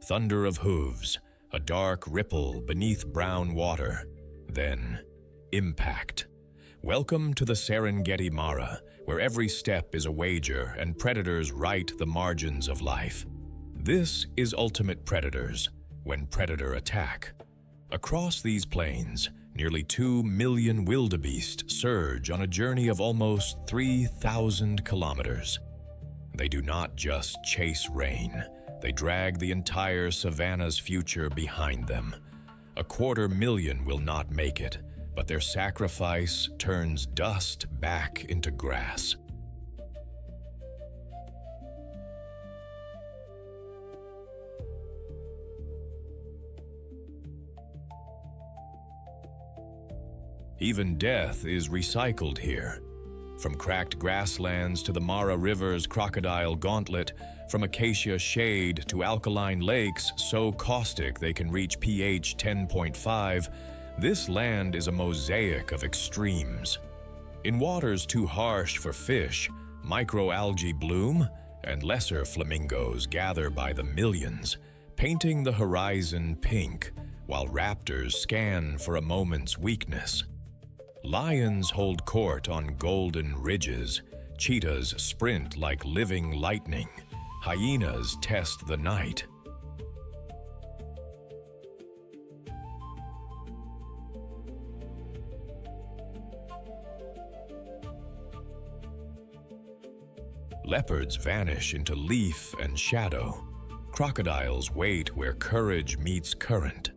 thunder of hooves, a dark ripple beneath brown water, then impact. Welcome to the Serengeti Mara, where every step is a wager and predators right the margins of life. This is Ultimate Predators, when predator attack. Across these plains, nearly 2 million wildebeest surge on a journey of almost 3,000 kilometers. They do not just chase rain, they drag the entire savanna's future behind them. 250,000 will not make it, but their sacrifice turns dust back into grass. Even death is recycled here. From cracked grasslands to the Mara River's crocodile gauntlet, from acacia shade to alkaline lakes so caustic they can reach pH 10.5, this land is a mosaic of extremes. In waters too harsh for fish, microalgae bloom, and lesser flamingos gather by the millions, painting the horizon pink, while raptors scan for a moment's weakness. Lions hold court on golden ridges, cheetahs sprint like living lightning, hyenas test the night. Leopards vanish into leaf and shadow. Crocodiles wait where courage meets current.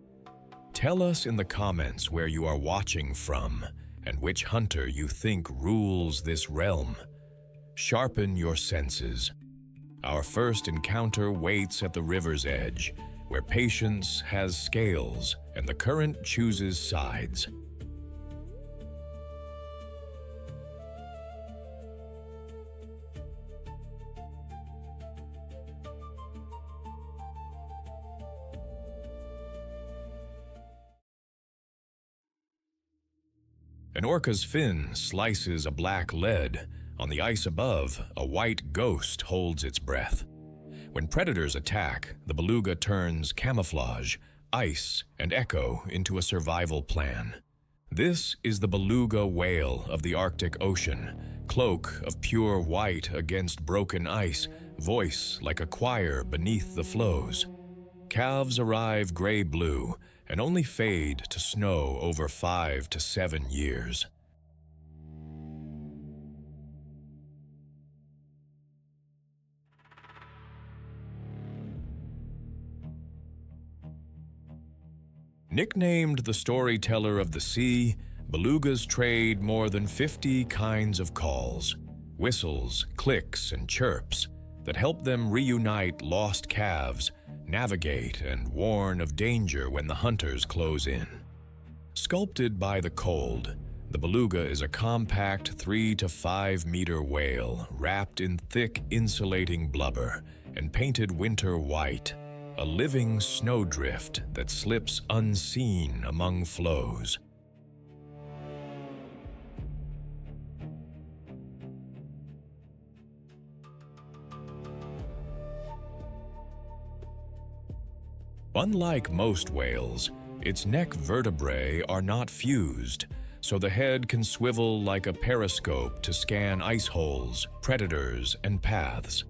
Tell us in the comments where you are watching from and which hunter you think rules this realm. Sharpen your senses. Our first encounter waits at the river's edge, where patience has scales and the current chooses sides. An orca's fin slices a black lead. On the ice above, a white ghost holds its breath. When predators attack, the beluga turns camouflage, ice, and echo into a survival plan. This is the beluga whale of the Arctic Ocean, cloak of pure white against broken ice, voice like a choir beneath the flows. Calves arrive gray-blue and only fade to snow over 5 to 7 years. Nicknamed the storyteller of the sea, belugas trade more than 50 kinds of calls, whistles, clicks, and chirps that help them reunite lost calves, navigate, and warn of danger when the hunters close in. Sculpted by the cold, the beluga is a compact 3 to 5 meter whale wrapped in thick insulating blubber and painted winter white, a living snowdrift that slips unseen among floes. Unlike most whales, its neck vertebrae are not fused, so the head can swivel like a periscope to scan ice holes, predators, and paths.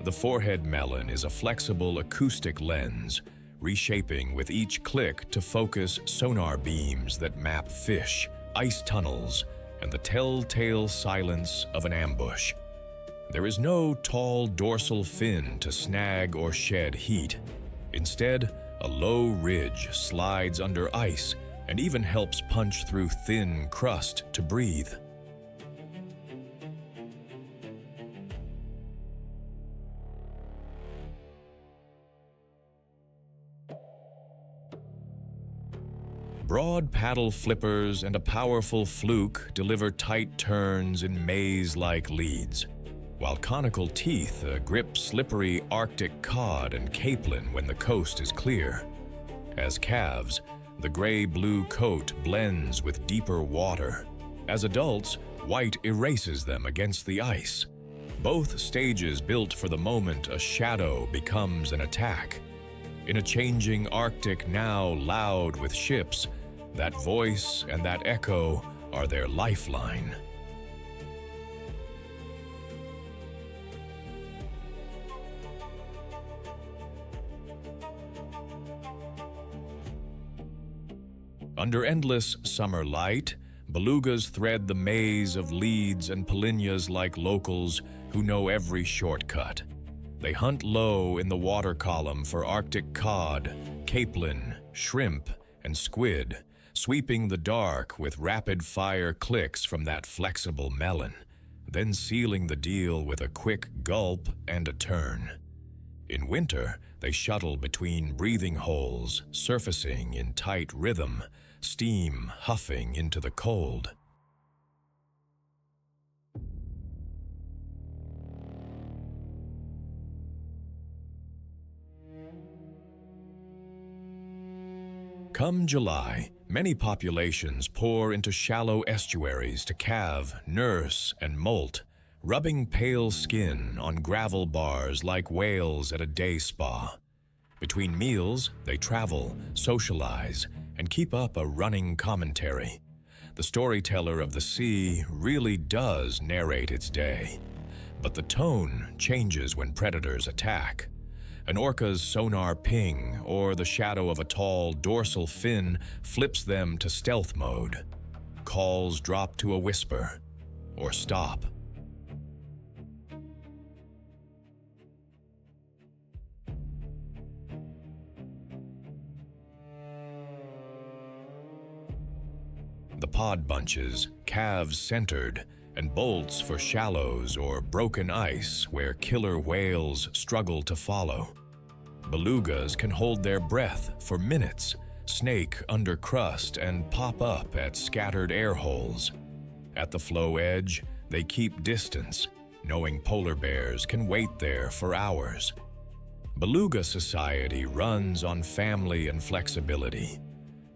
The forehead melon is a flexible acoustic lens, reshaping with each click to focus sonar beams that map fish, ice tunnels, and the telltale silence of an ambush. There is no tall dorsal fin to snag or shed heat. Instead, a low ridge slides under ice and even helps punch through thin crust to breathe. Broad paddle flippers and a powerful fluke deliver tight turns in maze-like leads, while conical teeth grip slippery Arctic cod and capelin when the coast is clear. As calves, the gray-blue coat blends with deeper water. As adults, white erases them against the ice. Both stages built for the moment a shadow becomes an attack. In a changing Arctic now loud with ships, that voice and that echo are their lifeline. Under endless summer light, belugas thread the maze of leads and polynyas like locals who know every shortcut. They hunt low in the water column for Arctic cod, capelin, shrimp, and squid, sweeping the dark with rapid-fire clicks from that flexible melon, then sealing the deal with a quick gulp and a turn. In winter, they shuttle between breathing holes, surfacing in tight rhythm, steam huffing into the cold. Come July, many populations pour into shallow estuaries to calve, nurse, and molt, rubbing pale skin on gravel bars like whales at a day spa. Between meals, they travel, socialize, and keep up a running commentary. The storyteller of the sea really does narrate its day. But the tone changes when predators attack. An orca's sonar ping or the shadow of a tall dorsal fin flips them to stealth mode. Calls drop to a whisper or stop. The pod bunches, calves centered, and bolts for shallows or broken ice where killer whales struggle to follow. Belugas can hold their breath for minutes, snake under crust, and pop up at scattered air holes. At the flow edge, they keep distance, knowing polar bears can wait there for hours. Beluga society runs on family and flexibility.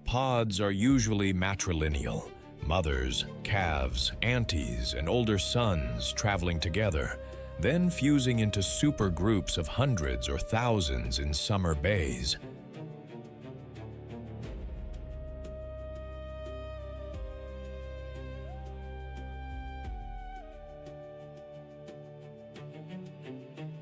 Pods are usually matrilineal, mothers, calves, aunties, and older sons traveling together, then fusing into super groups of hundreds or thousands in summer bays.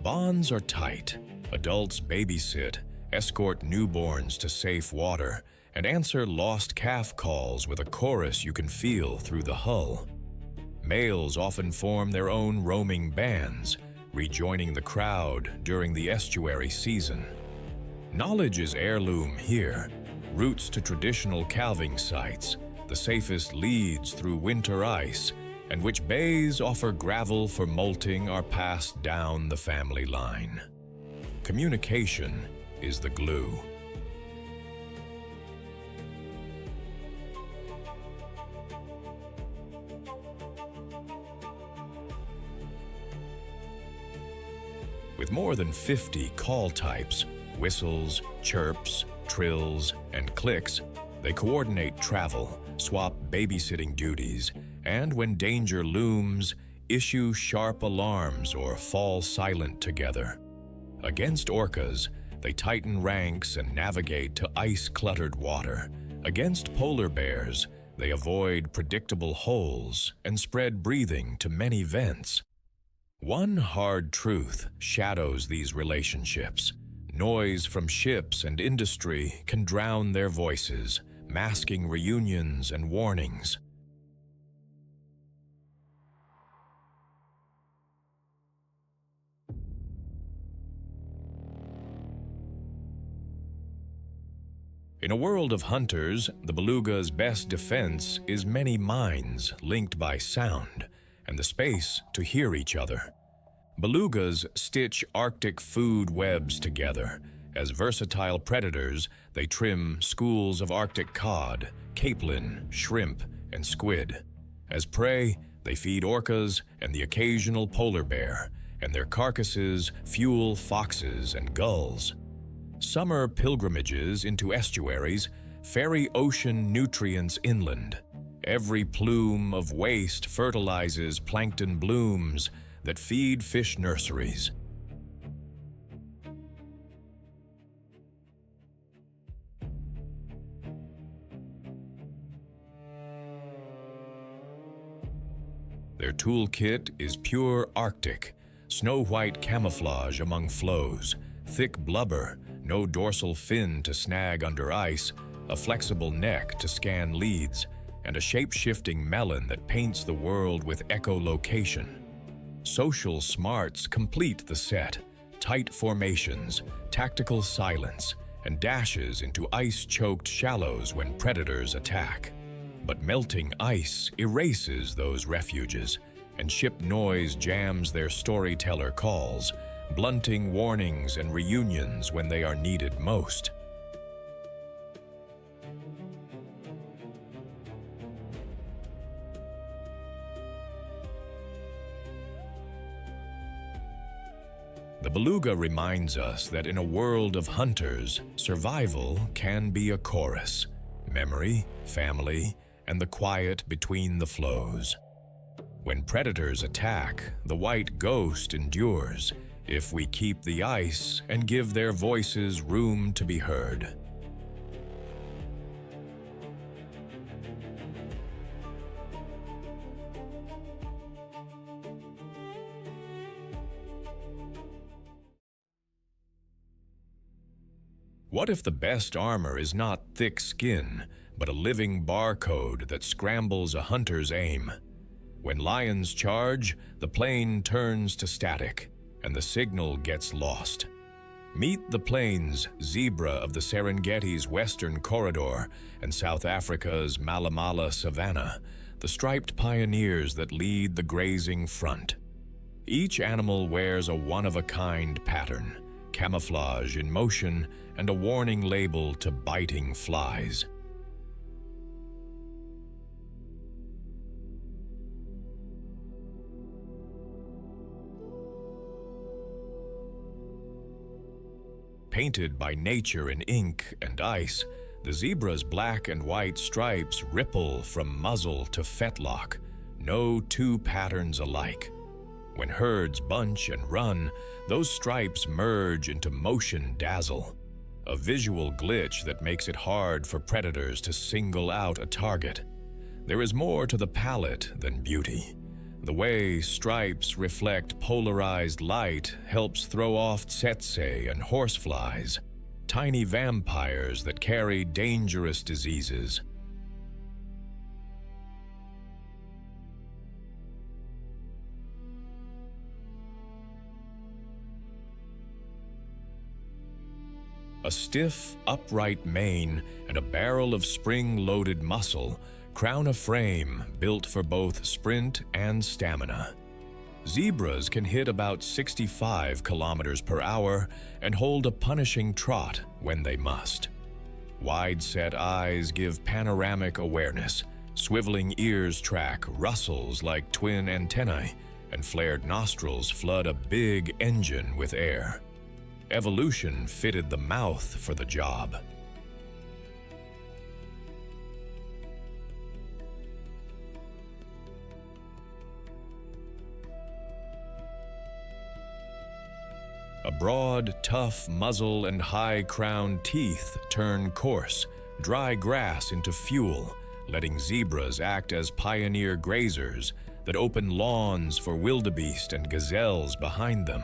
Bonds are tight. Adults babysit, escort newborns to safe water, and answer lost calf calls with a chorus you can feel through the hull. Males often form their own roaming bands, rejoining the crowd during the estuary season. Knowledge is heirloom here, routes to traditional calving sites, the safest leads through winter ice, and which bays offer gravel for molting are passed down the family line. Communication is the glue. With more than 50 call types, whistles, chirps, trills, and clicks, they coordinate travel, swap babysitting duties, and when danger looms, issue sharp alarms or fall silent together. Against orcas, they tighten ranks and navigate to ice-cluttered water. Against polar bears, they avoid predictable holes and spread breathing to many vents. One hard truth shadows these relationships. Noise from ships and industry can drown their voices, masking reunions and warnings. In a world of hunters, the beluga's best defense is many minds linked by sound and the space to hear each other. Belugas stitch Arctic food webs together. As versatile predators, they trim schools of Arctic cod, capelin, shrimp, and squid. As prey, they feed orcas and the occasional polar bear, and their carcasses fuel foxes and gulls. Summer pilgrimages into estuaries ferry ocean nutrients inland. Every plume of waste fertilizes plankton blooms that feed fish nurseries. Their toolkit is pure Arctic, snow-white camouflage among floes, thick blubber, no dorsal fin to snag under ice, a flexible neck to scan leads, and a shape-shifting melon that paints the world with echolocation. Social smarts complete the set, tight formations, tactical silence, and dashes into ice-choked shallows when predators attack. But melting ice erases those refuges, and ship noise jams their storyteller calls, blunting warnings and reunions when they are needed most. The beluga reminds us that in a world of hunters, survival can be a chorus: memory, family, and the quiet between the flows. When predators attack, the white ghost endures if we keep the ice and give their voices room to be heard. What if the best armor is not thick skin, but a living barcode that scrambles a hunter's aim? When lions charge, the plane turns to static, and the signal gets lost. Meet the plains zebra of the Serengeti's western corridor and South Africa's Malamala savanna, the striped pioneers that lead the grazing front. Each animal wears a one-of-a-kind pattern, camouflage in motion, and a warning label to biting flies. Painted by nature in ink and ice, the zebra's black and white stripes ripple from muzzle to fetlock, no two patterns alike. When herds bunch and run, those stripes merge into motion dazzle, a visual glitch that makes it hard for predators to single out a target. There is more to the palette than beauty. The way stripes reflect polarized light helps throw off tsetse and horseflies, tiny vampires that carry dangerous diseases. A stiff, upright mane and a barrel of spring-loaded muscle crown a frame built for both sprint and stamina. Zebras can hit about 65 kilometers per hour and hold a punishing trot when they must. Wide-set eyes give panoramic awareness, swiveling ears track rustles like twin antennae, and flared nostrils flood a big engine with air. Evolution fitted the mouth for the job. A broad, tough muzzle and high-crowned teeth turn coarse, dry grass into fuel, letting zebras act as pioneer grazers that open lawns for wildebeest and gazelles behind them.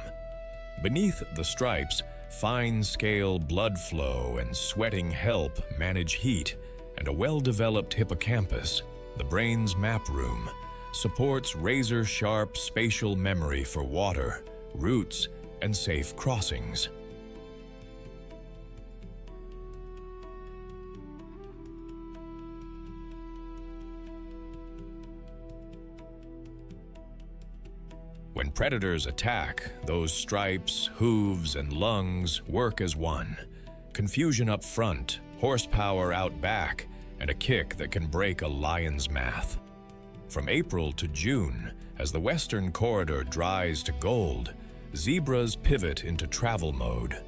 Beneath the stripes, fine-scale blood flow and sweating help manage heat, and a well-developed hippocampus, the brain's map room, supports razor-sharp spatial memory for water, routes, and safe crossings. When predators attack, those stripes, hooves, and lungs work as one. Confusion up front, horsepower out back, and a kick that can break a lion's math. From April to June, as the western corridor dries to gold, zebras pivot into travel mode.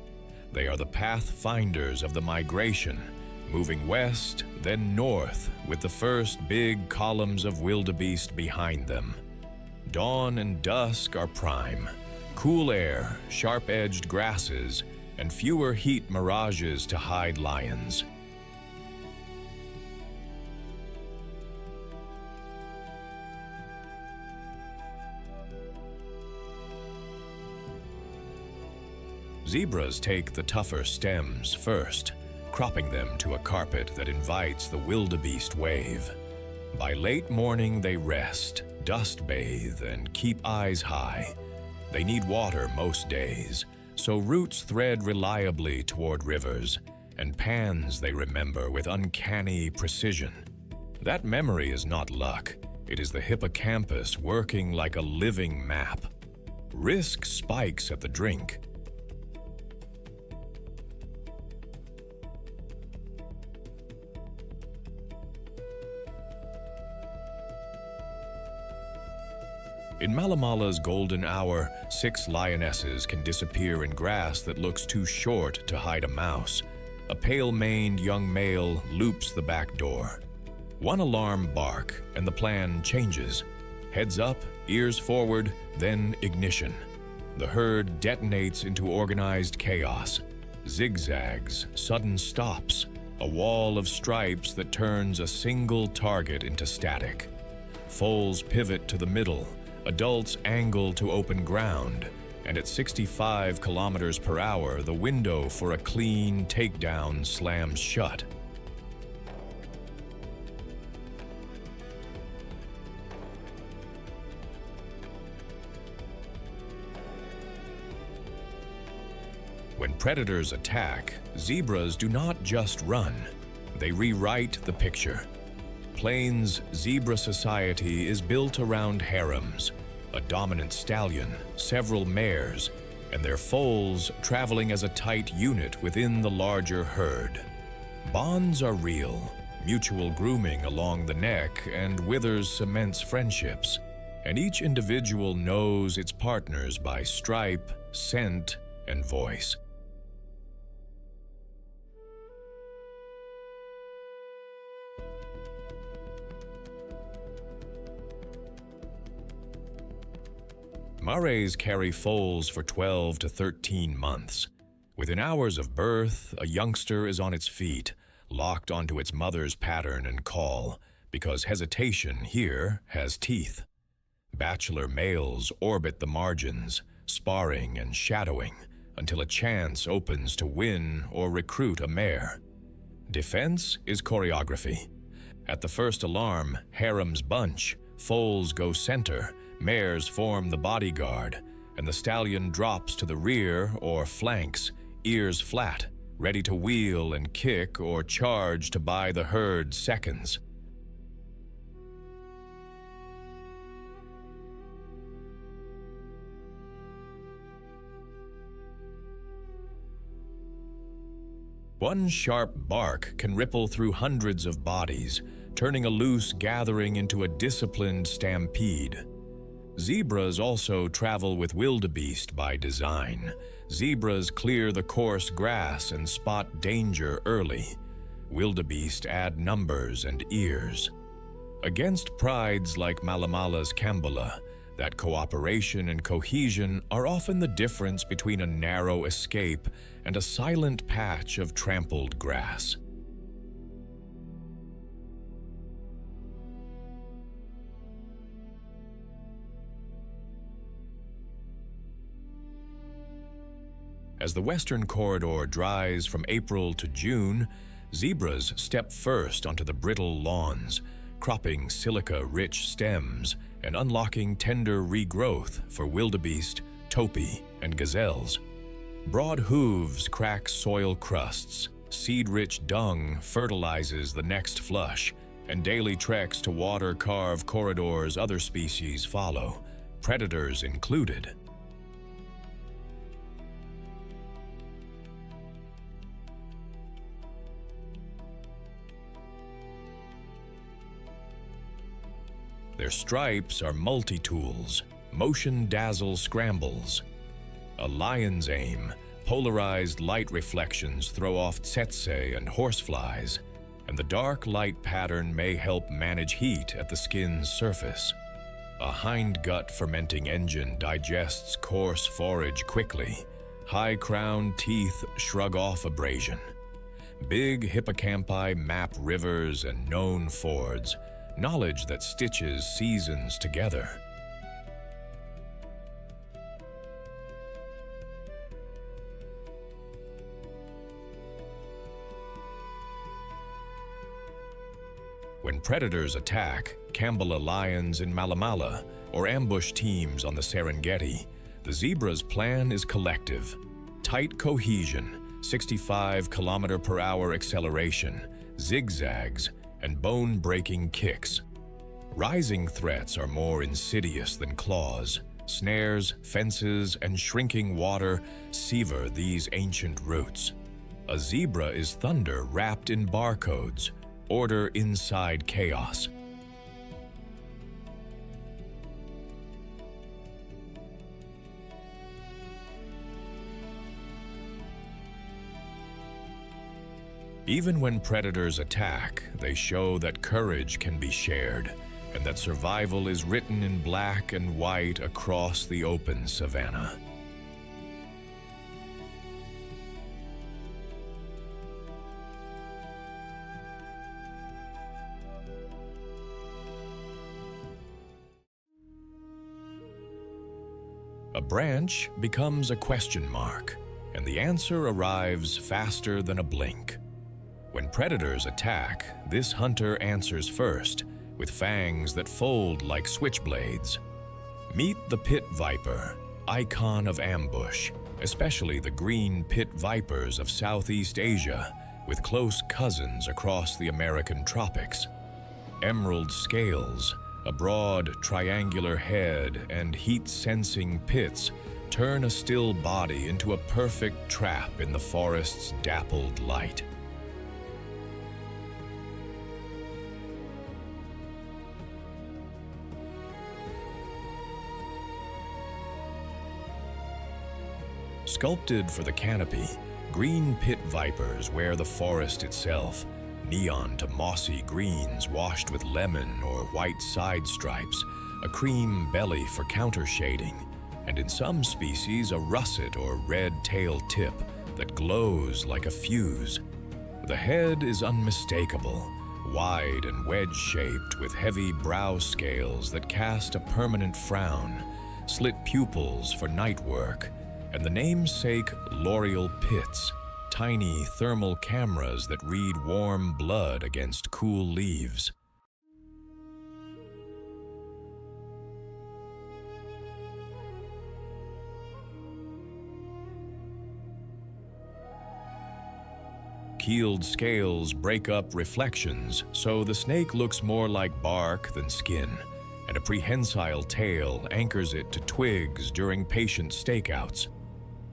They are the pathfinders of the migration, moving west, then north, with the first big columns of wildebeest behind them. Dawn and dusk are prime. Cool air, sharp-edged grasses, and fewer heat mirages to hide lions. Zebras take the tougher stems first, cropping them to a carpet that invites the wildebeest wave. By late morning they rest, dust bathe, and keep eyes high. They need water most days, so roots thread reliably toward rivers, and pans they remember with uncanny precision. That memory is not luck. It is the hippocampus working like a living map. Risk spikes at the drink. In Malamala's golden hour, 6 lionesses can disappear in grass that looks too short to hide a mouse. A pale-maned young male loops the back door. One alarm bark, and the plan changes. Heads up, ears forward, then ignition. The herd detonates into organized chaos. Zigzags, sudden stops, a wall of stripes that turns a single target into static. Foals pivot to the middle. Adults angle to open ground, and at 65 kilometers per hour, the window for a clean takedown slams shut. When predators attack, zebras do not just run. They rewrite the picture. Plains zebra society is built around harems, a dominant stallion, several mares, and their foals traveling as a tight unit within the larger herd. Bonds are real, mutual grooming along the neck and withers cements friendships, and each individual knows its partners by stripe, scent, and voice. Mares carry foals for 12 to 13 months. Within hours of birth, a youngster is on its feet, locked onto its mother's pattern and call, because hesitation here has teeth. Bachelor males orbit the margins, sparring and shadowing, until a chance opens to win or recruit a mare. Defense is choreography. At the first alarm, harems bunch, foals go center, mares form the bodyguard, and the stallion drops to the rear or flanks, ears flat, ready to wheel and kick or charge to buy the herd seconds. One sharp bark can ripple through hundreds of bodies, turning a loose gathering into a disciplined stampede. Zebras also travel with wildebeest by design. Zebras clear the coarse grass and spot danger early. Wildebeest add numbers and ears. Against prides like Malamala's Kambala, that cooperation and cohesion are often the difference between a narrow escape and a silent patch of trampled grass. As the western corridor dries from April to June, zebras step first onto the brittle lawns, cropping silica-rich stems and unlocking tender regrowth for wildebeest, topi, and gazelles. Broad hooves crack soil crusts, seed-rich dung fertilizes the next flush, and daily treks to water-carved corridors other species follow, predators included. Their stripes are multi-tools, motion-dazzle scrambles. A lion's aim, polarized light reflections throw off tsetse and horseflies, and the dark light pattern may help manage heat at the skin's surface. A hindgut fermenting engine digests coarse forage quickly. High-crowned teeth shrug off abrasion. Big hippocampi map rivers and known fords, knowledge that stitches seasons together. When predators attack, Kambala lions in Malamala or ambush teams on the Serengeti, the zebra's plan is collective. Tight cohesion, 65 km/h acceleration, zigzags, and bone-breaking kicks. Rising threats are more insidious than claws. Snares, fences, and shrinking water sever these ancient roots. A zebra is thunder wrapped in barcodes, order inside chaos. Even when predators attack, they show that courage can be shared, and that survival is written in black and white across the open savanna. A branch becomes a question mark, and the answer arrives faster than a blink. When predators attack, this hunter answers first, with fangs that fold like switchblades. Meet the pit viper, icon of ambush, especially the green pit vipers of Southeast Asia, with close cousins across the American tropics. Emerald scales, a broad triangular head, and heat-sensing pits turn a still body into a perfect trap in the forest's dappled light. Sculpted for the canopy, green pit vipers wear the forest itself, neon to mossy greens washed with lemon or white side stripes, a cream belly for counter shading, and in some species a russet or red tail tip that glows like a fuse. The head is unmistakable, wide and wedge-shaped with heavy brow scales that cast a permanent frown, slit pupils for night work, and the namesake L'Oreal pits, tiny thermal cameras that read warm blood against cool leaves. Keeled scales break up reflections, so the snake looks more like bark than skin, and a prehensile tail anchors it to twigs during patient stakeouts.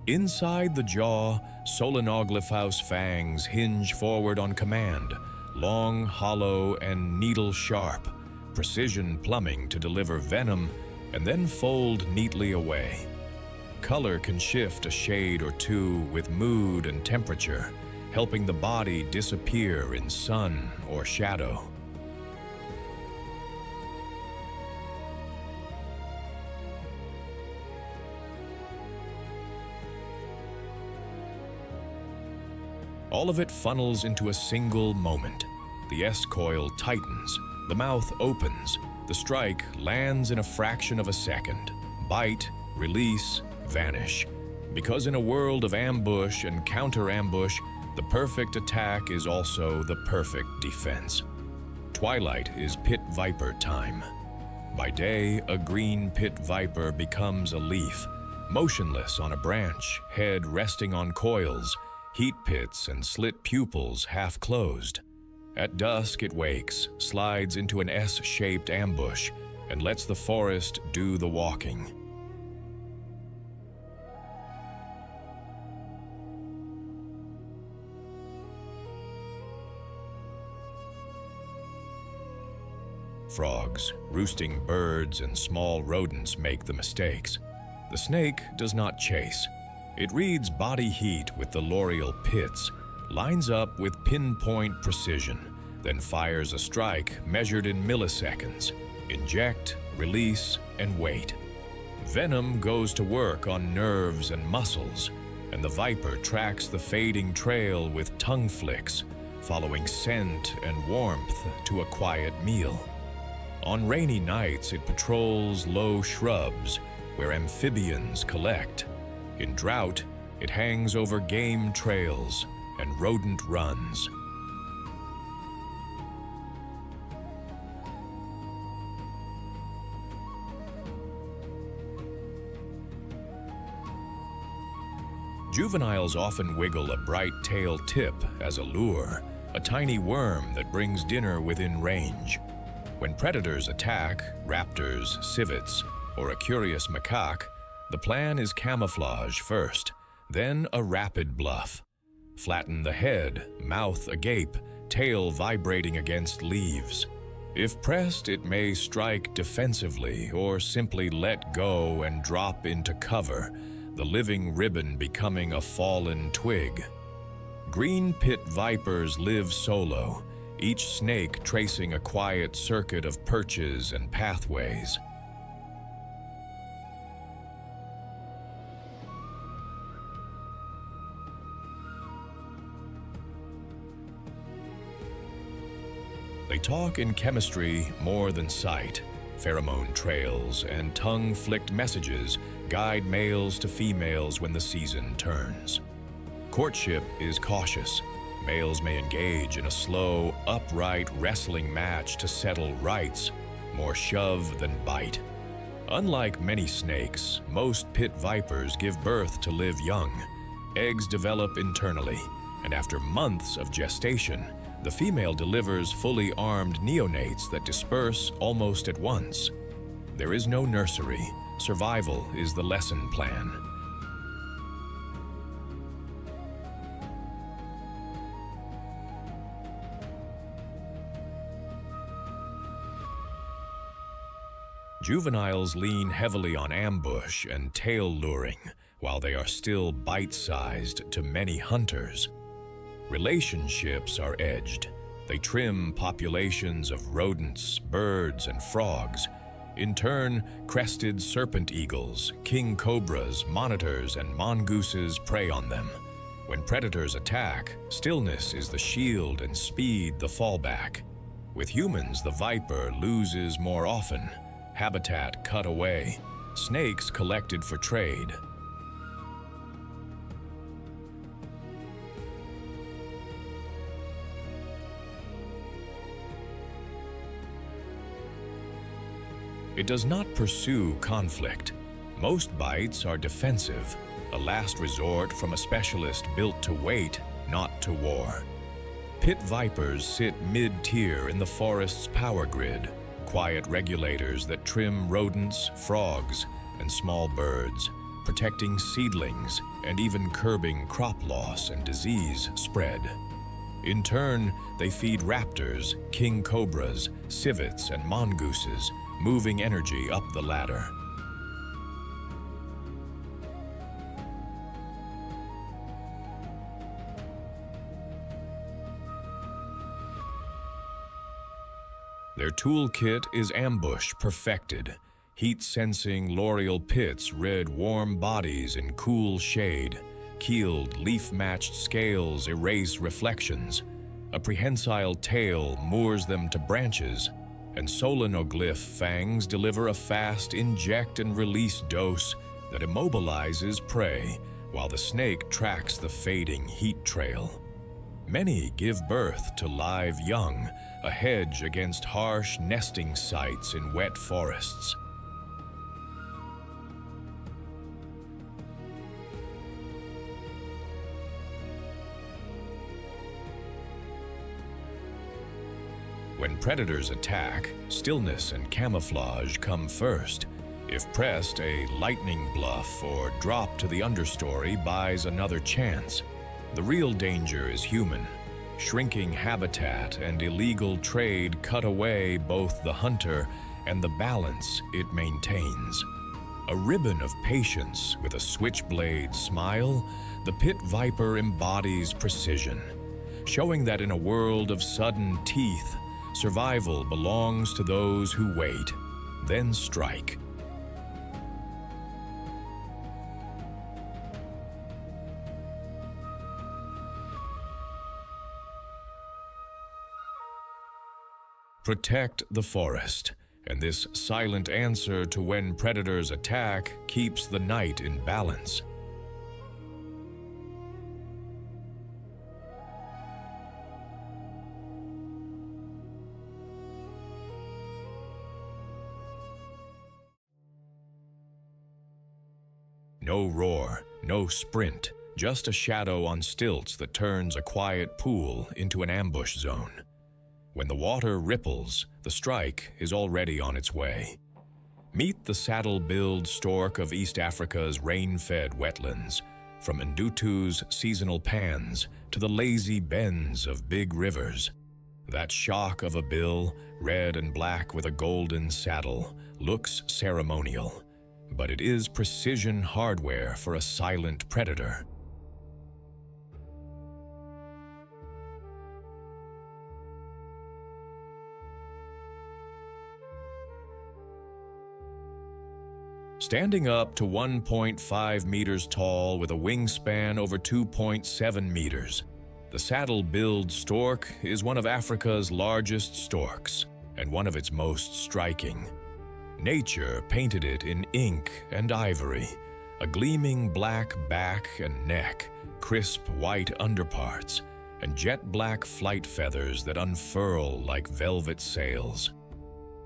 Inside the jaw, Solenoglyphus fangs hinge forward on command, long, hollow, and needle-sharp, precision plumbing to deliver venom and then fold neatly away. Color can shift a shade or two with mood and temperature, helping the body disappear in sun or shadow. All of it funnels into a single moment. The S-coil tightens, the mouth opens, the strike lands in a fraction of a second. Bite, release, vanish. Because in a world of ambush and counter-ambush, the perfect attack is also the perfect defense. Twilight is pit viper time. By day, a green pit viper becomes a leaf, motionless on a branch, head resting on coils, heat pits and slit pupils half closed. At dusk it wakes, slides into an S-shaped ambush, and lets the forest do the walking. Frogs, roosting birds, and small rodents make the mistakes. The snake does not chase. It reads body heat with the L'Oreal pits, lines up with pinpoint precision, then fires a strike measured in milliseconds. Inject, release, and wait. Venom goes to work on nerves and muscles, and the viper tracks the fading trail with tongue flicks, following scent and warmth to a quiet meal. On rainy nights, it patrols low shrubs where amphibians collect. In drought, it hangs over game trails and rodent runs. Juveniles often wiggle a bright tail tip as a lure, a tiny worm that brings dinner within range. When predators attack, raptors, civets, or a curious macaque, the plan is camouflage first, then a rapid bluff. Flatten the head, mouth agape, tail vibrating against leaves. If pressed, it may strike defensively or simply let go and drop into cover, the living ribbon becoming a fallen twig. Green pit vipers live solo, each snake tracing a quiet circuit of perches and pathways. They talk in chemistry more than sight. Pheromone trails and tongue-flicked messages guide males to females when the season turns. Courtship is cautious. Males may engage in a slow, upright wrestling match to settle rights, more shove than bite. Unlike many snakes, most pit vipers give birth to live young. Eggs develop internally, and after months of gestation, the female delivers fully armed neonates that disperse almost at once. There is no nursery. Survival is the lesson plan. Juveniles lean heavily on ambush and tail luring, while they are still bite-sized to many hunters. Relationships are edged. They trim populations of rodents, birds, and frogs. In turn, crested serpent eagles, king cobras, monitors, and mongooses prey on them. When predators attack, stillness is the shield and speed the fallback. With humans, the viper loses more often. Habitat cut away. Snakes collected for trade. It does not pursue conflict. Most bites are defensive, a last resort from a specialist built to wait, not to war. Pit vipers sit mid-tier in the forest's power grid, quiet regulators that trim rodents, frogs, and small birds, protecting seedlings and even curbing crop loss and disease spread. In turn, they feed raptors, king cobras, civets, and mongooses, moving energy up the ladder. Their toolkit is ambush perfected. Heat-sensing l'Oreal pits rid warm bodies in cool shade. Keeled, leaf-matched scales erase reflections. A prehensile tail moors them to branches, and solenoglyph fangs deliver a fast inject and release dose that immobilizes prey while the snake tracks the fading heat trail. Many give birth to live young, a hedge against harsh nesting sites in wet forests. When predators attack, stillness and camouflage come first. If pressed, a lightning bluff or drop to the understory buys another chance. The real danger is human. Shrinking habitat and illegal trade cut away both the hunter and the balance it maintains. A ribbon of patience with a switchblade smile, the pit viper embodies precision, showing that in a world of sudden teeth, survival belongs to those who wait, then strike. Protect the forest, and this silent answer to when predators attack keeps the night in balance. No roar, no sprint, just a shadow on stilts that turns a quiet pool into an ambush zone. When the water ripples, the strike is already on its way. Meet the saddle-billed stork of East Africa's rain-fed wetlands, from Ndutu's seasonal pans to the lazy bends of big rivers. That shock of a bill, red and black with a golden saddle, looks ceremonial, but it is precision hardware for a silent predator. Standing up to 1.5 meters tall with a wingspan over 2.7 meters, the saddle-billed stork is one of Africa's largest storks and one of its most striking. Nature painted it in ink and ivory, a gleaming black back and neck, crisp white underparts, and jet-black flight feathers that unfurl like velvet sails.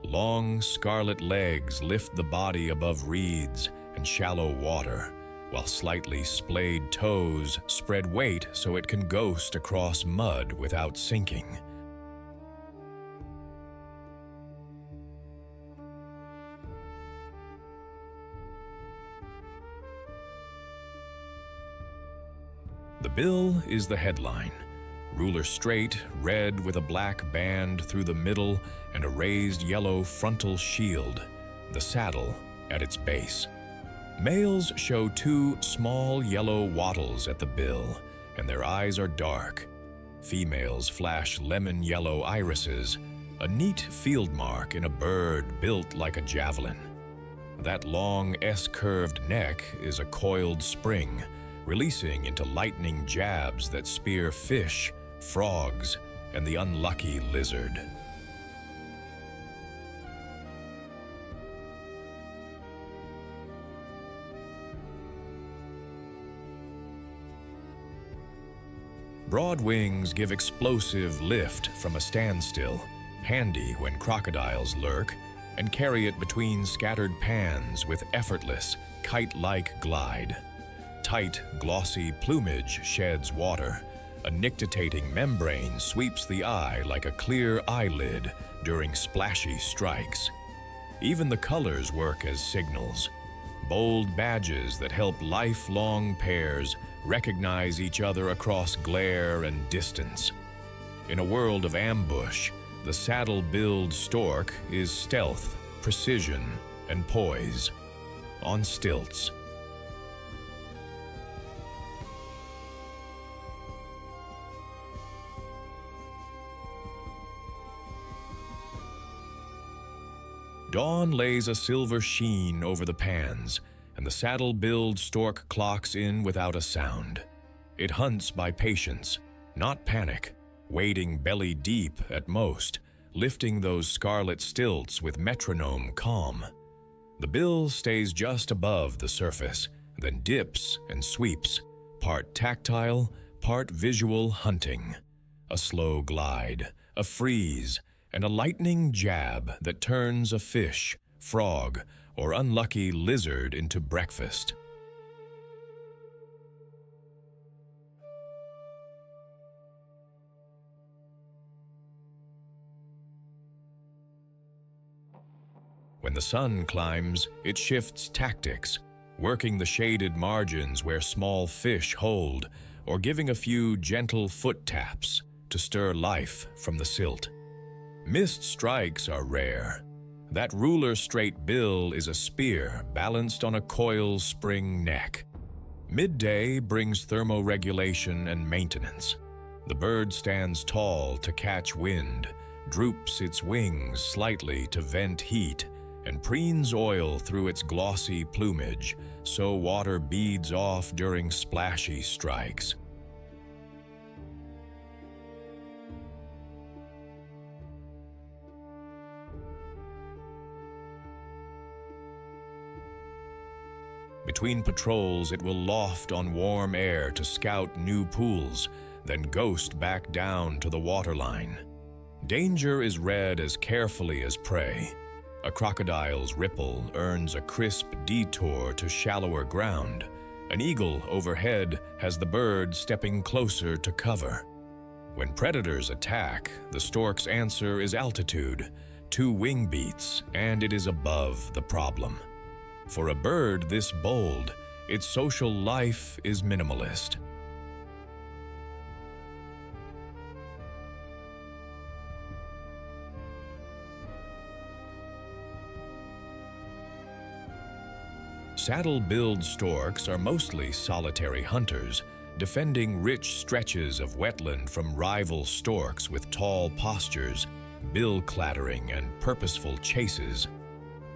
Long scarlet legs lift the body above reeds and shallow water, while slightly splayed toes spread weight so it can ghost across mud without sinking. The bill is the headline. Ruler straight, red with a black band through the middle and a raised yellow frontal shield, the saddle at its base. Males show two small yellow wattles at the bill, and their eyes are dark. Females flash lemon yellow irises, a neat field mark in a bird built like a javelin. That long S-curved neck is a coiled spring, releasing into lightning jabs that spear fish, frogs, and the unlucky lizard. Broad wings give explosive lift from a standstill, handy when crocodiles lurk, and carry it between scattered pans with effortless, kite-like glide. Tight, glossy plumage sheds water. A nictitating membrane sweeps the eye like a clear eyelid during splashy strikes. Even the colors work as signals. Bold badges that help lifelong pairs recognize each other across glare and distance. In a world of ambush, the saddle-billed stork is stealth, precision, and poise. On stilts. Dawn lays a silver sheen over the pans, and the saddle-billed stork clocks in without a sound. It hunts by patience, not panic, wading belly deep at most, lifting those scarlet stilts with metronome calm. The bill stays just above the surface, then dips and sweeps, part tactile, part visual hunting. A slow glide, a freeze, and a lightning jab that turns a fish, frog, or unlucky lizard into breakfast. When the sun climbs, it shifts tactics, working the shaded margins where small fish hold, or giving a few gentle foot taps to stir life from the silt. Missed strikes are rare. That ruler-straight bill is a spear balanced on a coil spring neck. Midday brings thermoregulation and maintenance. The bird stands tall to catch wind, droops its wings slightly to vent heat, and preens oil through its glossy plumage, so water beads off during splashy strikes. Between patrols, it will loft on warm air to scout new pools, then ghost back down to the waterline. Danger is read as carefully as prey. A crocodile's ripple earns a crisp detour to shallower ground, An eagle overhead has the bird stepping closer to cover. When predators attack, the stork's answer is altitude, 2 wing beats, and it is above the problem. For a bird this bold, its social life is minimalist. Saddle-billed storks are mostly solitary hunters, defending rich stretches of wetland from rival storks with tall postures, bill clattering, and purposeful chases.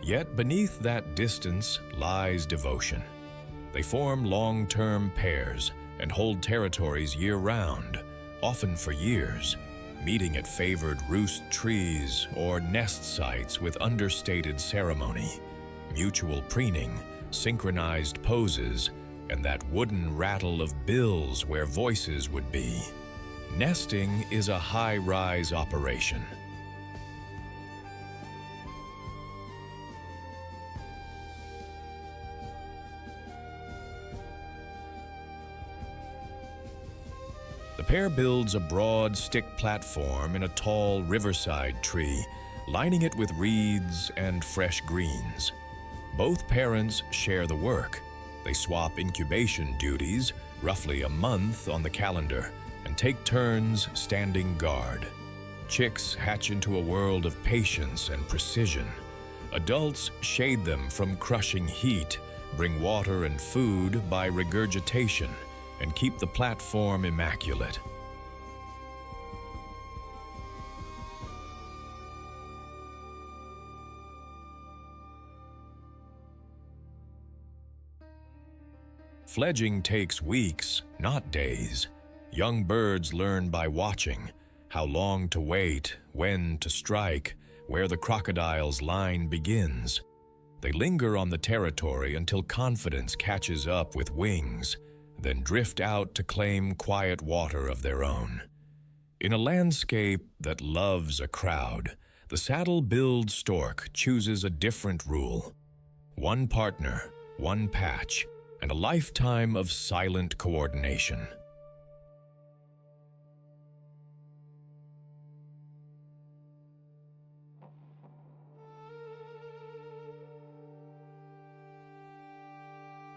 Yet beneath that distance lies devotion. They form long-term pairs and hold territories year-round, often for years, meeting at favored roost trees or nest sites with understated ceremony, mutual preening, synchronized poses, and that wooden rattle of bills where voices would be. Nesting is a high-rise operation. The pair builds a broad stick platform in a tall riverside tree, lining it with reeds and fresh greens. Both parents share the work. They swap incubation duties, roughly a month on the calendar, and take turns standing guard. Chicks hatch into a world of patience and precision. Adults shade them from crushing heat, bring water and food by regurgitation, and keep the platform immaculate. Fledging takes weeks, not days. Young birds learn by watching, how long to wait, when to strike, where the crocodile's line begins. They linger on the territory until confidence catches up with wings, then drift out to claim quiet water of their own. In a landscape that loves a crowd, the saddle-billed stork chooses a different rule. One partner, one patch, and a lifetime of silent coordination.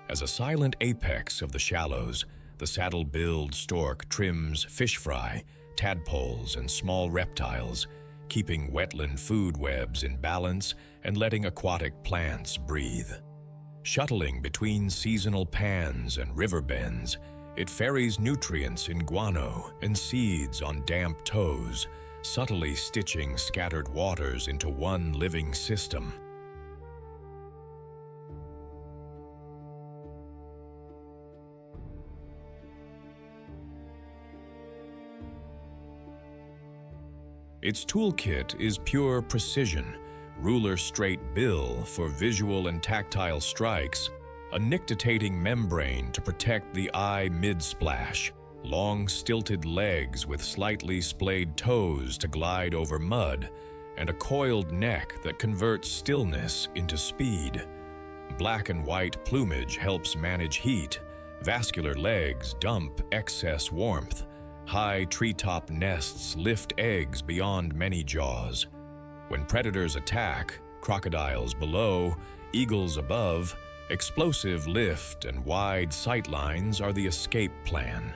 As a silent apex of the shallows, the saddle-billed stork trims fish fry, tadpoles, and small reptiles, keeping wetland food webs in balance and letting aquatic plants breathe. Shuttling between seasonal pans and river bends, it ferries nutrients in guano and seeds on damp toes, subtly stitching scattered waters into one living system. Its toolkit is pure precision: ruler-straight bill for visual and tactile strikes, a nictitating membrane to protect the eye mid-splash, long stilted legs with slightly splayed toes to glide over mud, and a coiled neck that converts stillness into speed. Black and white plumage helps manage heat, vascular legs dump excess warmth, high treetop nests lift eggs beyond many jaws. When predators attack, crocodiles below, eagles above, explosive lift and wide sightlines are the escape plan.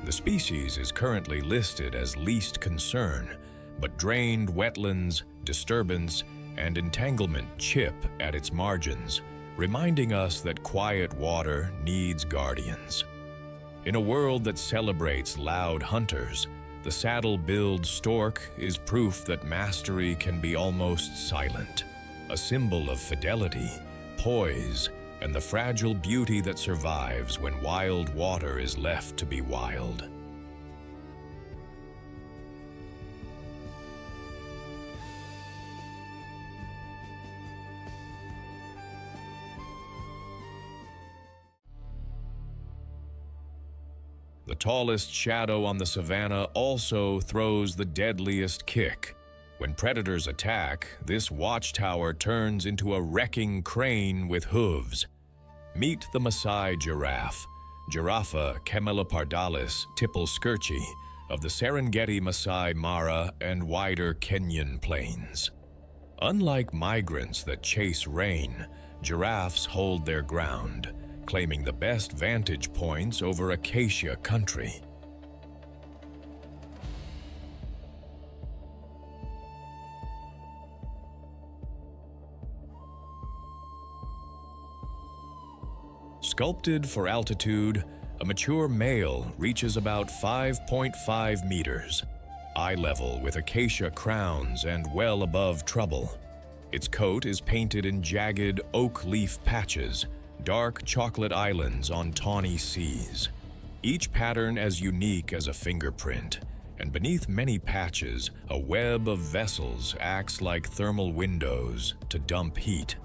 The species is currently listed as least concern, but drained wetlands, disturbance, and entanglement chip at its margins, reminding us that quiet water needs guardians. In a world that celebrates loud hunters, the saddle-billed stork is proof that mastery can be almost silent, a symbol of fidelity, poise, and the fragile beauty that survives when wild water is left to be wild. The tallest shadow on the savanna also throws the deadliest kick. When predators attack, this watchtower turns into a wrecking crane with hooves. Meet the Masai giraffe, Giraffe camelopardalis tippleskirchi, of the Serengeti, Masai Mara, and wider Kenyan plains. Unlike migrants that chase rain, giraffes hold their ground, claiming the best vantage points over acacia country. Sculpted for altitude, a mature male reaches about 5.5 meters, eye level with acacia crowns and well above trouble. Its coat is painted in jagged oak leaf patches, dark chocolate islands on tawny seas. Each pattern as unique as a fingerprint, and beneath many patches, a web of vessels acts like thermal windows to dump heat.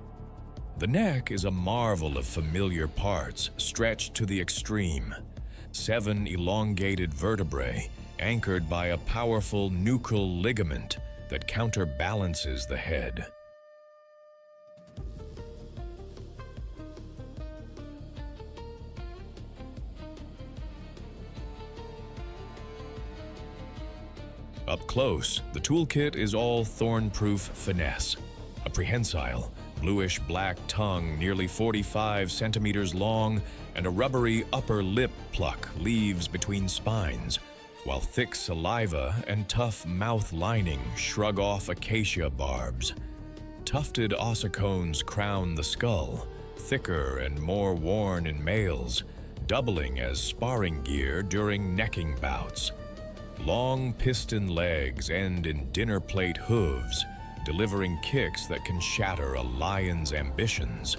The neck is a marvel of familiar parts stretched to the extreme. 7 elongated vertebrae anchored by a powerful nuchal ligament that counterbalances the head. Up close, the toolkit is all thorn-proof finesse. A prehensile, bluish-black tongue nearly 45 centimeters long and a rubbery upper lip pluck leaves between spines, while thick saliva and tough mouth lining shrug off acacia barbs. Tufted ossicones crown the skull, thicker and more worn in males, doubling as sparring gear during necking bouts. Long piston legs end in dinner plate hooves, delivering kicks that can shatter a lion's ambitions.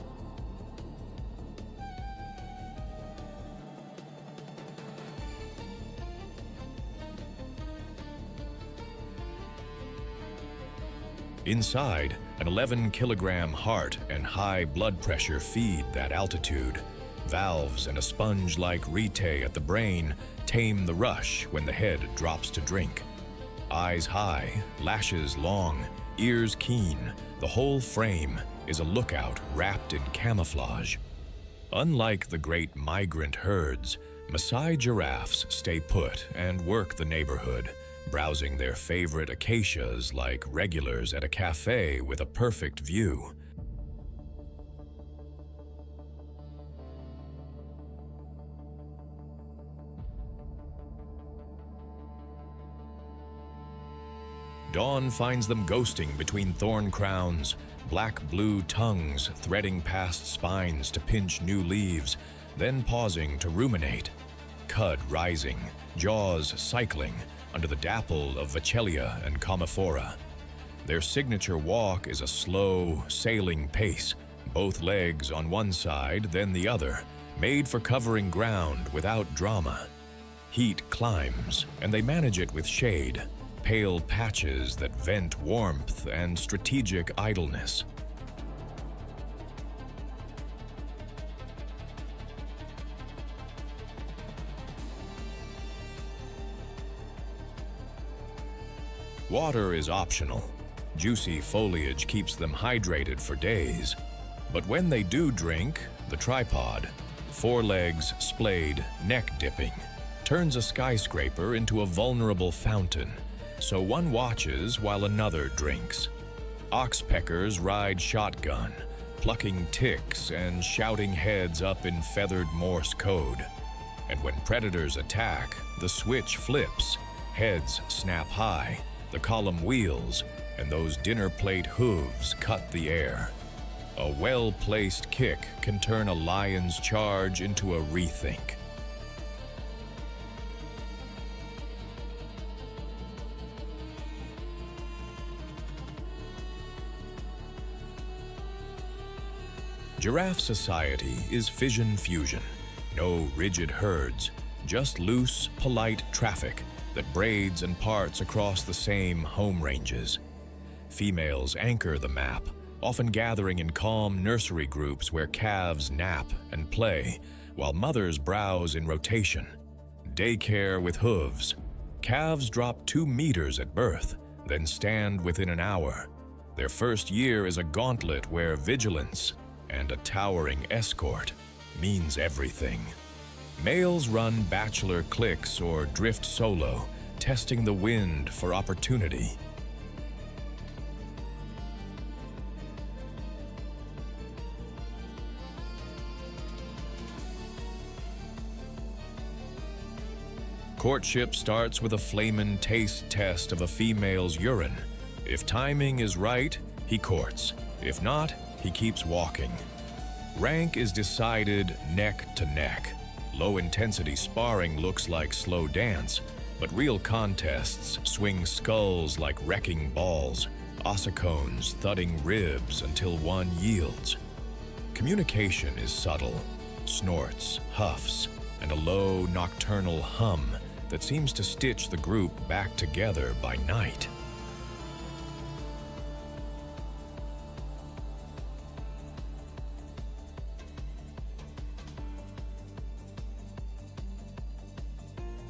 Inside, an 11-kilogram heart and high blood pressure feed that altitude. Valves and a sponge-like rete at the brain tame the rush when the head drops to drink. Eyes high, lashes long, ears keen, the whole frame is a lookout wrapped in camouflage. Unlike the great migrant herds, Masai giraffes stay put and work the neighborhood, browsing their favorite acacias like regulars at a cafe with a perfect view. Dawn finds them ghosting between thorn crowns, black-blue tongues threading past spines to pinch new leaves, then pausing to ruminate. Cud rising, jaws cycling under the dapple of Vachellia and Commiphora. Their signature walk is a slow, sailing pace, both legs on one side, then the other, made for covering ground without drama. Heat climbs, and they manage it with shade, pale patches that vent warmth and strategic idleness. Water is optional. Juicy foliage keeps them hydrated for days. But when they do drink, the tripod, forelegs splayed, neck dipping, turns a skyscraper into a vulnerable fountain. So one watches while another drinks. Oxpeckers ride shotgun, plucking ticks and shouting heads up in feathered Morse code. And when predators attack, the switch flips, heads snap high, the column wheels, and those dinner plate hooves cut the air. A well-placed kick can turn a lion's charge into a rethink. Giraffe society is fission-fusion. No rigid herds, just loose, polite traffic that braids and parts across the same home ranges. Females anchor the map, often gathering in calm nursery groups where calves nap and play, while mothers browse in rotation. daycare with hooves. Calves drop 2 meters at birth, then stand within an hour. Their first year is a gauntlet where vigilance and a towering escort means everything. Males run bachelor cliques or drift solo, testing the wind for opportunity. Courtship starts with a flamin' taste test of a female's urine. If timing is right, he courts. If not, he keeps walking. Rank is decided neck to neck. Low-intensity sparring looks like slow dance, but real contests swing skulls like wrecking balls, ossicones thudding ribs until one yields. Communication is subtle. Snorts, huffs, and a low nocturnal hum that seems to stitch the group back together by night.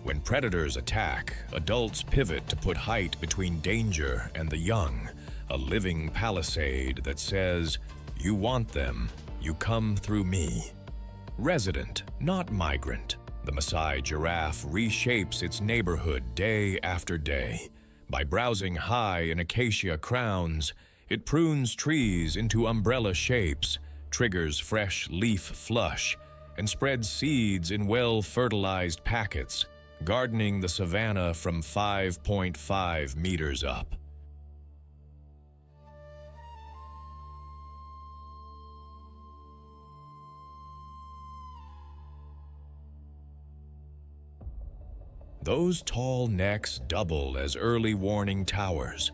When predators attack, adults pivot to put height between danger and the young, a living palisade that says, "You want them, you come through me." Resident, not migrant, the Masai giraffe reshapes its neighborhood day after day. By browsing high in acacia crowns, it prunes trees into umbrella shapes, triggers fresh leaf flush, and spreads seeds in well-fertilized packets, gardening the savanna from 5.5 meters up. Those tall necks double as early warning towers.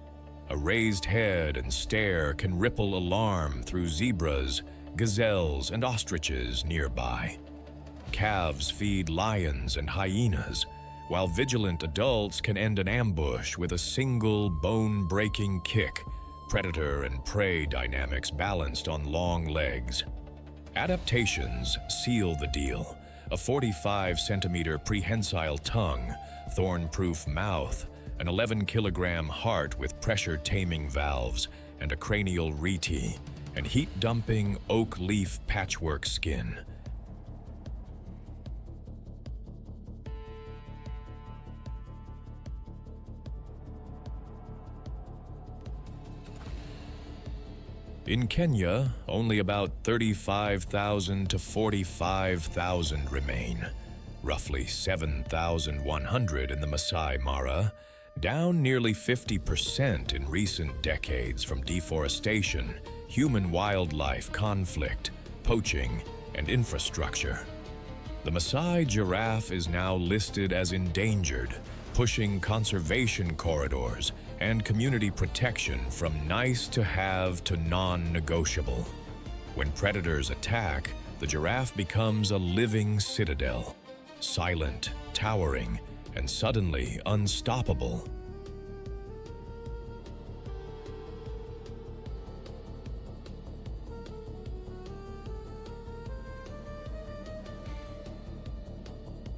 A raised head and stare can ripple alarm through zebras, gazelles, and ostriches nearby. Calves feed lions and hyenas, while vigilant adults can end an ambush with a single bone-breaking kick, predator and prey dynamics balanced on long legs. Adaptations seal the deal. A 45-centimeter prehensile tongue, thorn-proof mouth, an 11-kilogram heart with pressure-taming valves, and a cranial reti, and heat-dumping oak leaf patchwork skin. In Kenya, only about 35,000 to 45,000 remain, roughly 7,100 in the Masai Mara, down nearly 50% in recent decades from deforestation, human-wildlife conflict, poaching, and infrastructure. The Masai giraffe is now listed as endangered, pushing conservation corridors and community protection from nice to have to non-negotiable. When predators attack, the giraffe becomes a living citadel, silent, towering, and suddenly unstoppable.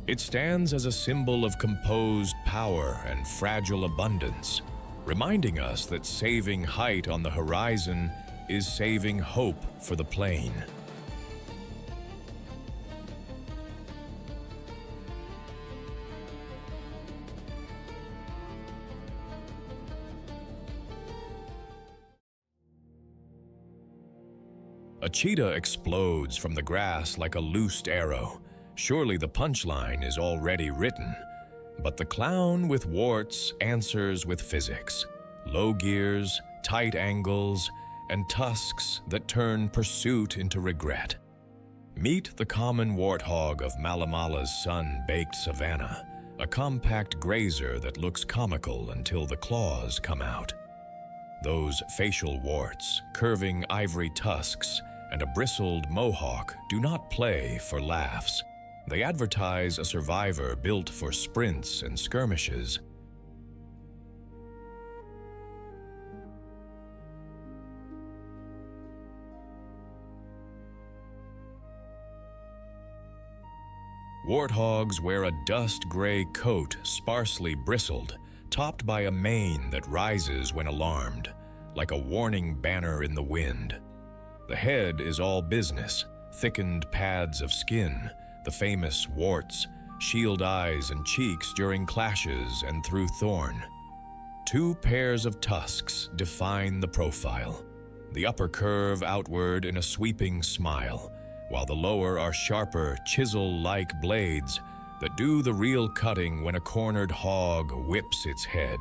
It stands as a symbol of composed power and fragile abundance, reminding us that saving height on the horizon is saving hope for the plain. A cheetah explodes from the grass like a loosed arrow. Surely the punchline is already written. But the clown with warts answers with physics. Low gears, tight angles, and tusks that turn pursuit into regret. Meet the common warthog of Malamala's sun-baked savanna, a compact grazer that looks comical until the claws come out. Those facial warts, curving ivory tusks, and a bristled mohawk do not play for laughs. They advertise a survivor built for sprints and skirmishes. Warthogs wear a dust-gray coat sparsely bristled, topped by a mane that rises when alarmed, like a warning banner in the wind. The head is all business, thickened pads of skin, the famous warts, shield eyes and cheeks during clashes and through thorn. 2 pairs of tusks define the profile. The upper curve outward in a sweeping smile, while the lower are sharper, chisel-like blades that do the real cutting when a cornered hog whips its head.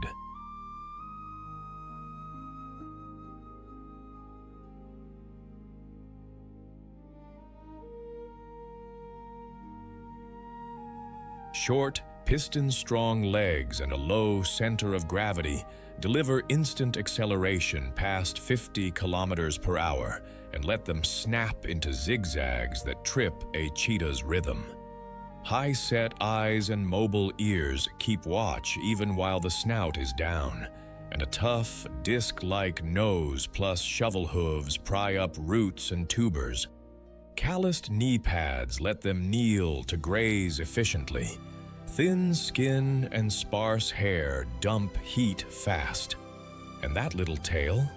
Short, piston-strong legs and a low center of gravity deliver instant acceleration past 50 kilometers per hour and let them snap into zigzags that trip a cheetah's rhythm. High-set eyes and mobile ears keep watch even while the snout is down, and a tough, disc-like nose plus shovel hooves pry up roots and tubers. Calloused knee pads let them kneel to graze efficiently. Thin skin and sparse hair dump heat fast. And that little tail?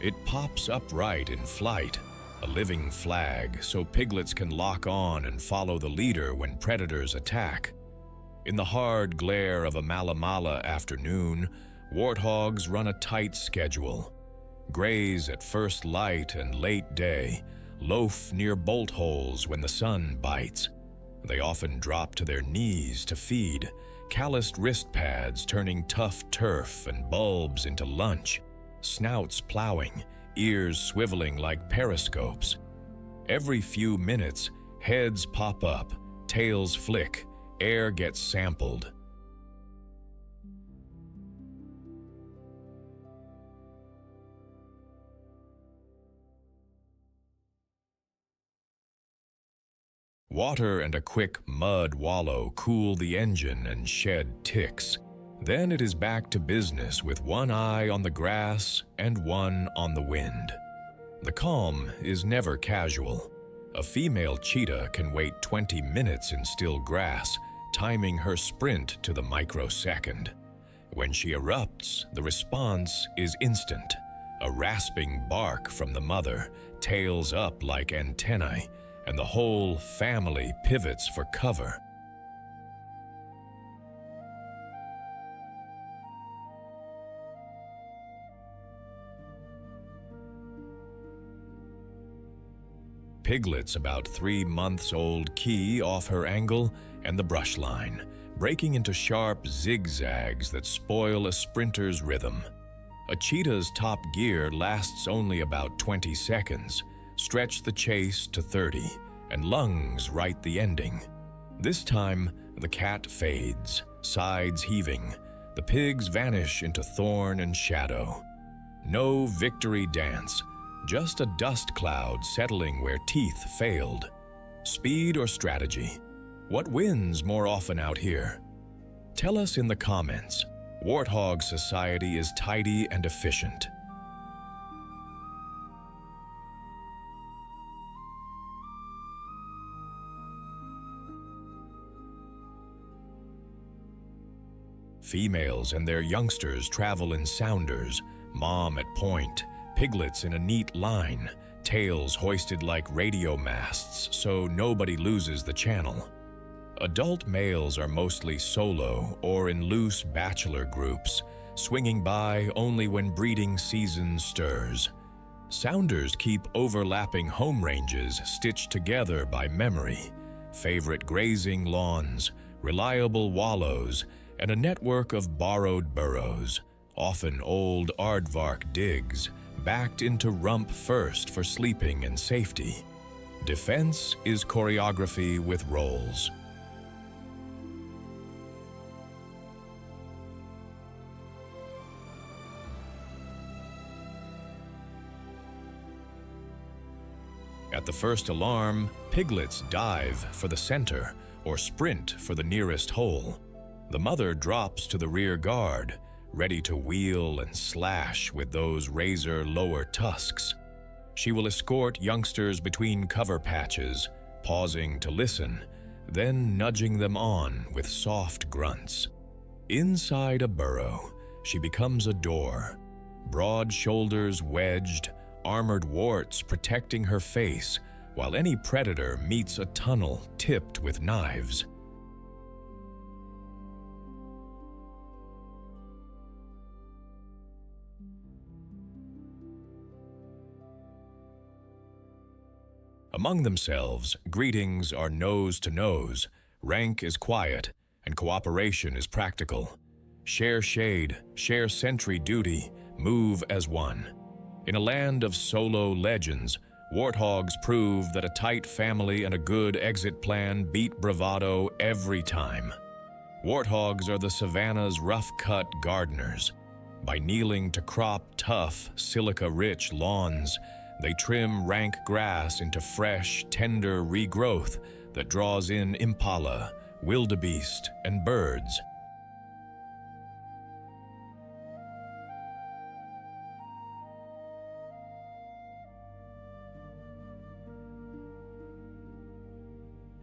It pops upright in flight, a living flag, so piglets can lock on and follow the leader when predators attack. In the hard glare of a Malamala afternoon, warthogs run a tight schedule. Graze at first light and late day, loaf near bolt holes when the sun bites. They often drop to their knees to feed, calloused wrist pads turning tough turf and bulbs into lunch, snouts plowing, ears swiveling like periscopes. Every few minutes, heads pop up, tails flick, air gets sampled. Water and a quick mud wallow cool the engine and shed ticks. Then it is back to business with one eye on the grass and one on the wind. The calm is never casual. A female cheetah can wait 20 minutes in still grass, timing her sprint to the microsecond. When she erupts, the response is instant. A rasping bark from the mother, tails up like antennae, and the whole family pivots for cover. Piglets about 3 months old key off her angle and the brush line, breaking into sharp zigzags that spoil a sprinter's rhythm. A cheetah's top gear lasts only about 20 seconds. Stretch the chase to 30, and lungs write the ending. This time, the cat fades, sides heaving. The pigs vanish into thorn and shadow. No victory dance, just a dust cloud settling where teeth failed. Speed or strategy? What wins more often out here? Tell us in the comments. Warthog society is tidy and efficient. Females and their youngsters travel in sounders, mom at point, piglets in a neat line, tails hoisted like radio masts so nobody loses the channel. Adult males are mostly solo or in loose bachelor groups, swinging by only when breeding season stirs. Sounders keep overlapping home ranges stitched together by memory, favorite grazing lawns, reliable wallows, and a network of borrowed burrows, often old Aardvark digs, backed into rump first for sleeping and safety. Defense is choreography with rolls. At the first alarm, piglets dive for the center or sprint for the nearest hole. The mother drops to the rear guard, ready to wheel and slash with those razor lower tusks. She will escort youngsters between cover patches, pausing to listen, then nudging them on with soft grunts. Inside a burrow, she becomes a door, broad shoulders wedged, armored warts protecting her face, while any predator meets a tunnel tipped with knives. Among themselves, greetings are nose to nose, rank is quiet, and cooperation is practical. Share shade, share sentry duty, move as one. In a land of solo legends, warthogs prove that a tight family and a good exit plan beat bravado every time. Warthogs are the savanna's rough-cut gardeners. By kneeling to crop tough, silica-rich lawns, they trim rank grass into fresh, tender regrowth that draws in impala, wildebeest, and birds.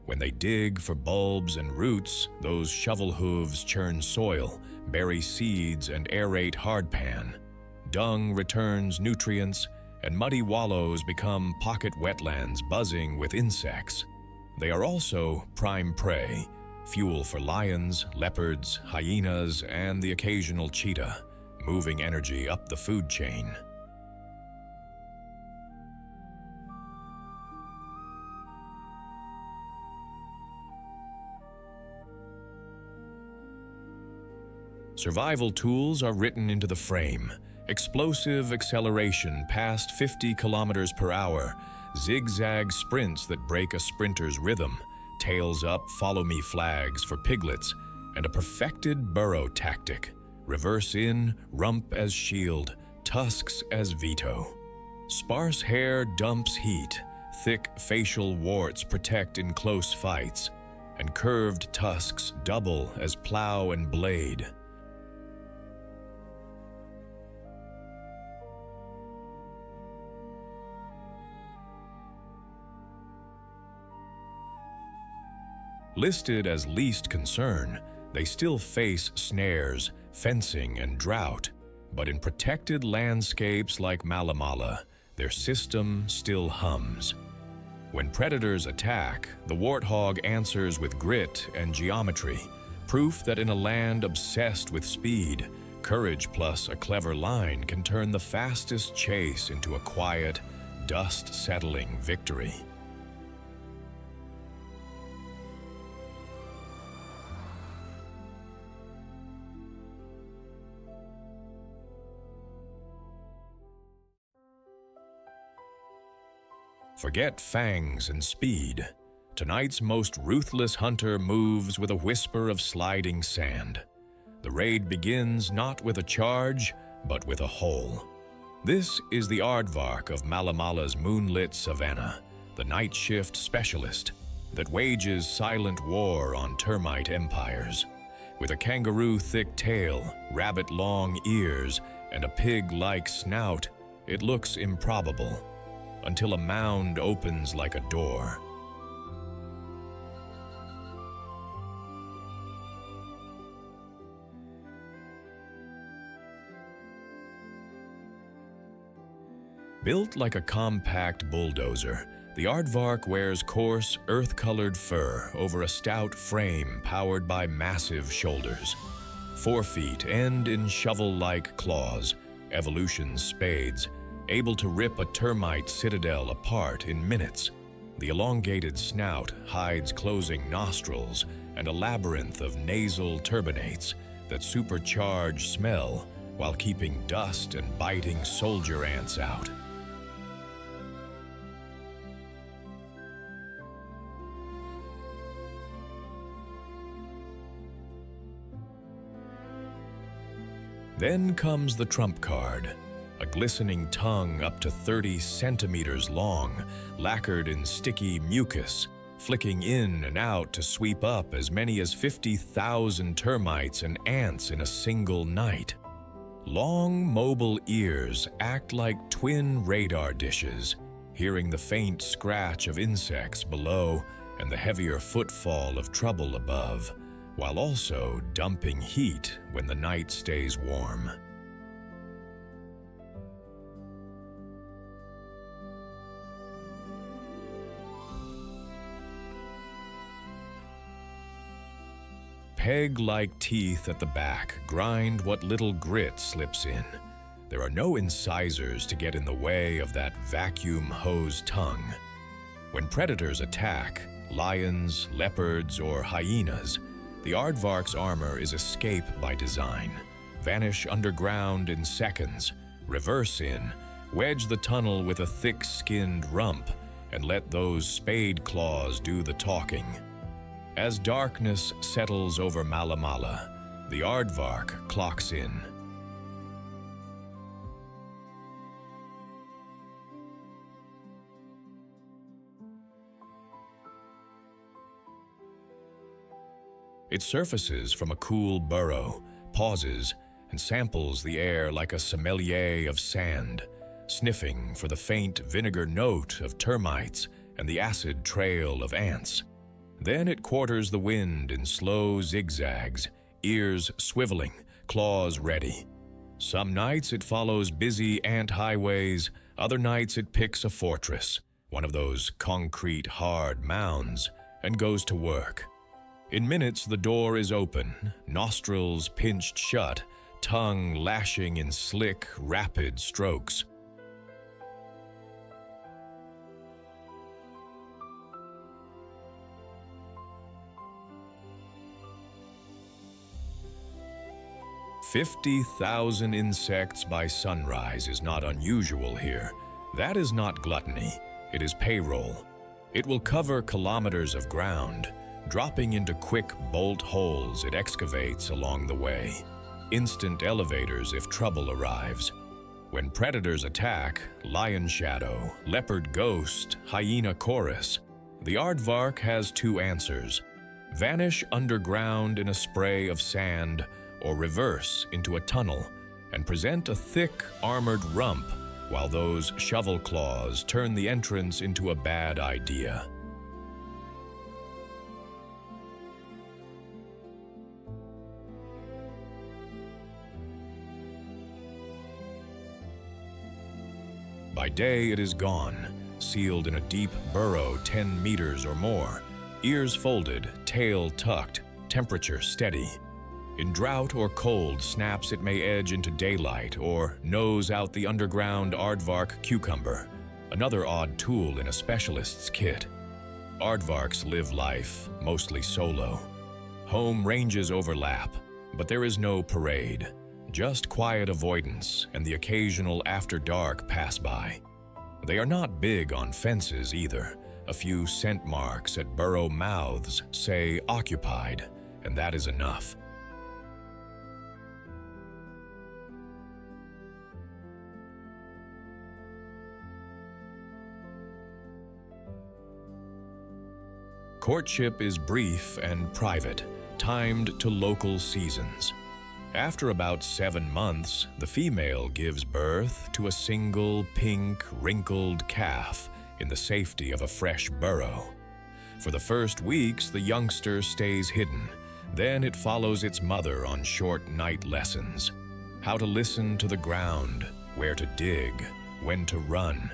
When they dig for bulbs and roots, those shovel hooves churn soil, bury seeds, and aerate hardpan. Dung returns nutrients, and muddy wallows become pocket wetlands buzzing with insects. They are also prime prey, fuel for lions, leopards, hyenas, and the occasional cheetah, moving energy up the food chain. Survival tools are written into the frame. Explosive acceleration past 50 kilometers per hour, zigzag sprints that break a sprinter's rhythm, tails up follow-me flags for piglets, and a perfected burrow tactic. Reverse in, rump as shield, tusks as veto. Sparse hair dumps heat, thick facial warts protect in close fights, and curved tusks double as plow and blade. Listed as least concern, they still face snares, fencing, and drought. But in protected landscapes like Malamala, their system still hums. When predators attack, the warthog answers with grit and geometry, proof that in a land obsessed with speed, courage plus a clever line can turn the fastest chase into a quiet, dust-settling victory. Forget fangs and speed. Tonight's most ruthless hunter moves with a whisper of sliding sand. The raid begins not with a charge, but with a hole. This is the Aardvark of Malamala's moonlit savanna, the night shift specialist that wages silent war on termite empires. With a kangaroo-thick tail, rabbit-long ears, and a pig-like snout, it looks improbable, until a mound opens like a door. Built like a compact bulldozer, the Aardvark wears coarse, earth-colored fur over a stout frame powered by massive shoulders. Forefeet end in shovel-like claws, evolution's spades, able to rip a termite citadel apart in minutes. The elongated snout hides closing nostrils and a labyrinth of nasal turbinates that supercharge smell while keeping dust and biting soldier ants out. Then comes the trump card. A glistening tongue up to 30 centimeters long, lacquered in sticky mucus, flicking in and out to sweep up as many as 50,000 termites and ants in a single night. Long, mobile ears act like twin radar dishes, hearing the faint scratch of insects below and the heavier footfall of trouble above, while also dumping heat when the night stays warm. Peg-like teeth at the back grind what little grit slips in. There are no incisors to get in the way of that vacuum hose tongue. When predators attack, lions, leopards, or hyenas, the aardvark's armor is escape by design. Vanish underground in seconds, reverse in, wedge the tunnel with a thick-skinned rump, and let those spade claws do the talking. As darkness settles over Malamala, the aardvark clocks in. It surfaces from a cool burrow, pauses, and samples the air like a sommelier of sand, sniffing for the faint vinegar note of termites and the acid trail of ants. Then it quarters the wind in slow zigzags, ears swiveling, claws ready. Some nights it follows busy ant highways, other nights it picks a fortress, one of those concrete hard mounds, and goes to work. In minutes the door is open, nostrils pinched shut, tongue lashing in slick, rapid strokes. "50,000 insects by sunrise is not unusual here. That is not gluttony, it is payroll. It will cover kilometers of ground, dropping into quick bolt holes it excavates along the way. Instant elevators if trouble arrives. When predators attack, lion shadow, leopard ghost, hyena chorus, the aardvark has two answers: vanish underground in a spray of sand, or reverse into a tunnel and present a thick, armored rump while those shovel claws turn the entrance into a bad idea. By day it is gone, sealed in a deep burrow 10 meters or more, ears folded, tail tucked, temperature steady. In drought or cold snaps it may edge into daylight or nose out the underground aardvark cucumber, another odd tool in a specialist's kit. Aardvarks live life, mostly solo. Home ranges overlap, but there is no parade, just quiet avoidance and the occasional after-dark pass-by. They are not big on fences either. A few scent marks at burrow mouths say occupied, and that is enough. Courtship is brief and private, timed to local seasons. After about 7 months, the female gives birth to a single pink, wrinkled calf in the safety of a fresh burrow. For the first weeks, the youngster stays hidden. Then it follows its mother on short night lessons. How to listen to the ground, where to dig, when to run.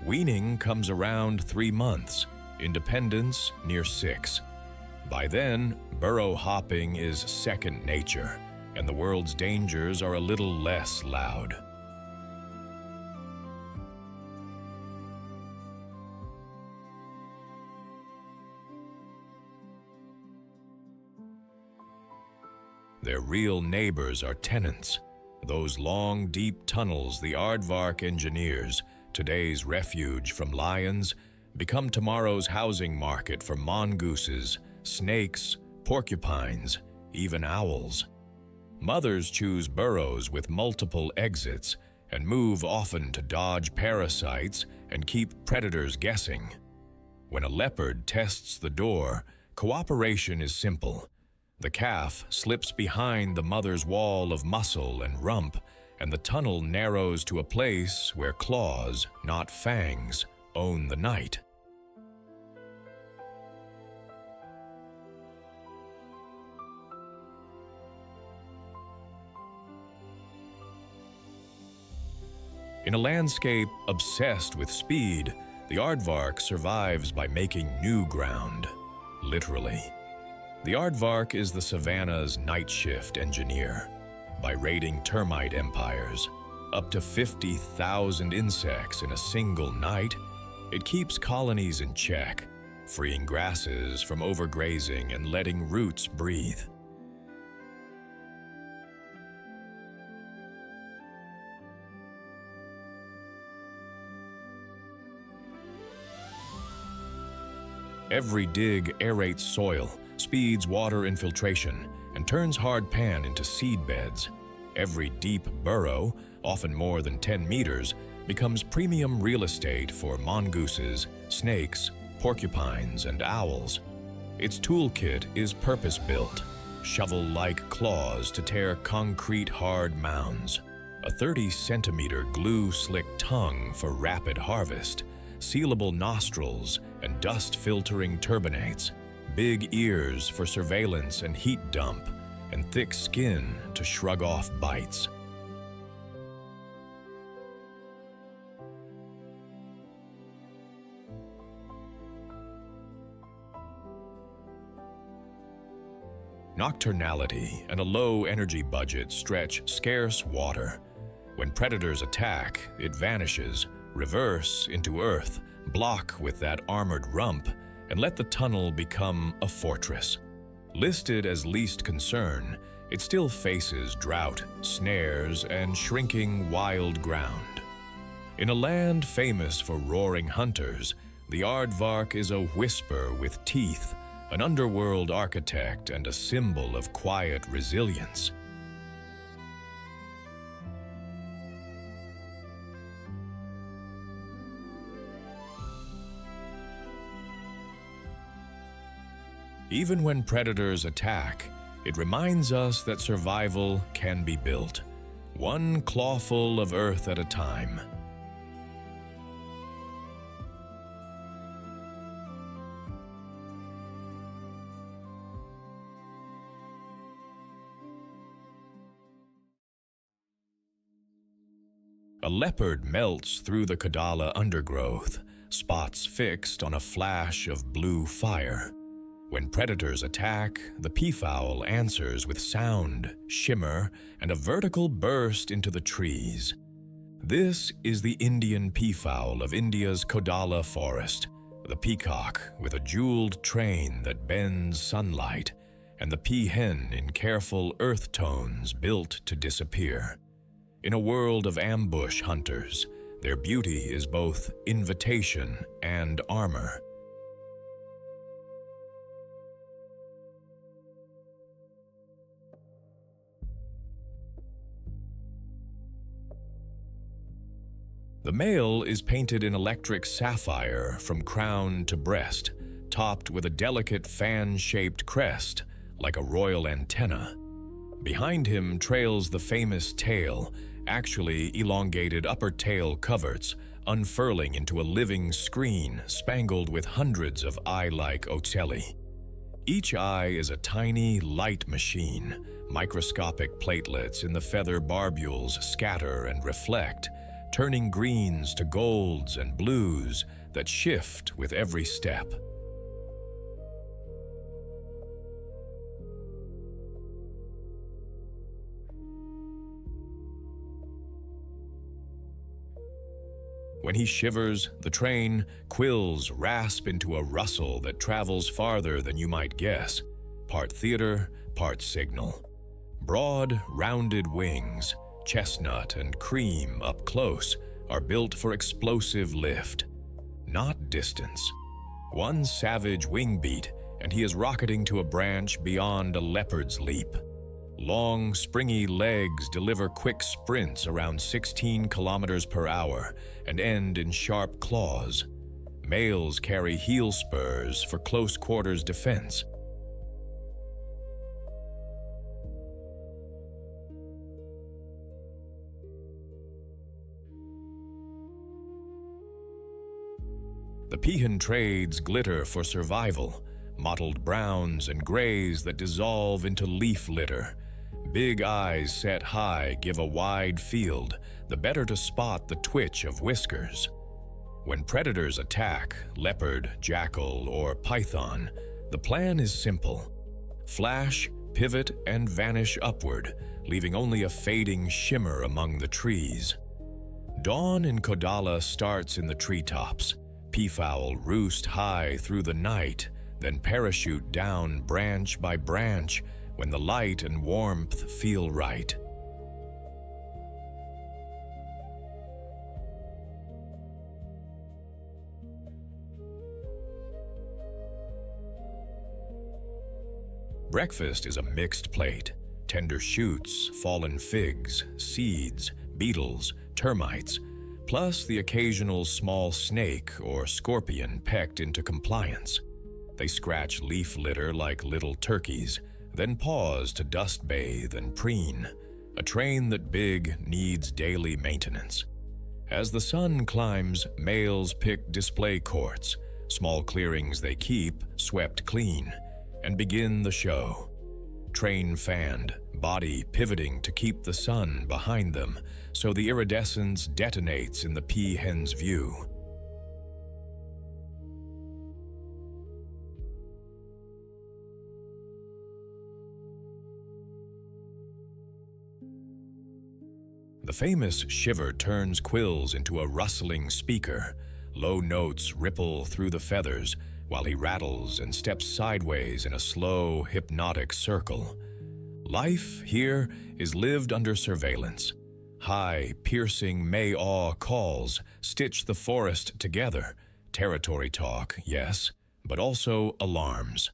Weaning comes around 3 months. Independence near 6. By then, burrow hopping is second nature, and the world's dangers are a little less loud. Their real neighbors are tenants, those long, deep tunnels the aardvark engineers, today's refuge from lions, become tomorrow's housing market for mongooses, snakes, porcupines, even owls. Mothers choose burrows with multiple exits and move often to dodge parasites and keep predators guessing. When a leopard tests the door, cooperation is simple. The calf slips behind the mother's wall of muscle and rump and the tunnel narrows to a place where claws, not fangs, own the night. In a landscape obsessed with speed, the aardvark survives by making new ground, literally. The aardvark is the savanna's night shift engineer. By raiding termite empires, up to 50,000 insects in a single night, it keeps colonies in check, freeing grasses from overgrazing and letting roots breathe. Every dig aerates soil, speeds water infiltration, and turns hard pan into seed beds. Every deep burrow, often more than 10 meters, becomes premium real estate for mongooses, snakes, porcupines, and owls. Its toolkit is purpose-built, shovel-like claws to tear concrete hard mounds, a 30-centimeter glue-slick tongue for rapid harvest, sealable nostrils and dust-filtering turbinates, big ears for surveillance and heat dump, and thick skin to shrug off bites. Nocturnality and a low energy budget stretch scarce water. When predators attack, it vanishes, reverse into earth, block with that armored rump, and let the tunnel become a fortress. Listed as least concern, it still faces drought, snares, and shrinking wild ground. In a land famous for roaring hunters, the aardvark is a whisper with teeth, an underworld architect and a symbol of quiet resilience. Even when predators attack, it reminds us that survival can be built, one clawful of earth at a time. A leopard melts through the Kadala undergrowth, spots fixed on a flash of blue fire. When predators attack, the peafowl answers with sound, shimmer, and a vertical burst into the trees. This is the Indian peafowl of India's Kodala forest, the peacock with a jeweled train that bends sunlight, and the peahen in careful earth tones built to disappear. In a world of ambush hunters, their beauty is both invitation and armor. The male is painted in electric sapphire from crown to breast, topped with a delicate fan-shaped crest, like a royal antenna. Behind him trails the famous tail, actually elongated upper tail coverts, unfurling into a living screen spangled with hundreds of eye-like ocelli. Each eye is a tiny, light machine. Microscopic platelets in the feather barbules scatter and reflect, turning greens to golds and blues that shift with every step. When he shivers, the train, quills rasp into a rustle that travels farther than you might guess, part theater, part signal. Broad, rounded wings, chestnut and cream up close, are built for explosive lift, not distance. One savage wing beat, and he is rocketing to a branch beyond a leopard's leap. Long, springy legs deliver quick sprints around 16 kilometers per hour and end in sharp claws. Males carry heel spurs for close quarters defense. The peahen trades glitter for survival, mottled browns and grays that dissolve into leaf litter. Big eyes set high give a wide field, the better to spot the twitch of whiskers. When predators attack, leopard, jackal, or python, the plan is simple. Flash, pivot, and vanish upward, leaving only a fading shimmer among the trees. Dawn in Kodala starts in the treetops. Peafowl roost high through the night, then parachute down branch by branch when the light and warmth feel right. Breakfast is a mixed plate. Tender shoots, fallen figs, seeds, beetles, termites, plus the occasional small snake or scorpion pecked into compliance. They scratch leaf litter like little turkeys, then pause to dust bathe and preen, a train that big needs daily maintenance. As the sun climbs, males pick display courts, small clearings they keep swept clean, and begin the show. Train fanned, body pivoting to keep the sun behind them, so the iridescence detonates in the peahen's view. The famous shiver turns quills into a rustling speaker. Low notes ripple through the feathers while he rattles and steps sideways in a slow, hypnotic circle. Life here is lived under surveillance. High, piercing May-aw calls stitch the forest together. Territory talk, yes, but also alarms.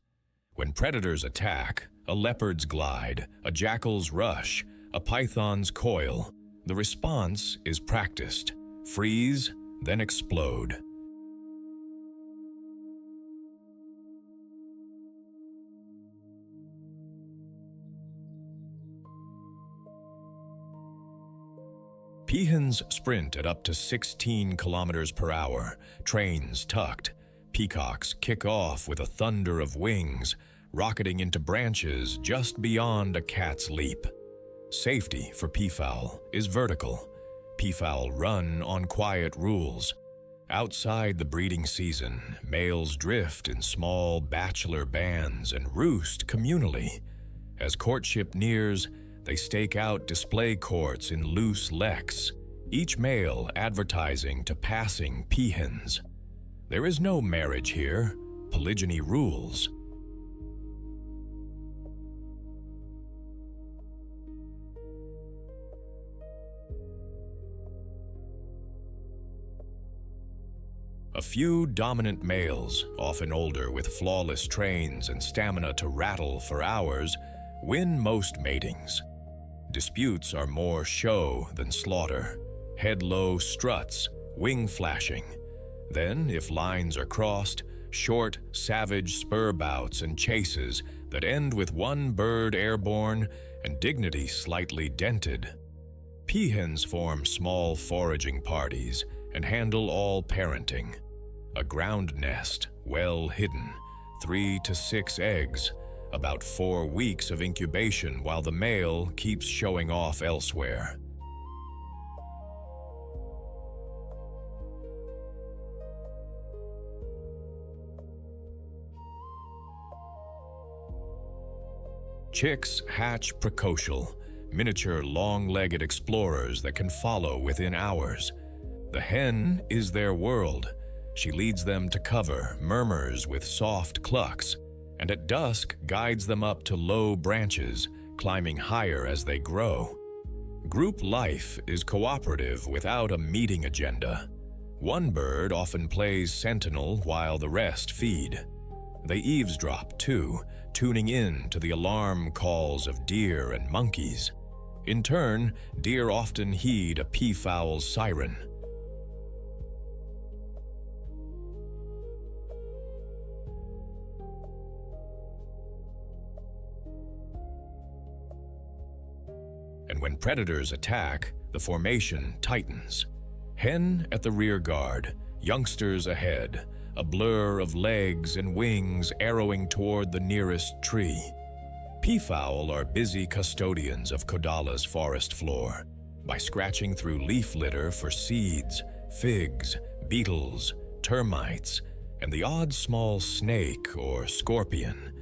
When predators attack, a leopard's glide, a jackal's rush, a python's coil, the response is practiced. Freeze, then explode. Peahens sprint at up to 16 kilometers per hour, trains tucked. Peacocks kick off with a thunder of wings, rocketing into branches just beyond a cat's leap. Safety for peafowl is vertical. Peafowl run on quiet rules. Outside the breeding season, males drift in small bachelor bands and roost communally. As courtship nears, they stake out display courts in loose leks, each male advertising to passing peahens. There is no marriage here. Polygyny rules. A few dominant males, often older with flawless trains and stamina to rattle for hours, win most matings. Disputes are more show than slaughter. Head-low struts, wing flashing. Then, if lines are crossed, short, savage spur bouts and chases that end with one bird airborne and dignity slightly dented. Peahens form small foraging parties and handle all parenting. A ground nest, well hidden, 3 to 6 eggs, about 4 weeks of incubation while the male keeps showing off elsewhere. Chicks hatch precocial, miniature long-legged explorers that can follow within hours. The hen is their world. She leads them to cover, murmurs with soft clucks, and at dusk guides them up to low branches, climbing higher as they grow. Group life is cooperative without a meeting agenda. One bird often plays sentinel while the rest feed. They eavesdrop too, tuning in to the alarm calls of deer and monkeys. In turn, deer often heed a peafowl's siren. And when predators attack, the formation tightens. Hen at the rear guard, youngsters ahead, a blur of legs and wings arrowing toward the nearest tree. Peafowl are busy custodians of Kodala's forest floor by scratching through leaf litter for seeds, figs, beetles, termites, and the odd small snake or scorpion.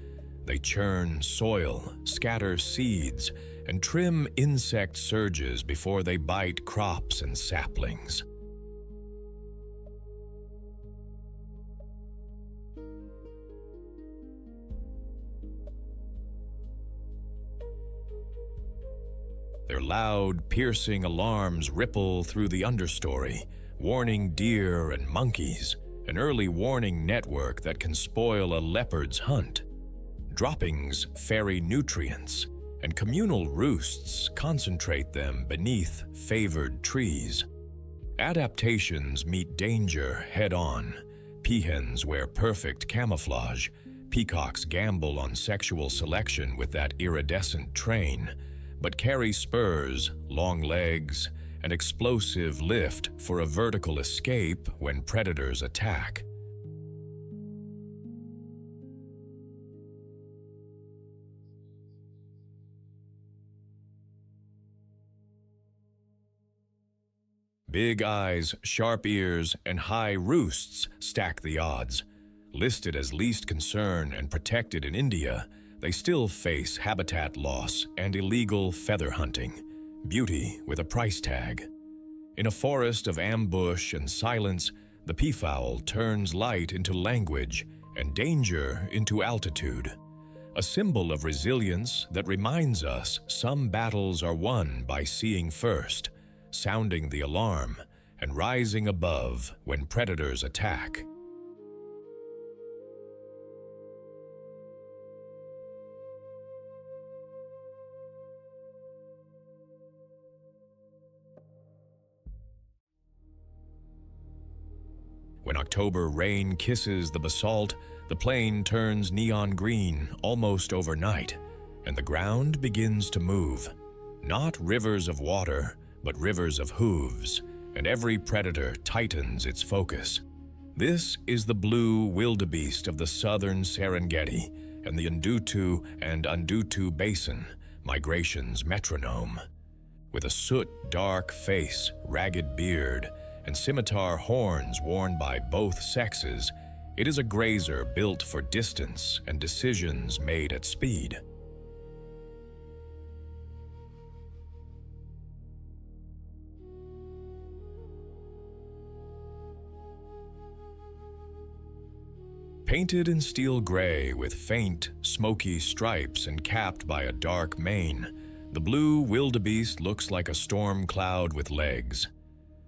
They churn soil, scatter seeds, and trim insect surges before they bite crops and saplings. Their loud, piercing alarms ripple through the understory, warning deer and monkeys, an early warning network that can spoil a leopard's hunt. Droppings ferry nutrients, and communal roosts concentrate them beneath favored trees. Adaptations meet danger head-on. Peahens wear perfect camouflage. Peacocks gamble on sexual selection with that iridescent train, but carry spurs, long legs, and explosive lift for a vertical escape when predators attack. Big eyes, sharp ears, and high roosts stack the odds. Listed as least concern and protected in India, they still face habitat loss and illegal feather hunting, beauty with a price tag. In a forest of ambush and silence, the peafowl turns light into language and danger into altitude, a symbol of resilience that reminds us some battles are won by seeing first, sounding the alarm, and rising above when predators attack. When October rain kisses the basalt, the plain turns neon green almost overnight, and the ground begins to move. Not rivers of water, but rivers of hooves, and every predator tightens its focus. This is the blue wildebeest of the southern Serengeti and the Ndutu and Ndutu Basin, migration's metronome. With a soot-dark face, ragged beard, and scimitar horns worn by both sexes, it is a grazer built for distance and decisions made at speed. Painted in steel gray with faint, smoky stripes and capped by a dark mane, the blue wildebeest looks like a storm cloud with legs.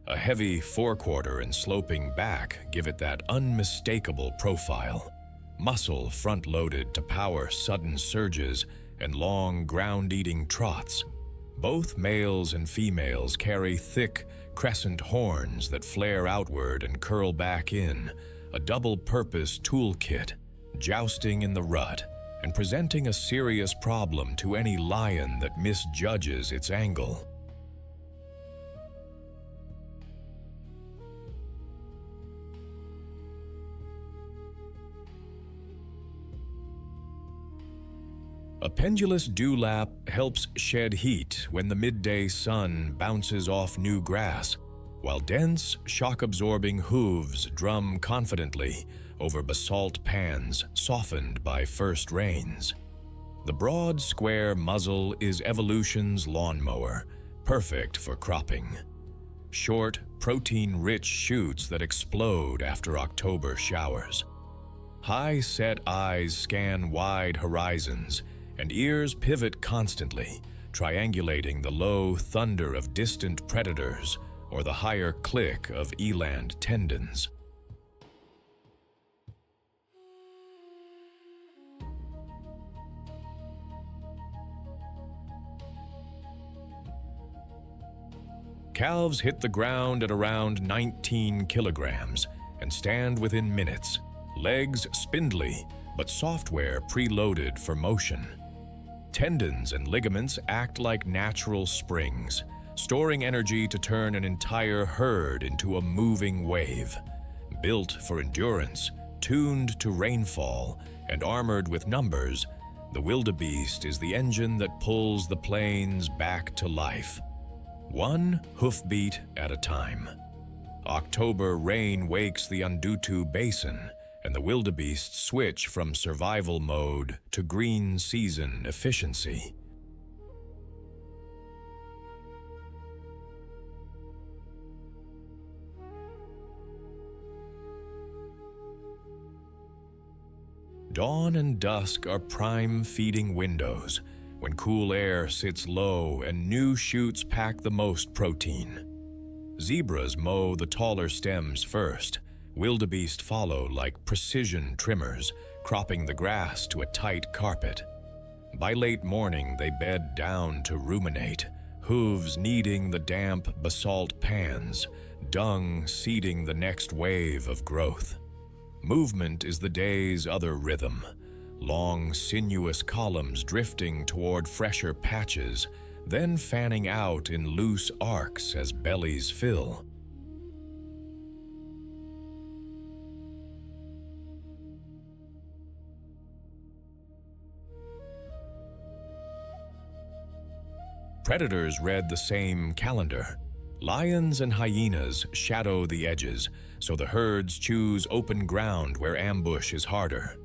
A heavy forequarter and sloping back give it that unmistakable profile. Muscle front-loaded to power sudden surges and long ground-eating trots. Both males and females carry thick, crescent horns that flare outward and curl back in, a double-purpose toolkit, jousting in the rut and presenting a serious problem to any lion that misjudges its angle. A pendulous dewlap helps shed heat when the midday sun bounces off new grass, while dense, shock-absorbing hooves drum confidently over basalt pans softened by first rains. The broad, square muzzle is evolution's lawnmower, perfect for cropping. Short, protein-rich shoots that explode after October showers. High-set eyes scan wide horizons, and ears pivot constantly, triangulating the low thunder of distant predators or the higher click of eland tendons. Calves hit the ground at around 19 kilograms and stand within minutes, legs spindly, but software preloaded for motion. Tendons and ligaments act like natural springs, storing energy to turn an entire herd into a moving wave. Built for endurance, tuned to rainfall, and armored with numbers, the wildebeest is the engine that pulls the plains back to life, one hoofbeat at a time. October rain wakes the Andutu Basin, and the wildebeest switch from survival mode to green season efficiency. Dawn and dusk are prime feeding windows, when cool air sits low and new shoots pack the most protein. Zebras mow the taller stems first. Wildebeest follow like precision trimmers, cropping the grass to a tight carpet. By late morning, they bed down to ruminate, hooves kneading the damp basalt pans, dung seeding the next wave of growth. Movement is the day's other rhythm, long, sinuous columns drifting toward fresher patches, then fanning out in loose arcs as bellies fill. Predators read the same calendar. Lions and hyenas shadow the edges, so the herds choose open ground where ambush is harder.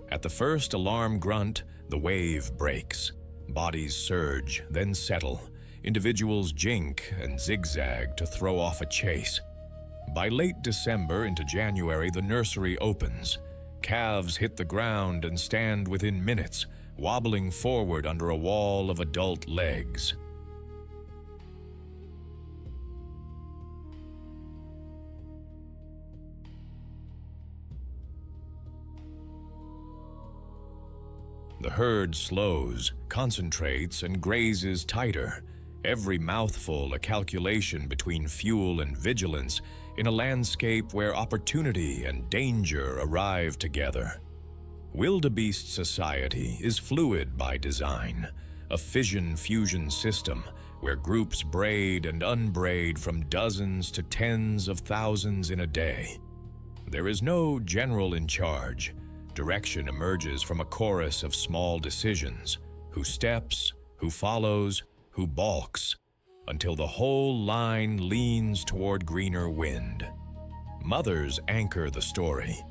At the first alarm grunt, the wave breaks. Bodies surge, then settle. Individuals jink and zigzag to throw off a chase. By late December into January, the nursery opens. Calves hit the ground and stand within minutes, wobbling forward under a wall of adult legs. The herd slows, concentrates, and grazes tighter, every mouthful a calculation between fuel and vigilance in a landscape where opportunity and danger arrive together. Wildebeest society is fluid by design, a fission-fusion system where groups braid and unbraid from dozens to tens of thousands in a day. There is no general in charge. Direction emerges from a chorus of small decisions: who steps, who follows, who balks, until the whole line leans toward greener wind. Mothers anchor the story.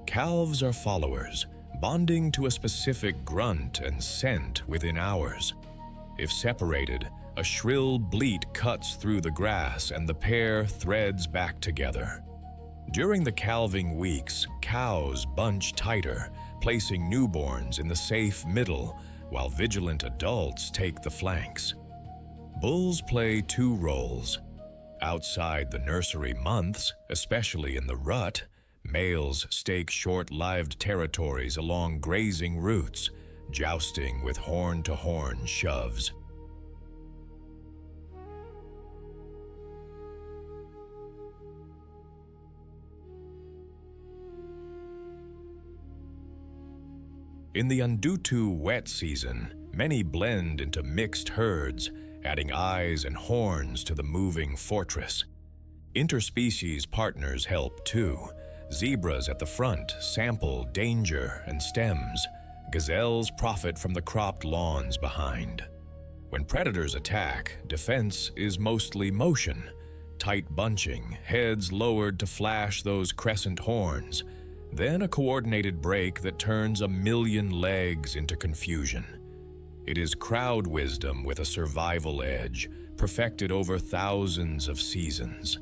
Calves are followers, bonding to a specific grunt and scent within hours. If separated, a shrill bleat cuts through the grass and the pair threads back together. During the calving weeks, cows bunch tighter, placing newborns in the safe middle, while vigilant adults take the flanks. Bulls play two roles. Outside the nursery months, especially in the rut, males stake short-lived territories along grazing routes, jousting with horn-to-horn shoves. In the Andutu wet season, many blend into mixed herds, adding eyes and horns to the moving fortress. Interspecies partners help too. Zebras at the front sample danger and stems. Gazelles profit from the cropped lawns behind. When predators attack, defense is mostly motion. Tight bunching, heads lowered to flash those crescent horns. Then a coordinated break that turns a million legs into confusion. It is crowd wisdom with a survival edge, perfected over thousands of seasons.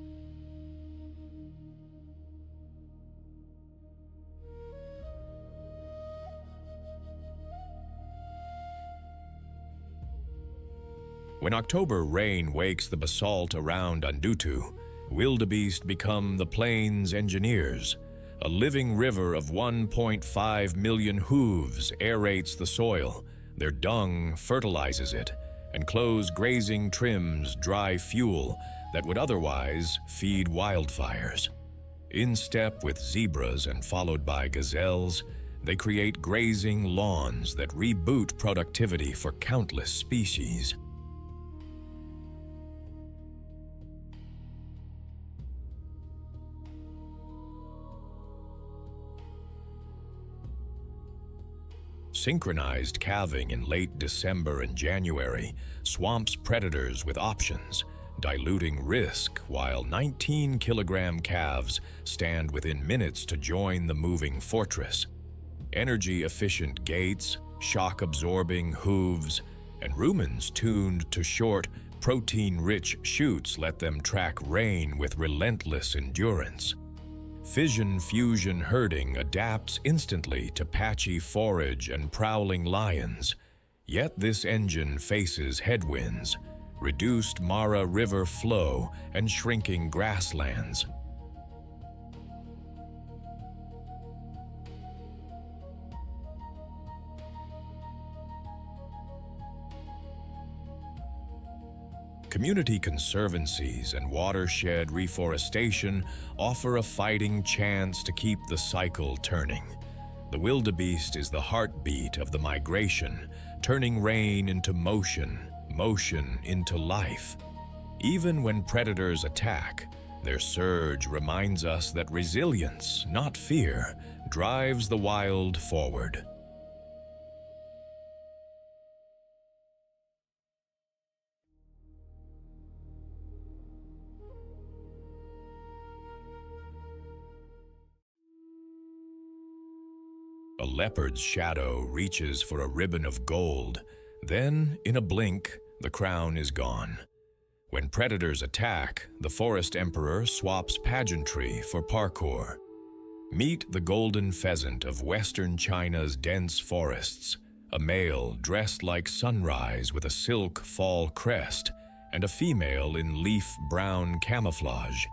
When October rain wakes the basalt around Andutu, wildebeest become the plains engineers. A living river of 1.5 million hooves aerates the soil. Their dung fertilizes it, and close grazing trims dry fuel that would otherwise feed wildfires. In step with zebras and followed by gazelles, They create grazing lawns that reboot productivity for countless species. Synchronized calving in late December and January swamps predators with options, diluting risk while 19-kilogram calves stand within minutes to join the moving fortress. Energy-efficient gaits, shock-absorbing hooves, and rumens tuned to short, protein-rich chutes let them track rain with relentless endurance. Fission-fusion herding adapts instantly to patchy forage and prowling lions, yet this engine faces headwinds, reduced Mara River flow, and shrinking grasslands. Community conservancies and watershed reforestation offer a fighting chance to keep the cycle turning. The wildebeest is the heartbeat of the migration, turning rain into motion, motion into life. Even when predators attack, their surge reminds us that resilience, not fear, drives the wild forward. A leopard's shadow reaches for a ribbon of gold, then, in a blink, the crown is gone. When predators attack, the forest emperor swaps pageantry for parkour. Meet the golden pheasant of western China's dense forests, a male dressed like sunrise with a silk fall crest, and a female in leaf-brown camouflage.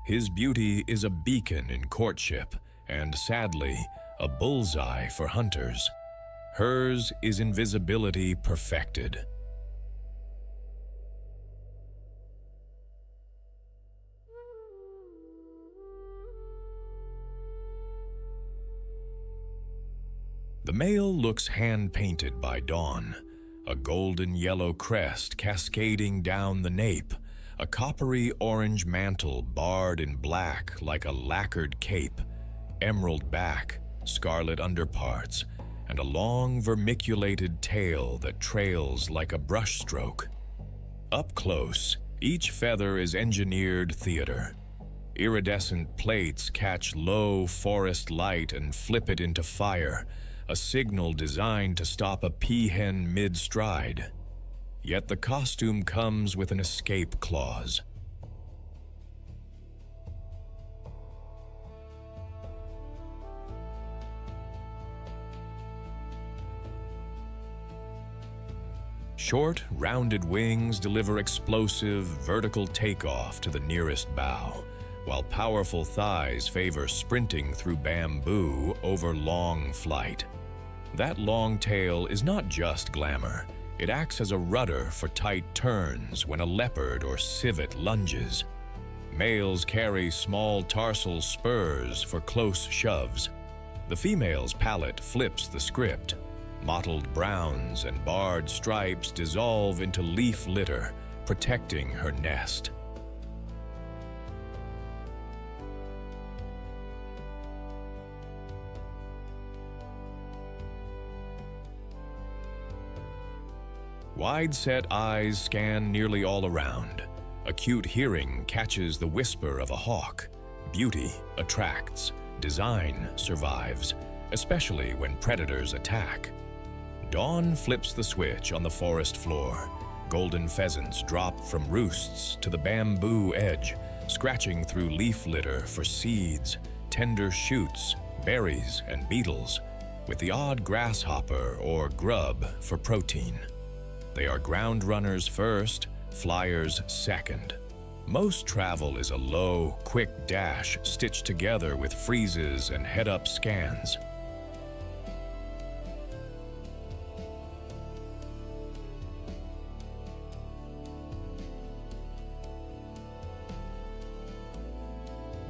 His beauty is a beacon in courtship, and sadly, a bullseye for hunters. Hers is invisibility perfected. The male looks hand-painted by dawn, a golden yellow crest cascading down the nape, a coppery orange mantle barred in black like a lacquered cape, emerald back, scarlet underparts, and a long vermiculated tail that trails like a brushstroke. Up close, each feather is engineered theater. Iridescent plates catch low forest light and flip it into fire, a signal designed to stop a peahen mid-stride. Yet the costume comes with an escape clause. Short, rounded wings deliver explosive, vertical takeoff to the nearest bough, while powerful thighs favor sprinting through bamboo over long flight. That long tail is not just glamour. It acts as a rudder for tight turns when a leopard or civet lunges. Males carry small tarsal spurs for close shoves. The female's palette flips the script. Mottled browns and barred stripes dissolve into leaf litter, protecting her nest. Wide-set eyes scan nearly all around. Acute hearing catches the whisper of a hawk. Beauty attracts. Design survives, especially when predators attack. Dawn flips the switch on the forest floor. Golden pheasants drop from roosts to the bamboo edge, scratching through leaf litter for seeds, tender shoots, berries, and beetles, with the odd grasshopper or grub for protein. They are ground runners first, flyers second. Most travel is a low, quick dash stitched together with freezes and head-up scans.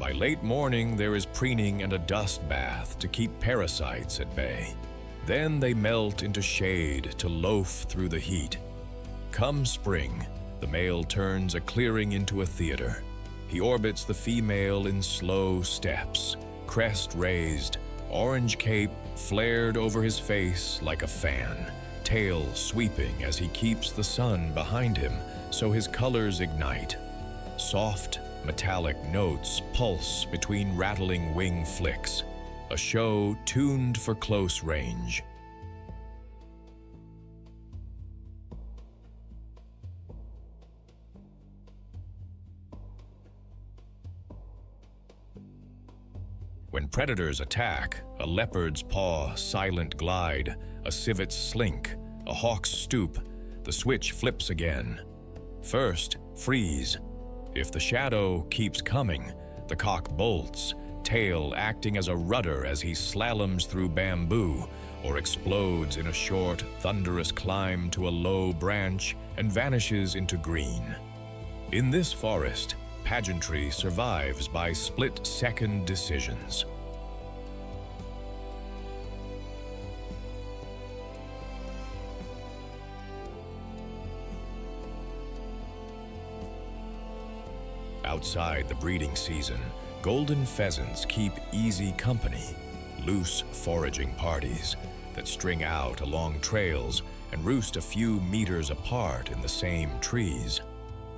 By late morning, there is preening and a dust bath to keep parasites at bay. Then they melt into shade to loaf through the heat. Come spring, the male turns a clearing into a theater. He orbits the female in slow steps, crest raised, orange cape flared over his face like a fan, tail sweeping as he keeps the sun behind him so his colors ignite. Soft, metallic notes pulse between rattling wing flicks, a show tuned for close range. When predators attack, a leopard's paw silent glide, a civet's slink, a hawk's stoop, the switch flips again. First, freeze. If the shadow keeps coming, the cock bolts, tail acting as a rudder as he slaloms through bamboo or explodes in a short, thunderous climb to a low branch and vanishes into green. In this forest, pageantry survives by split-second decisions. Outside the breeding season, golden pheasants keep easy company, loose foraging parties that string out along trails and roost a few meters apart in the same trees.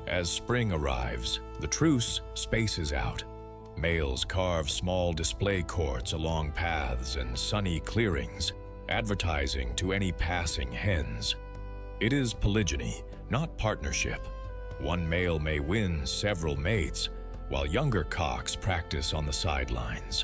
As spring arrives, the truce spaces out. Males carve small display courts along paths and sunny clearings, advertising to any passing hens. It is polygyny, not partnership. One male may win several mates, while younger cocks practice on the sidelines.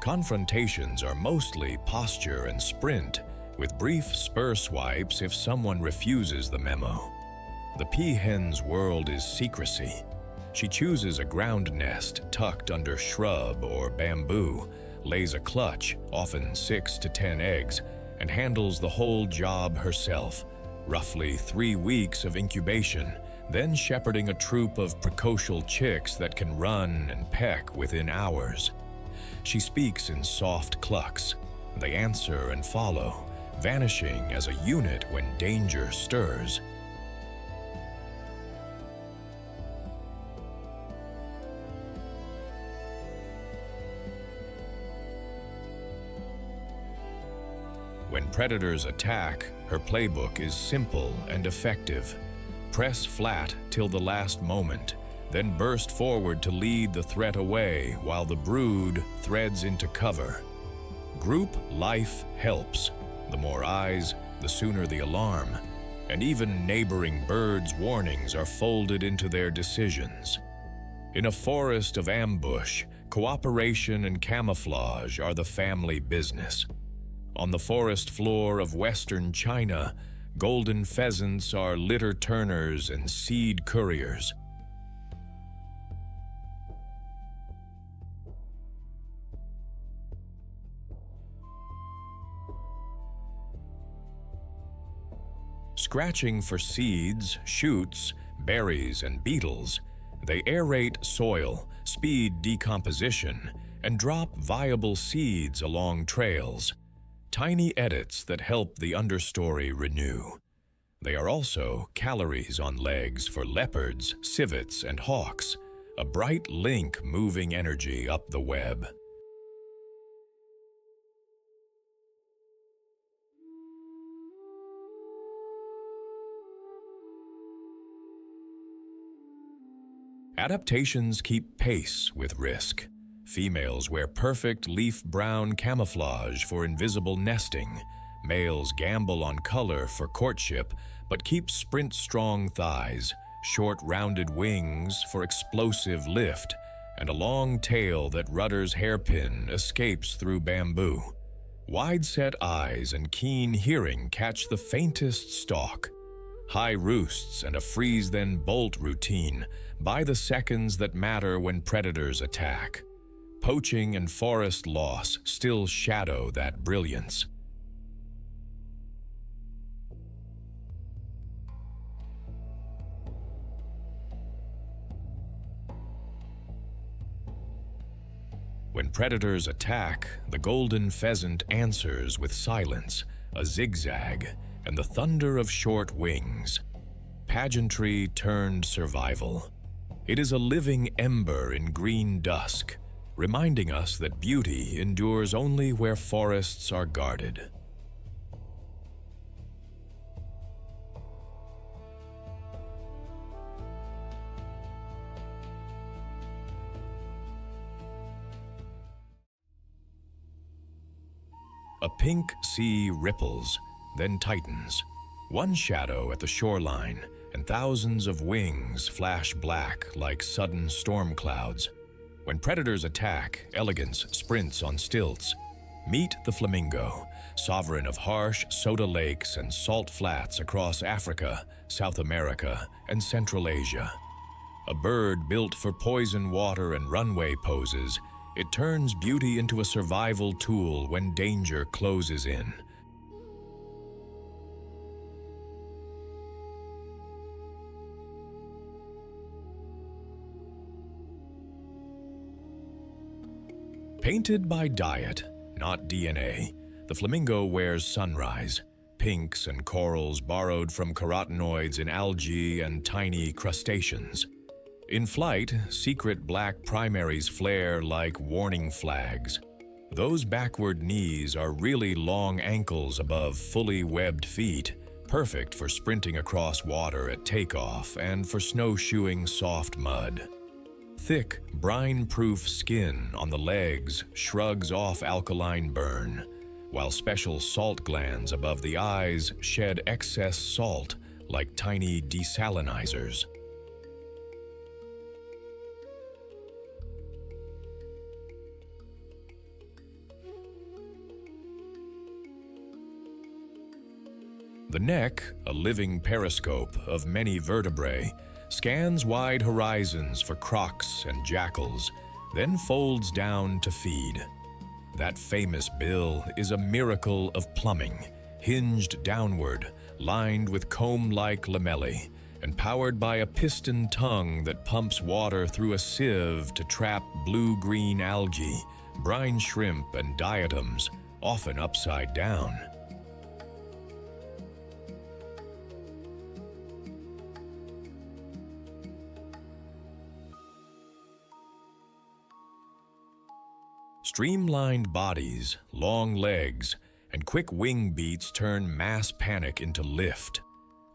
Confrontations are mostly posture and sprint, with brief spur swipes if someone refuses the memo. The peahen's world is secrecy. She chooses a ground nest tucked under shrub or bamboo, lays a clutch, often 6 to 10 eggs, and handles the whole job herself, roughly 3 weeks of incubation, then shepherding a troop of precocial chicks that can run and peck within hours. She speaks in soft clucks. They answer and follow, vanishing as a unit when danger stirs. When predators attack, her playbook is simple and effective. Press flat till the last moment, then burst forward to lead the threat away while the brood threads into cover. Group life helps. The more eyes, the sooner the alarm, and even neighboring birds' warnings are folded into their decisions. In a forest of ambush, cooperation and camouflage are the family business. On the forest floor of western China, golden pheasants are litter turners and seed couriers. Scratching for seeds, shoots, berries, and beetles, they aerate soil, speed decomposition, and drop viable seeds along trails. Tiny edits that help the understory renew. They are also calories on legs for leopards, civets, and hawks, a bright link moving energy up the web. Adaptations keep pace with risk. Females wear perfect leaf-brown camouflage for invisible nesting. Males gamble on color for courtship, but keep sprint-strong thighs, short rounded wings for explosive lift, and a long tail that rudder's hairpin escapes through bamboo. Wide-set eyes and keen hearing catch the faintest stalk. High roosts and a freeze-then-bolt routine buy the seconds that matter when predators attack. Poaching and forest loss still shadow that brilliance. When predators attack, the golden pheasant answers with silence, a zigzag, and the thunder of short wings. Pageantry turned survival. It is a living ember in green dusk, reminding us that beauty endures only where forests are guarded. A pink sea ripples, then tightens. One shadow at the shoreline, and thousands of wings flash black like sudden storm clouds. When predators attack, elegance sprints on stilts. Meet the flamingo, sovereign of harsh soda lakes and salt flats across Africa, South America, and Central Asia. A bird built for poison water and runway poses, it turns beauty into a survival tool when danger closes in. Painted by diet, not DNA, the flamingo wears sunrise, pinks and corals borrowed from carotenoids in algae and tiny crustaceans. In flight, secret black primaries flare like warning flags. Those backward knees are really long ankles above fully webbed feet, perfect for sprinting across water at takeoff and for snowshoeing soft mud. Thick, brine-proof skin on the legs shrugs off alkaline burn, while special salt glands above the eyes shed excess salt like tiny desalinizers. The neck, a living periscope of many vertebrae, scans wide horizons for crocs and jackals, then folds down to feed. That famous bill is a miracle of plumbing, hinged downward, lined with comb-like lamellae, and powered by a piston tongue that pumps water through a sieve to trap blue-green algae, brine shrimp, and diatoms, often upside down. Streamlined bodies, long legs, and quick wing beats turn mass panic into lift.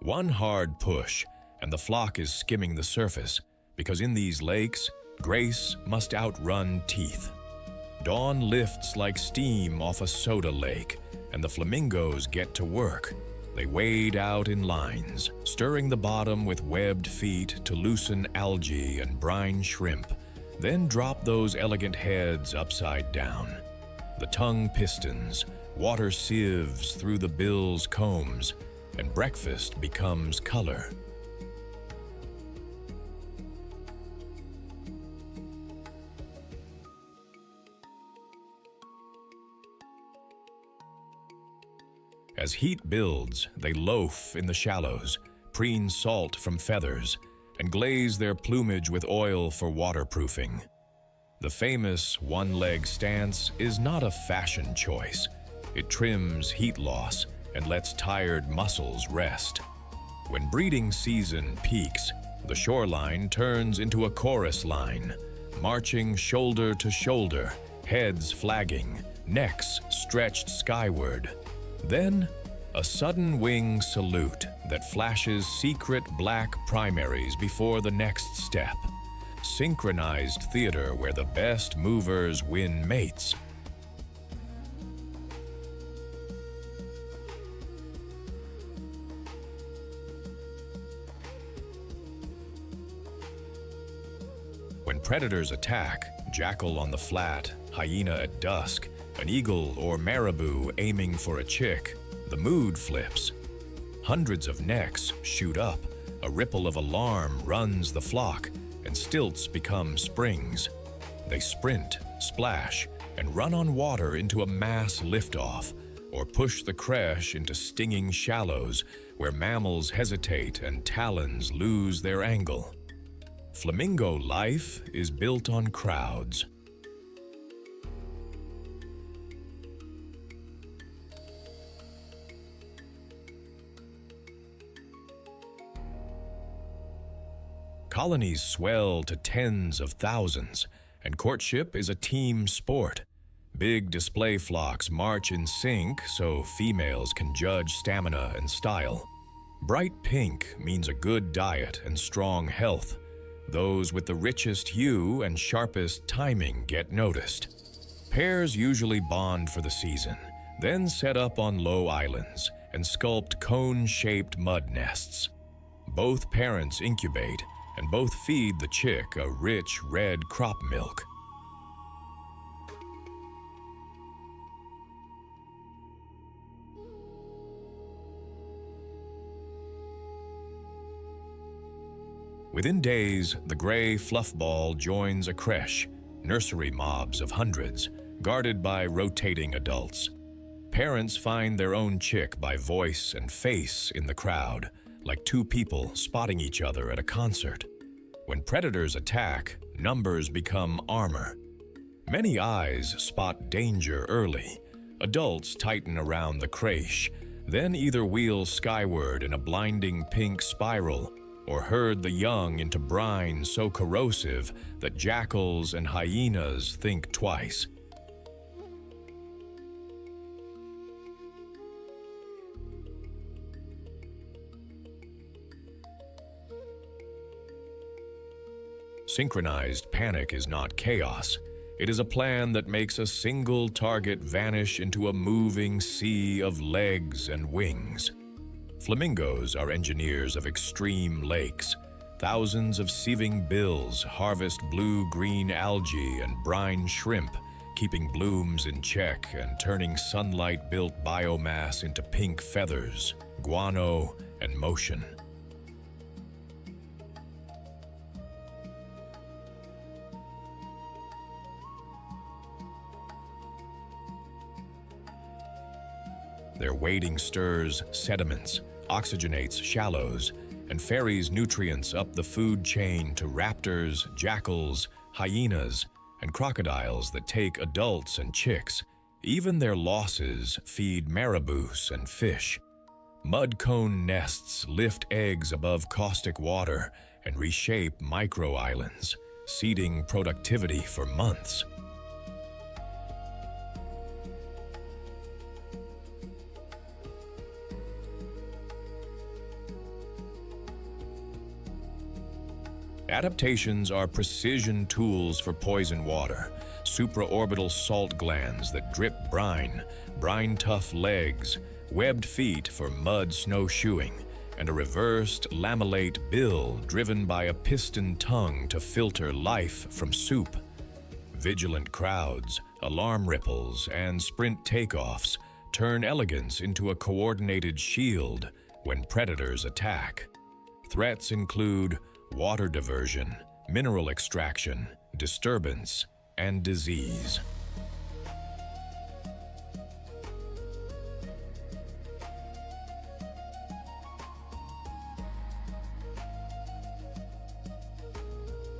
One hard push, and the flock is skimming the surface, because in these lakes, grace must outrun teeth. Dawn lifts like steam off a soda lake, and the flamingos get to work. They wade out in lines, stirring the bottom with webbed feet to loosen algae and brine shrimp, then drop those elegant heads upside down. The tongue pistons, water sieves through the bill's combs, and breakfast becomes color. As heat builds, they loaf in the shallows, preen salt from feathers, and glaze their plumage with oil for waterproofing. The famous one-leg stance is not a fashion choice. It trims heat loss and lets tired muscles rest. When breeding season peaks, the shoreline turns into a chorus line, marching shoulder to shoulder, heads flagging, necks stretched skyward. Then, a sudden wing salute that flashes secret black primaries before the next step. Synchronized theater where the best movers win mates. When predators attack, jackal on the flat, hyena at dusk, an eagle or marabou aiming for a chick, the mood flips. Hundreds of necks shoot up, a ripple of alarm runs the flock, and stilts become springs. They sprint, splash, and run on water into a mass liftoff, or push the creche into stinging shallows where mammals hesitate and talons lose their angle. Flamingo life is built on crowds. Colonies swell to tens of thousands, and courtship is a team sport. Big display flocks march in sync so females can judge stamina and style. Bright pink means a good diet and strong health. Those with the richest hue and sharpest timing get noticed. Pairs usually bond for the season, then set up on low islands and sculpt cone-shaped mud nests. Both parents incubate, and both feed the chick a rich red crop milk. Within days, the gray fluffball joins a creche, nursery mobs of hundreds, guarded by rotating adults. Parents find their own chick by voice and face in the crowd, like two people spotting each other at a concert. When predators attack, numbers become armor. Many eyes spot danger early. Adults tighten around the creche, then either wheel skyward in a blinding pink spiral or herd the young into brine so corrosive that jackals and hyenas think twice. Synchronized panic is not chaos. It is a plan that makes a single target vanish into a moving sea of legs and wings. Flamingos are engineers of extreme lakes. Thousands of sieving bills harvest blue-green algae and brine shrimp, keeping blooms in check and turning sunlight-built biomass into pink feathers, guano, and motion. Their wading stirs sediments, oxygenates shallows, and ferries nutrients up the food chain to raptors, jackals, hyenas, and crocodiles that take adults and chicks. Even their losses feed marabous and fish. Mud cone nests lift eggs above caustic water and reshape micro-islands, seeding productivity for months. Adaptations are precision tools for poison water, supraorbital salt glands that drip brine, brine-tough legs, webbed feet for mud snowshoeing, and a reversed lamellate bill driven by a piston tongue to filter life from soup. Vigilant crowds, alarm ripples, and sprint takeoffs turn elegance into a coordinated shield when predators attack. Threats include water diversion, mineral extraction, disturbance, and disease.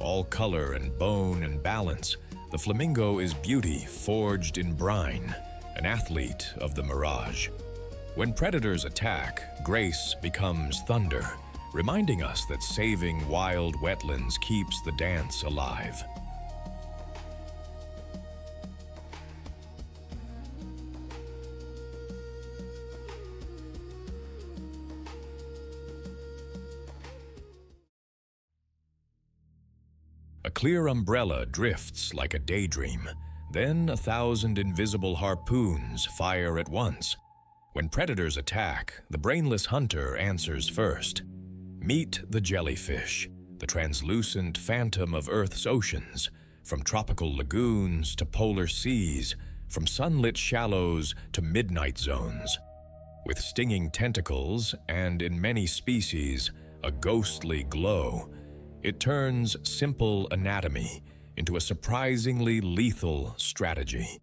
All color and bone and balance, the flamingo is beauty forged in brine, an athlete of the mirage. When predators attack, grace becomes thunder, reminding us that saving wild wetlands keeps the dance alive. A clear umbrella drifts like a daydream. Then 1,000 invisible harpoons fire at once. When predators attack, the brainless hunter answers first. Meet the jellyfish, the translucent phantom of Earth's oceans, from tropical lagoons to polar seas, from sunlit shallows to midnight zones. With stinging tentacles and, in many species, a ghostly glow, it turns simple anatomy into a surprisingly lethal strategy.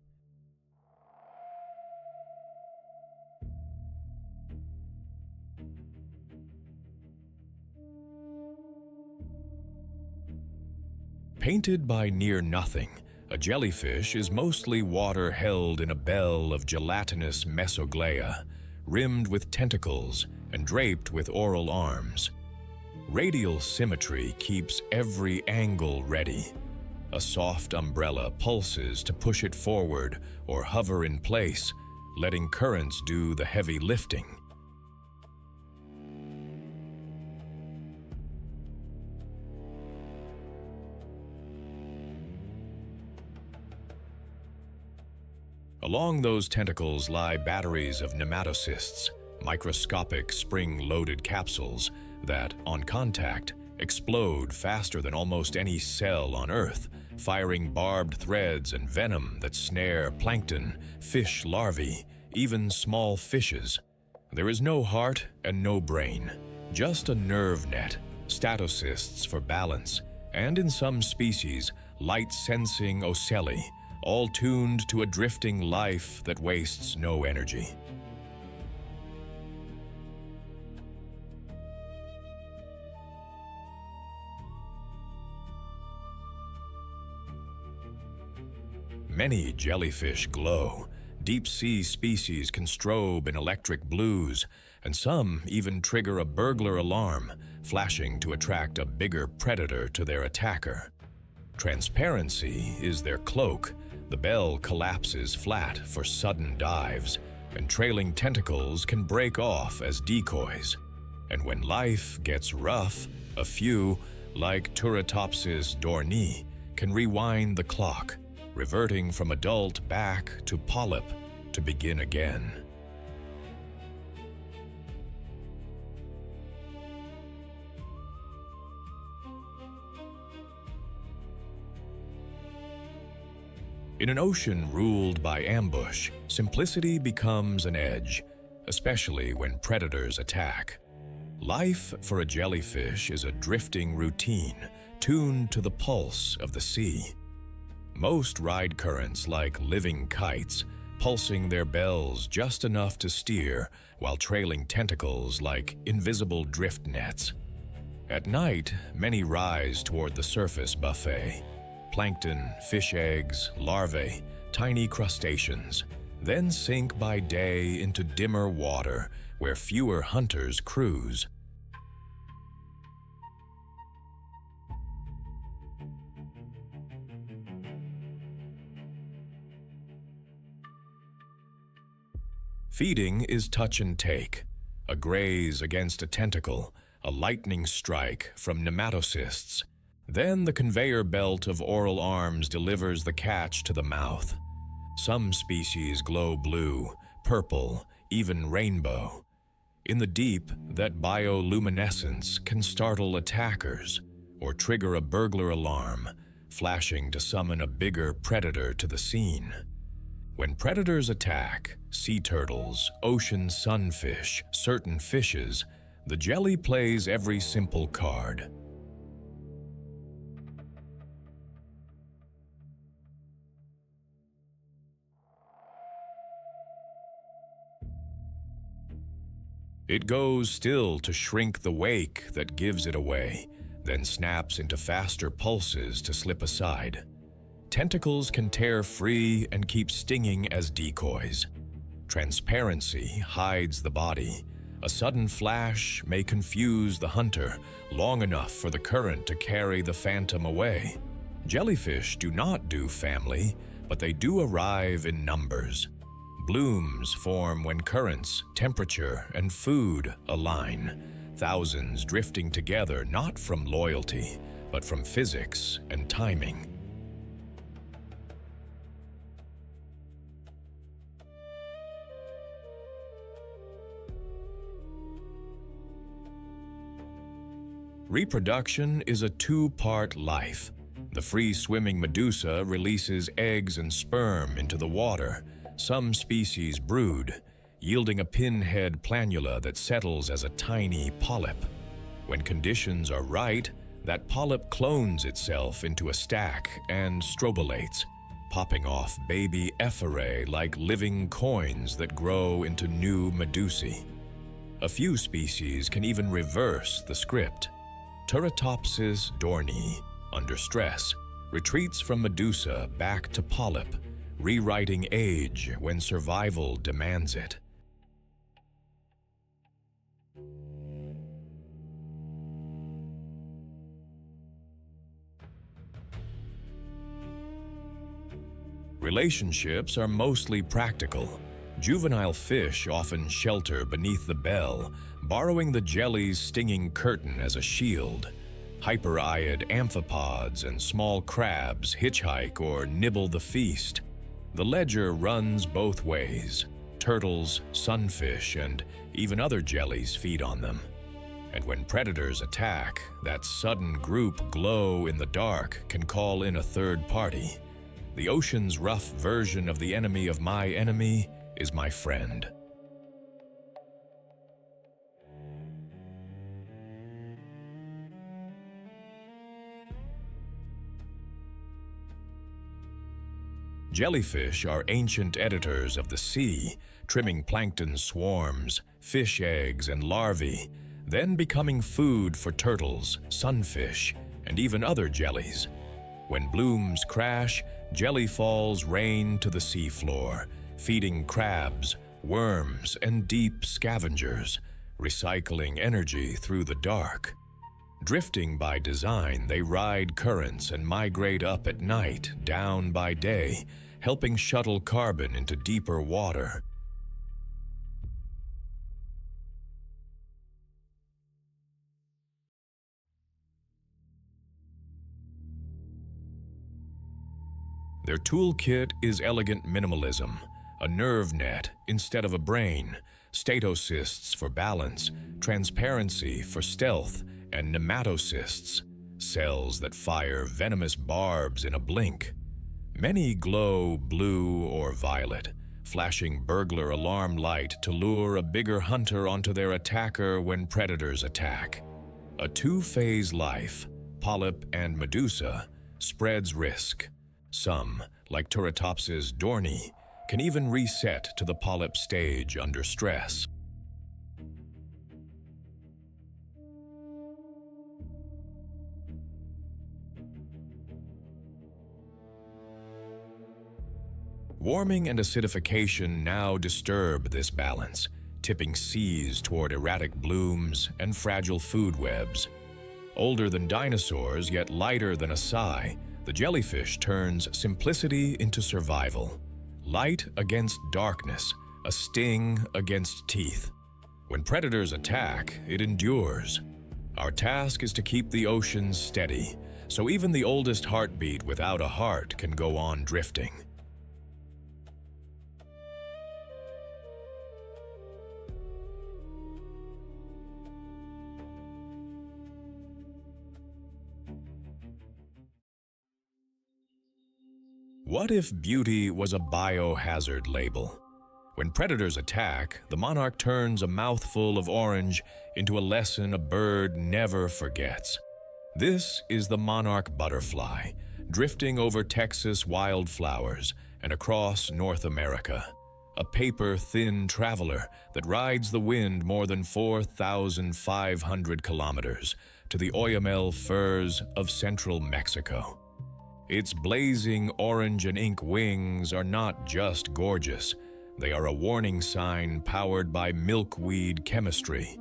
Painted by near nothing, a jellyfish is mostly water held in a bell of gelatinous mesoglea, rimmed with tentacles and draped with oral arms. Radial symmetry keeps every angle ready. A soft umbrella pulses to push it forward or hover in place, letting currents do the heavy lifting. Along those tentacles lie batteries of nematocysts, microscopic spring-loaded capsules that, on contact, explode faster than almost any cell on Earth, firing barbed threads and venom that snare plankton, fish larvae, even small fishes. There is no heart and no brain, just a nerve net, statocysts for balance, and in some species, light-sensing ocelli, all tuned to a drifting life that wastes no energy. Many jellyfish glow. Deep-sea species can strobe in electric blues, and some even trigger a burglar alarm, flashing to attract a bigger predator to their attacker. Transparency is their cloak. The bell collapses flat for sudden dives, and trailing tentacles can break off as decoys. And when life gets rough, a few, like Turritopsis dohrnii, can rewind the clock, reverting from adult back to polyp to begin again. In an ocean ruled by ambush, simplicity becomes an edge, especially when predators attack. Life for a jellyfish is a drifting routine, tuned to the pulse of the sea. Most ride currents like living kites, pulsing their bells just enough to steer while trailing tentacles like invisible drift nets. At night, many rise toward the surface buffet. Plankton, fish eggs, larvae, tiny crustaceans, then sink by day into dimmer water where fewer hunters cruise. Feeding is touch and take, a graze against a tentacle, a lightning strike from nematocysts. Then the conveyor belt of oral arms delivers the catch to the mouth. Some species glow blue, purple, even rainbow. In the deep, that bioluminescence can startle attackers or trigger a burglar alarm, flashing to summon a bigger predator to the scene. When predators attack, sea turtles, ocean sunfish, certain fishes, the jelly plays every simple card. It goes still to shrink the wake that gives it away, then snaps into faster pulses to slip aside. Tentacles can tear free and keep stinging as decoys. Transparency hides the body. A sudden flash may confuse the hunter long enough for the current to carry the phantom away. Jellyfish do not do family, but they do arrive in numbers. Blooms form when currents, temperature, and food align, thousands drifting together not from loyalty, but from physics and timing. Reproduction is a two-part life. The free-swimming medusa releases eggs and sperm into the water. Some species brood, yielding a pinhead planula that settles as a tiny polyp. When conditions are right, That polyp clones itself into a stack and strobolates, popping off baby ephyrae like living coins that grow into new medusae. A few species can even reverse the script. Turritopsis dohrnii, under stress, retreats from medusa back to polyp, rewriting age when survival demands it. Relationships are mostly practical. Juvenile fish often shelter beneath the bell, borrowing the jelly's stinging curtain as a shield. Hyper-eyed amphipods and small crabs hitchhike or nibble the feast. The ledger runs both ways. Turtles, sunfish, and even other jellies feed on them. And when predators attack, that sudden group glow in the dark can call in a third party. The ocean's rough version of the enemy of my enemy is my friend. Jellyfish are ancient editors of the sea, trimming plankton swarms, fish eggs, and larvae, then becoming food for turtles, sunfish, and even other jellies. When blooms crash, jellyfalls rain to the seafloor, feeding crabs, worms, and deep scavengers, recycling energy through the dark. Drifting by design, they ride currents and migrate up at night, down by day, helping shuttle carbon into deeper water. Their toolkit is elegant minimalism, a nerve net instead of a brain, statocysts for balance, transparency for stealth, and nematocysts, cells that fire venomous barbs in a blink. Many glow blue or violet, flashing burglar alarm light to lure a bigger hunter onto their attacker when predators attack. A two-phase life, polyp and medusa, spreads risk. Some, like Turritopsis dohrnii, can even reset to the polyp stage under stress. Warming and acidification now disturb this balance, tipping seas toward erratic blooms and fragile food webs. Older than dinosaurs, yet lighter than a sigh, the jellyfish turns simplicity into survival. Light against darkness, a sting against teeth. When predators attack, it endures. Our task is to keep the oceans steady, so even the oldest heartbeat without a heart can go on drifting. What if beauty was a biohazard label? When predators attack, the monarch turns a mouthful of orange into a lesson a bird never forgets. This is the monarch butterfly, drifting over Texas wildflowers and across North America. A paper-thin traveler that rides the wind more than 4,500 kilometers to the Oyamel firs of central Mexico. Its blazing orange and ink wings are not just gorgeous, they are a warning sign powered by milkweed chemistry.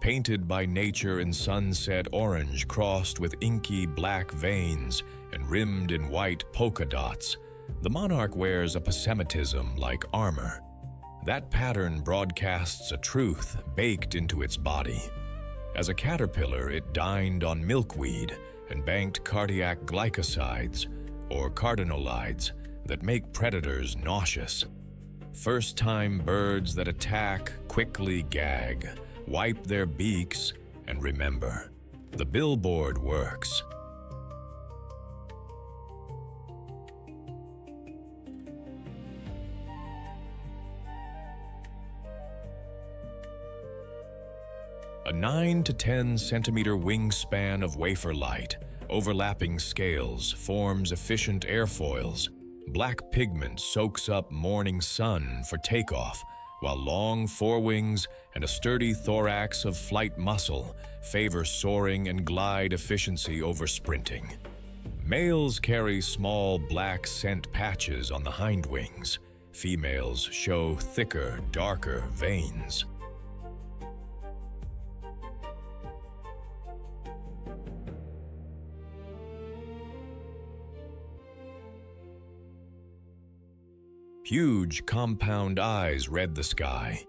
Painted by nature in sunset orange crossed with inky black veins and rimmed in white polka dots, the monarch wears a pessimitism like armor. That pattern broadcasts a truth baked into its body. As a caterpillar, it dined on milkweed and banked cardiac glycosides, or cardinolides, that make predators nauseous. First-time birds that attack quickly gag, wipe their beaks, and remember. The billboard works. A 9 to 10 centimeter wingspan of wafer light, overlapping scales, forms efficient airfoils. Black pigment soaks up morning sun for takeoff, while long forewings and a sturdy thorax of flight muscle favor soaring and glide efficiency over sprinting. Males carry small black scent patches on the hind wings. Females show thicker, darker veins. Huge compound eyes read the sky.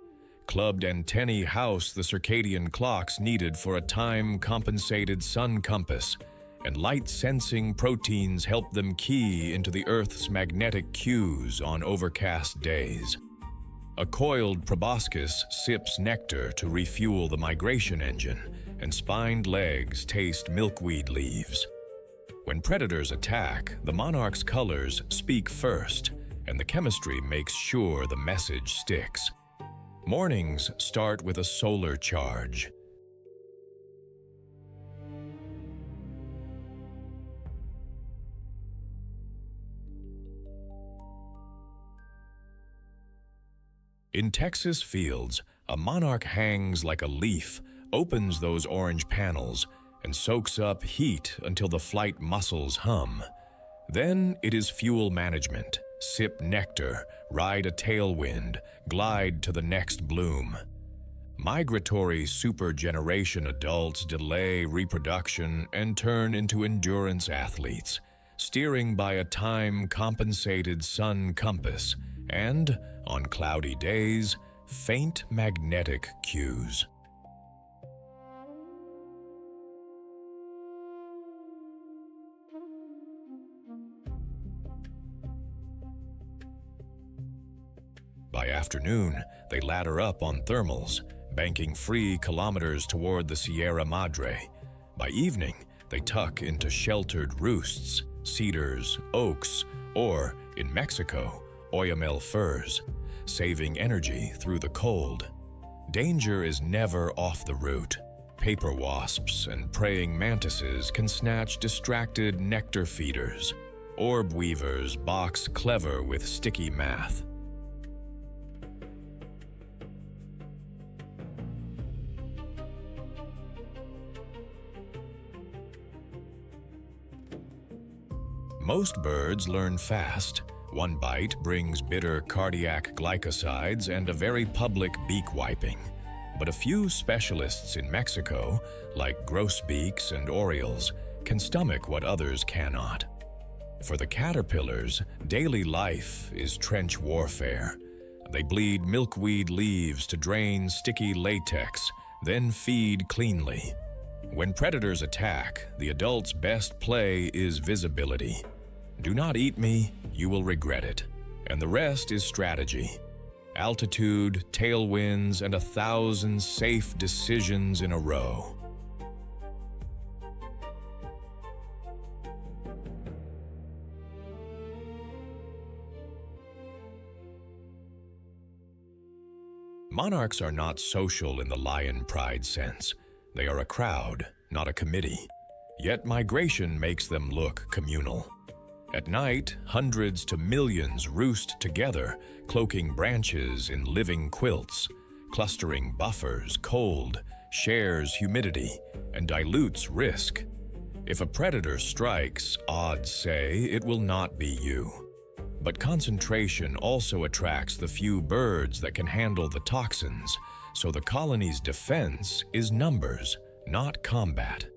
Clubbed antennae house the circadian clocks needed for a time-compensated sun compass, and light-sensing proteins help them key into the Earth's magnetic cues on overcast days. A coiled proboscis sips nectar to refuel the migration engine, and spined legs taste milkweed leaves. When predators attack, the monarch's colors speak first, and the chemistry makes sure the message sticks. Mornings start with a solar charge. In Texas fields, a monarch hangs like a leaf, opens those orange panels, and soaks up heat until the flight muscles hum. Then it is fuel management. Sip nectar, ride a tailwind, glide to the next bloom. Migratory supergeneration adults delay reproduction and turn into endurance athletes, steering by a time-compensated sun compass and, on cloudy days, faint magnetic cues. By afternoon, they ladder up on thermals, banking free kilometers toward the Sierra Madre. By evening, they tuck into sheltered roosts, cedars, oaks, or, in Mexico, oyamel firs, saving energy through the cold. Danger is never off the route. Paper wasps and praying mantises can snatch distracted nectar feeders. Orb weavers box clever with sticky math. Most birds learn fast. One bite brings bitter cardiac glycosides and a very public beak wiping. But a few specialists in Mexico, like grosbeaks and orioles, can stomach what others cannot. For the caterpillars, daily life is trench warfare. They bleed milkweed leaves to drain sticky latex, then feed cleanly. When predators attack, the adult's best play is visibility. Do not eat me, you will regret it. And the rest is strategy. Altitude, tailwinds, and 1,000 safe decisions in a row. Monarchs are not social in the lion pride sense. They are a crowd, not a committee. Yet migration makes them look communal. At night, hundreds to millions roost together, cloaking branches in living quilts. Clustering buffers cold, shares humidity, and dilutes risk. If a predator strikes, odds say it will not be you. But concentration also attracts the few birds that can handle the toxins, so the colony's defense is numbers, not combat.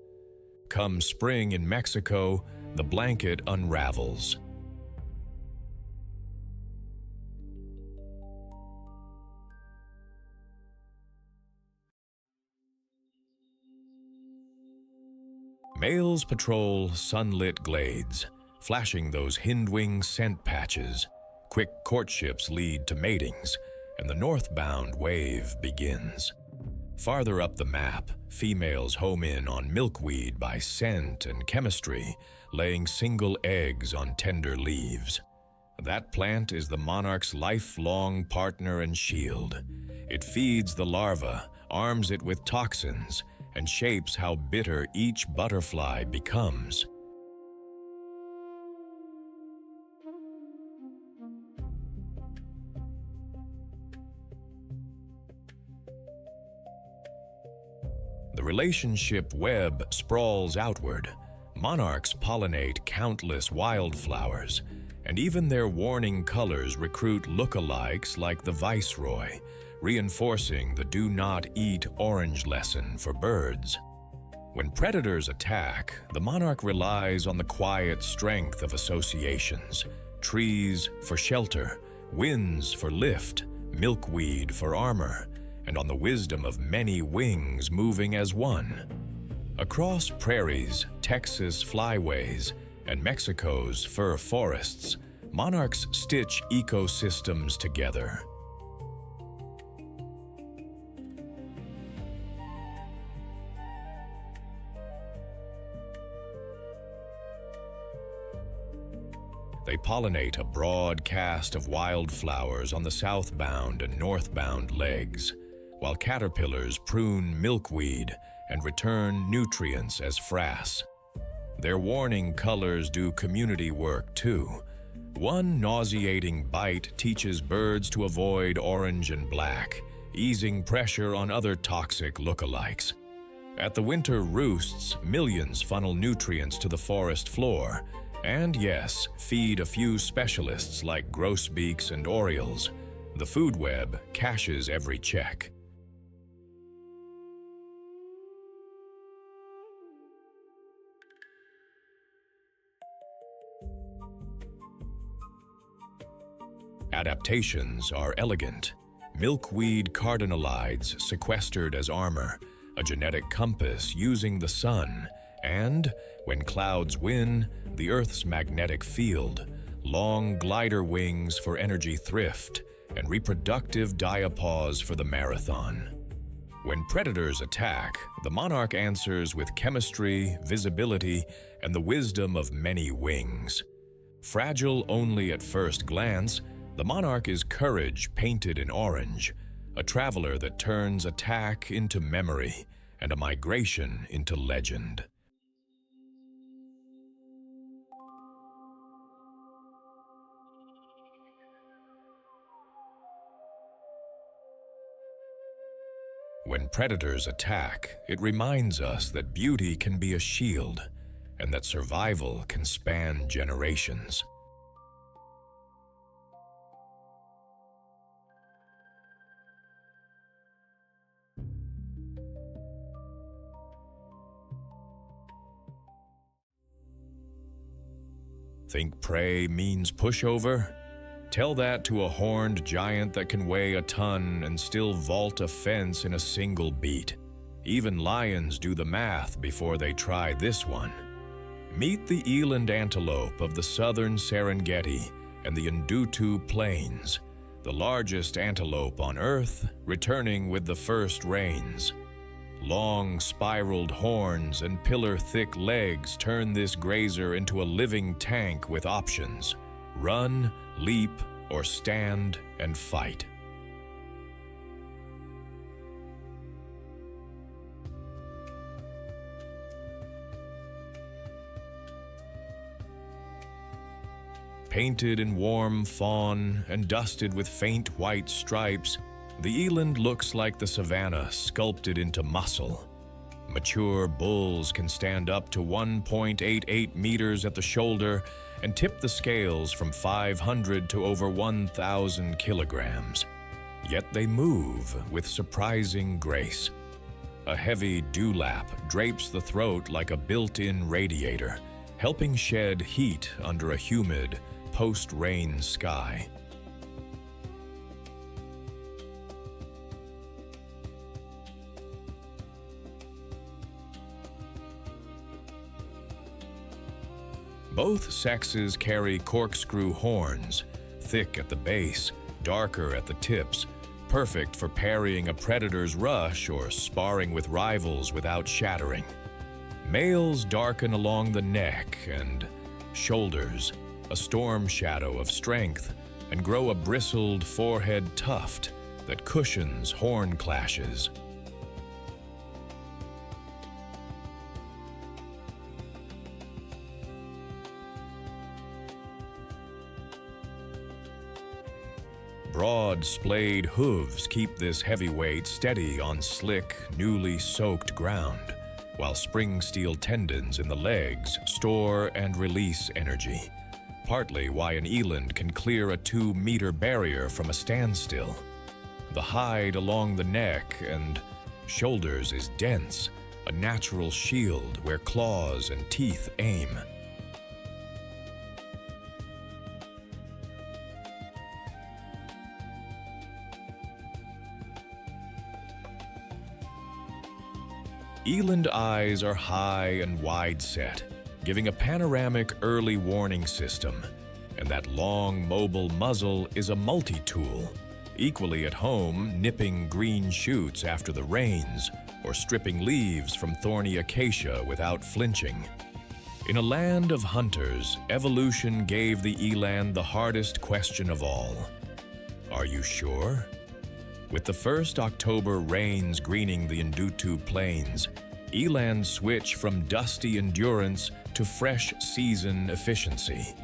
Come spring in Mexico, the blanket unravels. Males patrol sunlit glades, flashing those hindwing scent patches. Quick courtships lead to matings, and the northbound wave begins. Farther up the map, females home in on milkweed by scent and chemistry, laying single eggs on tender leaves. That plant is the monarch's lifelong partner and shield. It feeds the larva, arms it with toxins, and shapes how bitter each butterfly becomes. The relationship web sprawls outward. Monarchs pollinate countless wildflowers, and even their warning colors recruit lookalikes like the viceroy, reinforcing the do not eat orange lesson for birds. When predators attack, the monarch relies on the quiet strength of associations: trees for shelter, winds for lift, milkweed for armor, and on the wisdom of many wings moving as one. Across prairies, Texas flyways, and Mexico's fir forests, monarchs stitch ecosystems together. They pollinate a broad cast of wildflowers on the southbound and northbound legs, while caterpillars prune milkweed and return nutrients as frass. Their warning colors do community work too. One nauseating bite teaches birds to avoid orange and black, easing pressure on other toxic lookalikes. At the winter roosts, millions funnel nutrients to the forest floor, and yes, feed a few specialists like grosbeaks and orioles. The food web cashes every check. Adaptations are elegant. Milkweed cardinalides sequestered as armor, a genetic compass using the sun, and, when clouds win, the Earth's magnetic field, long glider wings for energy thrift, and reproductive diapause for the marathon. When predators attack, the monarch answers with chemistry, visibility, and the wisdom of many wings. Fragile only at first glance, the monarch is courage painted in orange, a traveler that turns attack into memory and a migration into legend. When predators attack, it reminds us that beauty can be a shield and that survival can span generations. Think prey means pushover? Tell that to a horned giant that can weigh a ton and still vault a fence in a single beat. Even lions do the math before they try this one. Meet the Eland antelope of the southern Serengeti and the Ndutu Plains, the largest antelope on Earth, returning with the first rains. Long, spiraled horns and pillar-thick legs turn this grazer into a living tank with options: run, leap, or stand and fight. Painted in warm fawn and dusted with faint white stripes, the eland looks like the savanna sculpted into muscle. Mature bulls can stand up to 1.88 meters at the shoulder and tip the scales from 500 to over 1,000 kilograms. Yet they move with surprising grace. A heavy dewlap drapes the throat like a built-in radiator, helping shed heat under a humid, post-rain sky. Both sexes carry corkscrew horns, thick at the base, darker at the tips, perfect for parrying a predator's rush or sparring with rivals without shattering. Males darken along the neck and shoulders, a storm shadow of strength, and grow a bristled forehead tuft that cushions horn clashes. Broad, splayed hooves keep this heavyweight steady on slick, newly soaked ground, while spring steel tendons in the legs store and release energy, partly why an eland can clear a 2-meter barrier from a standstill. The hide along the neck and shoulders is dense, a natural shield where claws and teeth aim. Eland eyes are high and wide-set, giving a panoramic early warning system, and that long, mobile muzzle is a multi-tool, equally at home nipping green shoots after the rains or stripping leaves from thorny acacia without flinching. In a land of hunters, evolution gave the eland the hardest question of all. Are you sure? With the first October rains greening the Ndutu plains, eland switch from dusty endurance to fresh season efficiency.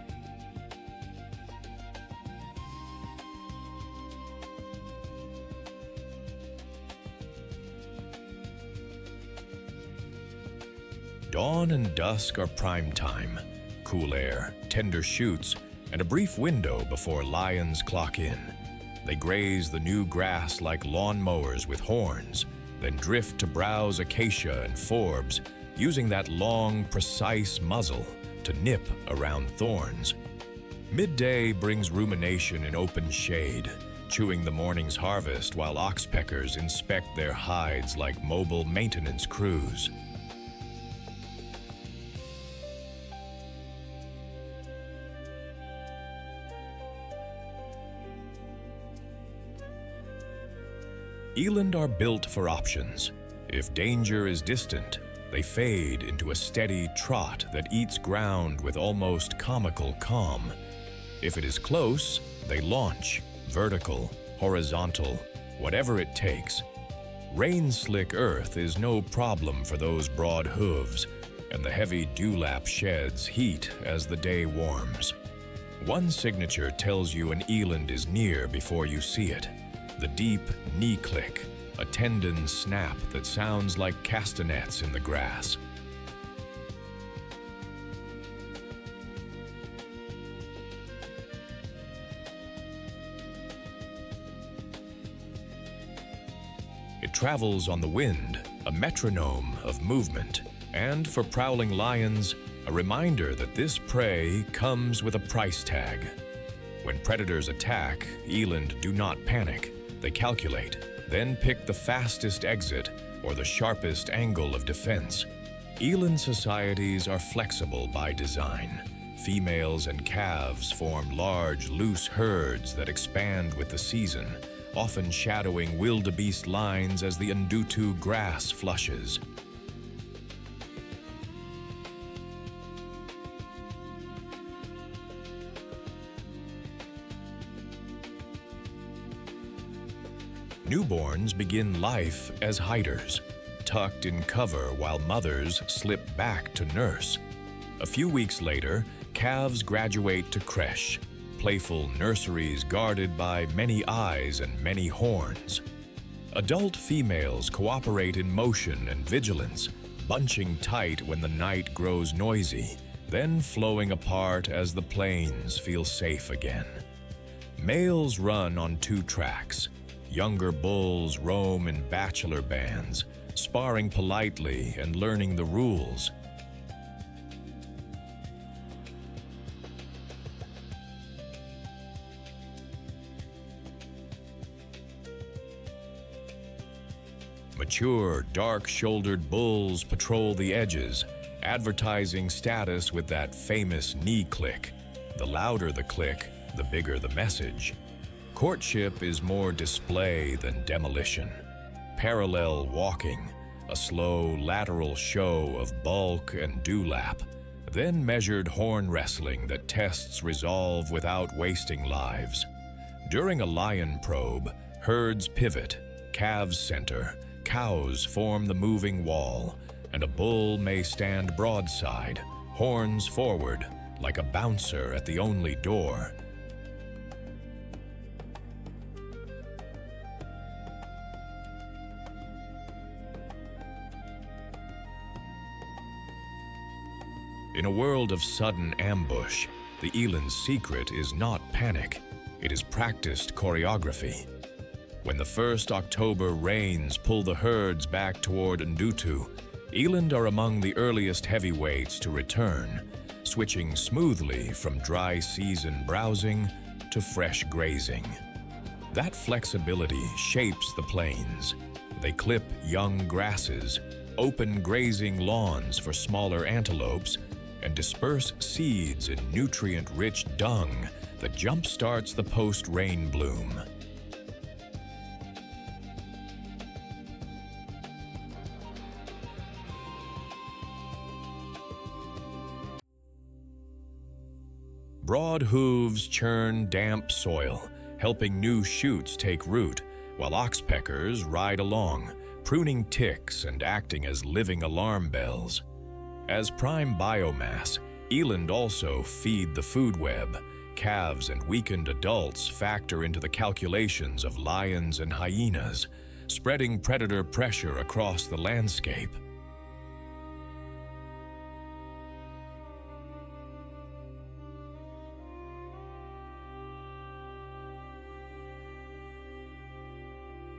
Dawn and dusk are prime time, cool air, tender shoots, and a brief window before lions clock in. They graze the new grass like lawnmowers with horns, then drift to browse acacia and forbs, using that long, precise muzzle to nip around thorns. Midday brings rumination in open shade, chewing the morning's harvest while oxpeckers inspect their hides like mobile maintenance crews. Eland are built for options. If danger is distant, they fade into a steady trot that eats ground with almost comical calm. If it is close, they launch, vertical, horizontal, whatever it takes. Rain-slick earth is no problem for those broad hooves, and the heavy dewlap sheds heat as the day warms. One signature tells you an eland is near before you see it. The deep knee click, a tendon snap that sounds like castanets in the grass. It travels on the wind, a metronome of movement, and for prowling lions, a reminder that this prey comes with a price tag. When predators attack, eland do not panic. They calculate, then pick the fastest exit or the sharpest angle of defense. Eland societies are flexible by design. Females and calves form large, loose herds that expand with the season, often shadowing wildebeest lines as the Ndutu grass flushes. Newborns begin life as hiders, tucked in cover while mothers slip back to nurse. A few weeks later, calves graduate to creche, playful nurseries guarded by many eyes and many horns. Adult females cooperate in motion and vigilance, bunching tight when the night grows noisy, then flowing apart as the plains feel safe again. Males run on 2 tracks. Younger bulls roam in bachelor bands, sparring politely and learning the rules. Mature, dark-shouldered bulls patrol the edges, advertising status with that famous knee click. The louder the click, the bigger the message. Courtship is more display than demolition. Parallel walking, a slow lateral show of bulk and dewlap, then measured horn wrestling that tests resolve without wasting lives. During a lion probe, herds pivot, calves center, cows form the moving wall, and a bull may stand broadside, horns forward, like a bouncer at the only door. In a world of sudden ambush, the eland's secret is not panic, it is practiced choreography. When the first October rains pull the herds back toward Ndutu, eland are among the earliest heavyweights to return, switching smoothly from dry season browsing to fresh grazing. That flexibility shapes the plains. They clip young grasses, open grazing lawns for smaller antelopes, and disperse seeds in nutrient-rich dung that jumpstarts the post-rain bloom. Broad hooves churn damp soil, helping new shoots take root, while oxpeckers ride along, pruning ticks and acting as living alarm bells. As prime biomass, eland also feed the food web. Calves and weakened adults factor into the calculations of lions and hyenas, spreading predator pressure across the landscape.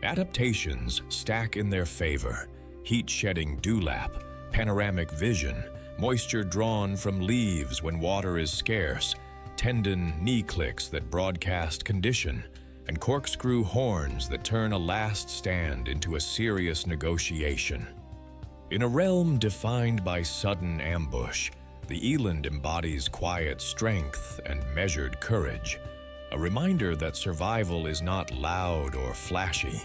Adaptations stack in their favor: heat-shedding dewlap, panoramic vision, moisture drawn from leaves when water is scarce, tendon knee clicks that broadcast condition, and corkscrew horns that turn a last stand into a serious negotiation. In a realm defined by sudden ambush, the eland embodies quiet strength and measured courage, a reminder that survival is not loud or flashy.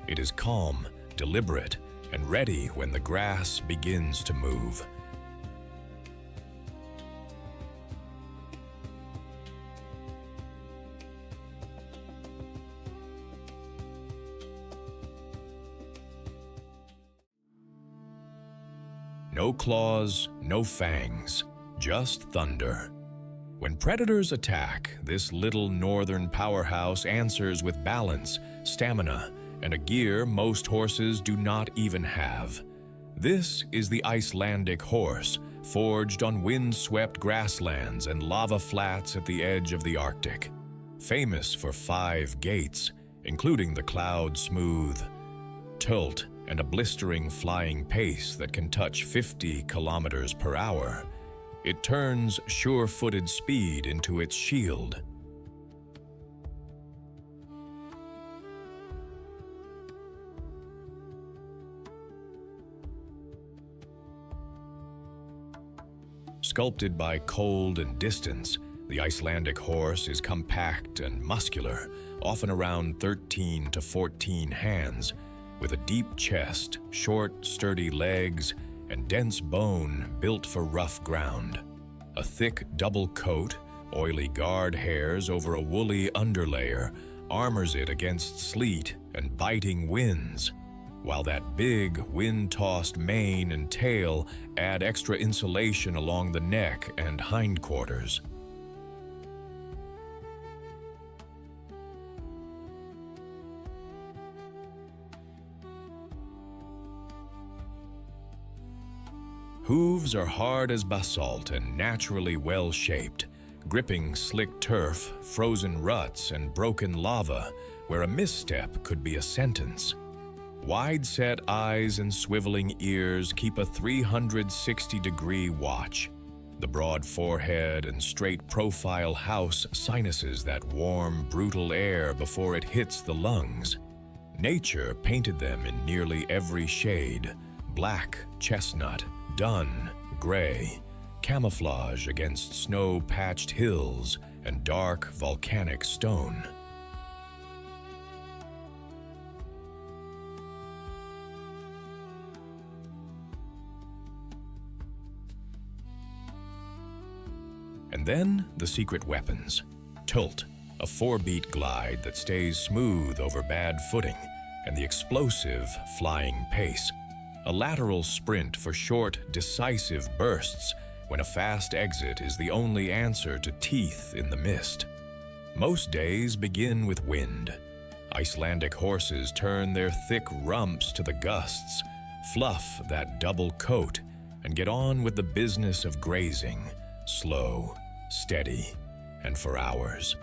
It is calm, deliberate, and ready when the grass begins to move. No claws, no fangs, just thunder. When predators attack, this little northern powerhouse answers with balance, stamina, and a gear most horses do not even have. This is the Icelandic horse, forged on wind-swept grasslands and lava flats at the edge of the Arctic. Famous for 5 gaits, including the cloud-smooth tilt and a blistering flying pace that can touch 50 kilometers per hour. It turns sure-footed speed into its shield. Sculpted by cold and distance, the Icelandic horse is compact and muscular, often around 13 to 14 hands, with a deep chest, short, sturdy legs, and dense bone built for rough ground. A thick double coat, oily guard hairs over a woolly underlayer, armors it against sleet and biting winds, while that big, wind-tossed mane and tail add extra insulation along the neck and hindquarters. Hooves are hard as basalt and naturally well-shaped, gripping slick turf, frozen ruts, and broken lava, where a misstep could be a sentence. Wide-set eyes and swiveling ears keep a 360-degree watch. The broad forehead and straight profile house sinuses that warm, brutal air before it hits the lungs. Nature painted them in nearly every shade: black, chestnut, dun, gray, camouflage against snow-patched hills and dark volcanic stone. And then the secret weapons. Tilt, a 4-beat glide that stays smooth over bad footing, and the explosive flying pace. A lateral sprint for short, decisive bursts when a fast exit is the only answer to teeth in the mist. Most days begin with wind. Icelandic horses turn their thick rumps to the gusts, fluff that double coat, and get on with the business of grazing, slow, steady, and for hours.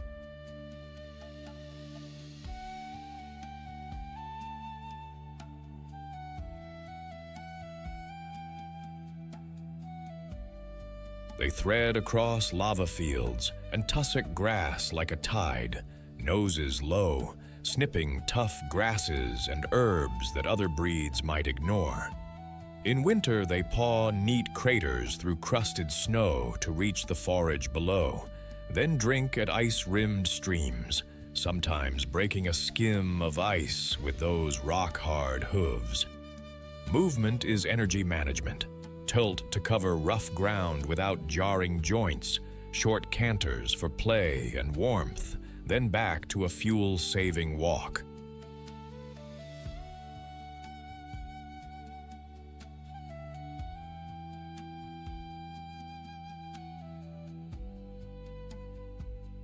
They thread across lava fields and tussock grass like a tide, noses low, snipping tough grasses and herbs that other breeds might ignore. In winter, they paw neat craters through crusted snow to reach the forage below, then drink at ice-rimmed streams, sometimes breaking a skim of ice with those rock-hard hooves. Movement is energy management. Tilt to cover rough ground without jarring joints, short canters for play and warmth, then back to a fuel-saving walk.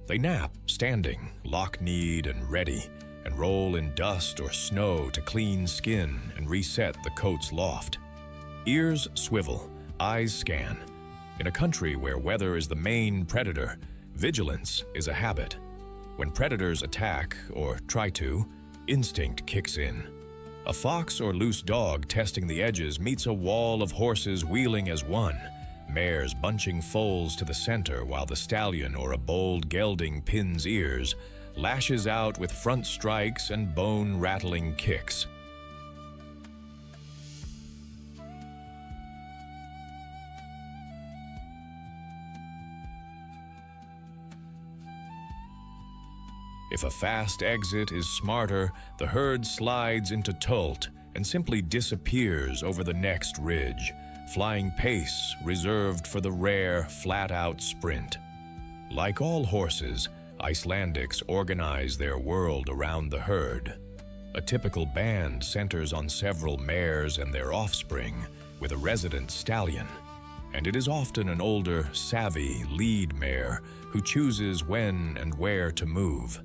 They nap standing, lock-kneed and ready, and roll in dust or snow to clean skin and reset the coat's loft. Ears swivel, eyes scan. In a country where weather is the main predator, vigilance is a habit. When predators attack, or try to, instinct kicks in. A fox or loose dog testing the edges meets a wall of horses wheeling as one, mares bunching foals to the center while the stallion or a bold gelding pins ears, lashes out with front strikes and bone-rattling kicks. If a fast exit is smarter, the herd slides into tilt and simply disappears over the next ridge, flying pace reserved for the rare, flat-out sprint. Like all horses, Icelandics organize their world around the herd. A typical band centers on several mares and their offspring, with a resident stallion. And it is often an older, savvy lead mare who chooses when and where to move.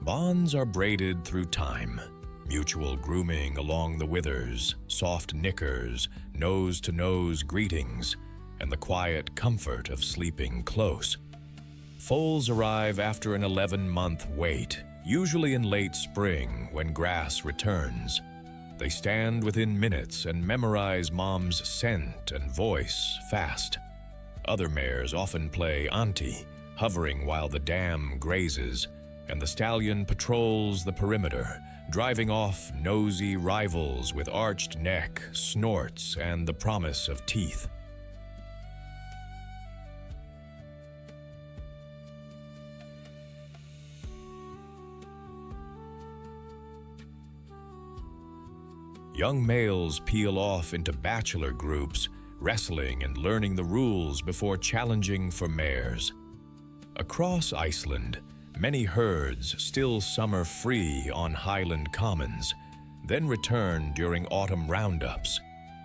Bonds are braided through time, mutual grooming along the withers, soft nickers, nose-to-nose greetings, and the quiet comfort of sleeping close. Foals arrive after an 11-month wait, usually in late spring when grass returns. They stand within minutes and memorize mom's scent and voice fast. Other mares often play auntie, hovering while the dam grazes, and the stallion patrols the perimeter, driving off nosy rivals with arched neck, snorts, and the promise of teeth. Young males peel off into bachelor groups, wrestling and learning the rules before challenging for mares. Across Iceland, many herds still summer free on highland commons, then return during autumn roundups.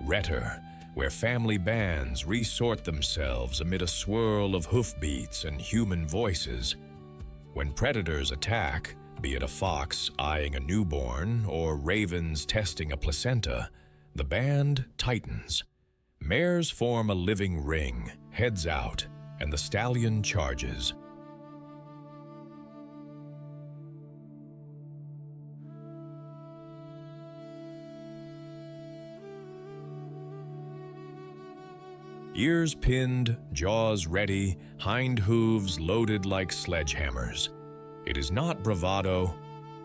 Retter, where family bands resort themselves amid a swirl of hoofbeats and human voices. When predators attack, be it a fox eyeing a newborn or ravens testing a placenta, the band tightens. Mares form a living ring, heads out, and the stallion charges. Ears pinned, jaws ready, hind hooves loaded like sledgehammers. It is not bravado,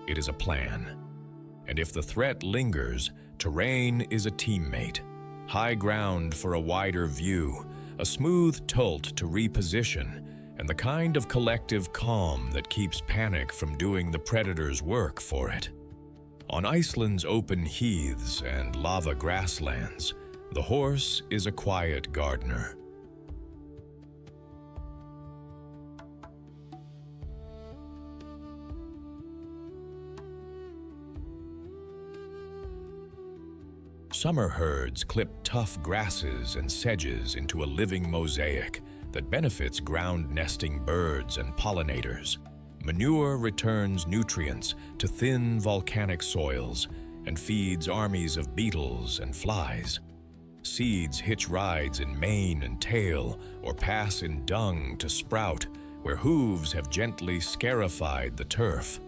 it is a plan. And if the threat lingers, terrain is a teammate. High ground for a wider view, a smooth tilt to reposition, and the kind of collective calm that keeps panic from doing the predator's work for it. On Iceland's open heaths and lava grasslands, the horse is a quiet gardener. Summer herds clip tough grasses and sedges into a living mosaic that benefits ground-nesting birds and pollinators. Manure returns nutrients to thin volcanic soils and feeds armies of beetles and flies. Seeds hitch rides in mane and tail or pass in dung to sprout where hooves have gently scarified the turf.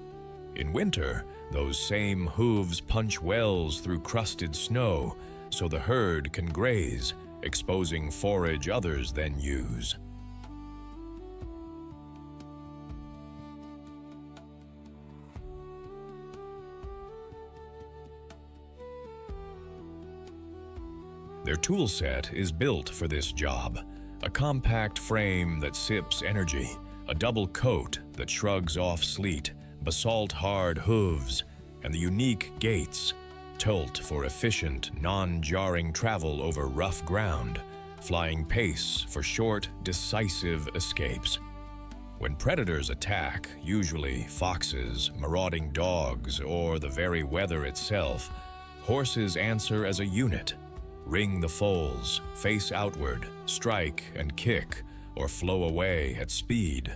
In winter, those same hooves punch wells through crusted snow so the herd can graze, exposing forage others then use. Their toolset is built for this job, a compact frame that sips energy, a double coat that shrugs off sleet, basalt-hard hooves, and the unique gaits, tolt for efficient, non-jarring travel over rough ground, flying pace for short, decisive escapes. When predators attack, usually foxes, marauding dogs, or the very weather itself, horses answer as a unit. Ring the foals, face outward, strike and kick, or flow away at speed.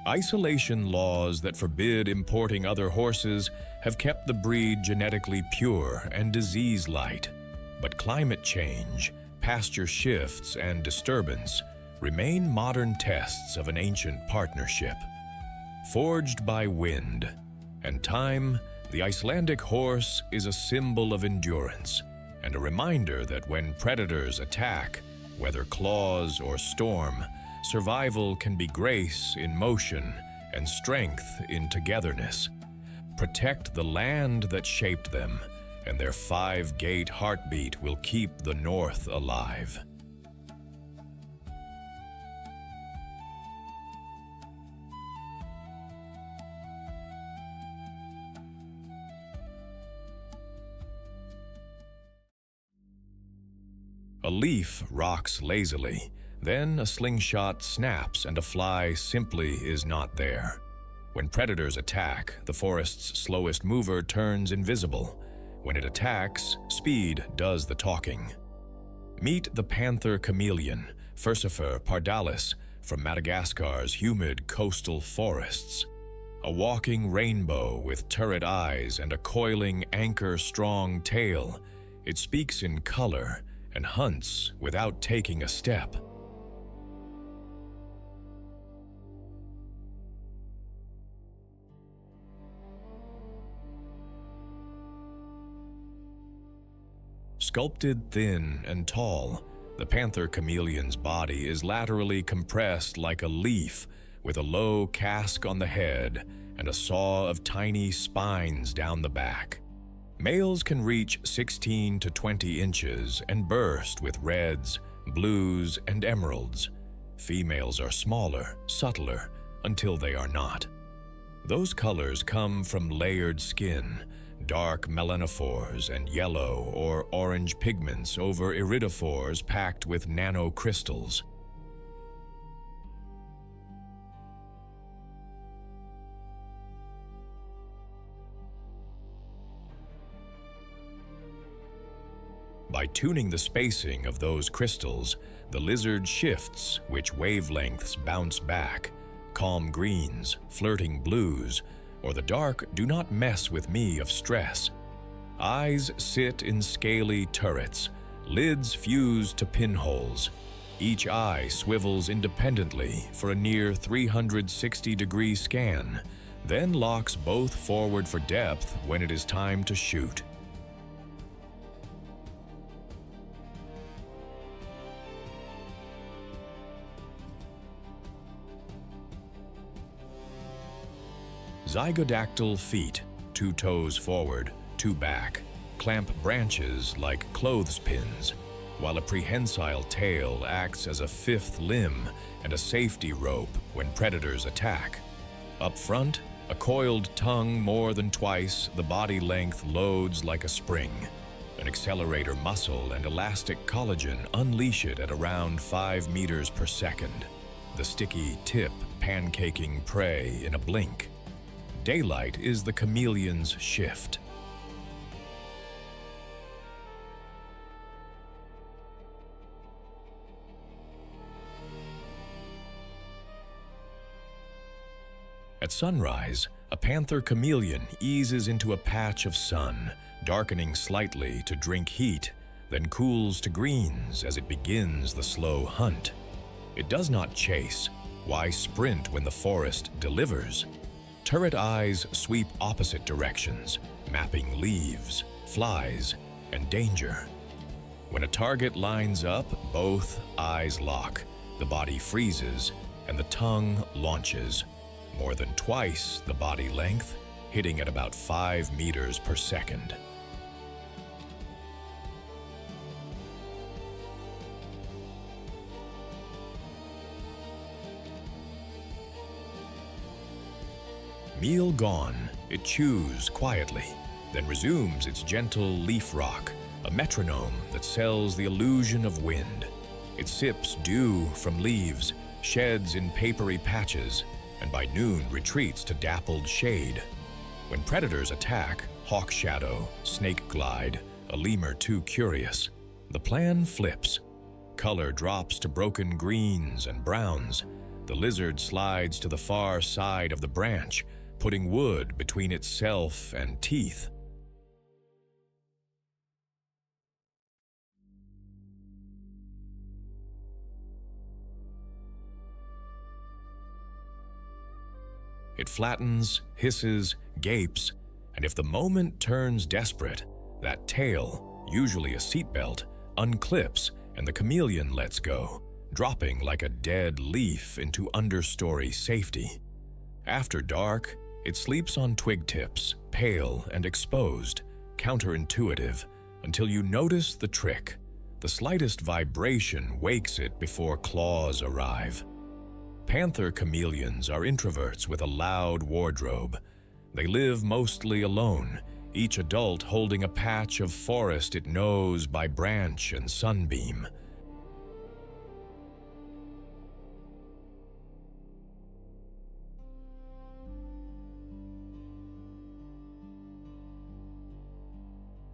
Isolation laws that forbid importing other horses have kept the breed genetically pure and disease-light. But climate change, pasture shifts, and disturbance remain modern tests of an ancient partnership. Forged by wind and time, the Icelandic horse is a symbol of endurance and a reminder that when predators attack, whether claws or storm, survival can be grace in motion and strength in togetherness. Protect the land that shaped them, and their 5-gate heartbeat will keep the North alive. A leaf rocks lazily, then a slingshot snaps and a fly simply is not there. When predators attack, the forest's slowest mover turns invisible. When it attacks, speed does the talking. Meet the panther chameleon, Furcifer pardalis, from Madagascar's humid coastal forests. A walking rainbow with turret eyes and a coiling, anchor-strong tail, it speaks in color and hunts without taking a step. Sculpted thin and tall, the panther chameleon's body is laterally compressed like a leaf with a low casque on the head and a saw of tiny spines down the back. Males can reach 16 to 20 inches and burst with reds, blues, and emeralds. Females are smaller, subtler, until they are not. Those colors come from layered skin, dark melanophores and yellow or orange pigments over iridophores packed with nanocrystals. By tuning the spacing of those crystals, the lizard shifts which wavelengths bounce back, calm greens, flirting blues, or the dark do not mess with me of stress. Eyes sit in scaly turrets, lids fuse to pinholes. Each eye swivels independently for a near 360-degree scan, then locks both forward for depth when it is time to shoot. Zygodactyl feet, 2 toes forward, 2 back, clamp branches like clothespins, while a prehensile tail acts as a 5th limb and a safety rope when predators attack. Up front, a coiled tongue more than twice the body length loads like a spring. An accelerator muscle and elastic collagen unleash it at around 5 meters per second. The sticky tip pancaking prey in a blink. Daylight is the chameleon's shift. At sunrise, a panther chameleon eases into a patch of sun, darkening slightly to drink heat, then cools to greens as it begins the slow hunt. It does not chase. Why sprint when the forest delivers? Turret eyes sweep opposite directions, mapping leaves, flies, and danger. When a target lines up, both eyes lock, the body freezes, and the tongue launches. More than twice the body length, hitting at about 5 meters per second. Meal gone, it chews quietly, then resumes its gentle leaf rock, a metronome that sells the illusion of wind. It sips dew from leaves, sheds in papery patches, and by noon retreats to dappled shade. When predators attack, hawk shadow, snake glide, a lemur too curious, the plan flips. Color drops to broken greens and browns. The lizard slides to the far side of the branch, putting wood between itself and teeth. It flattens, hisses, gapes, and if the moment turns desperate, that tail, usually a seatbelt, unclips and the chameleon lets go, dropping like a dead leaf into understory safety. After dark, it sleeps on twig tips, pale and exposed, counterintuitive, until you notice the trick. The slightest vibration wakes it before claws arrive. Panther chameleons are introverts with a loud wardrobe. They live mostly alone, each adult holding a patch of forest it knows by branch and sunbeam.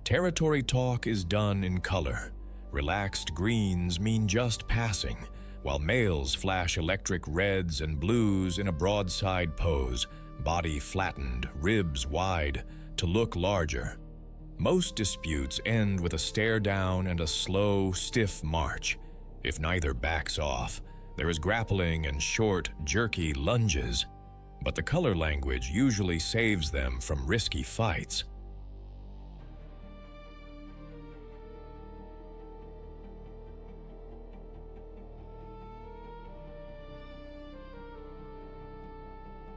Territory talk is done in color. Relaxed greens mean just passing, while males flash electric reds and blues in a broadside pose, body flattened, ribs wide, to look larger. Most disputes end with a stare down and a slow, stiff march. If neither backs off, there is grappling and short, jerky lunges, but the color language usually saves them from risky fights.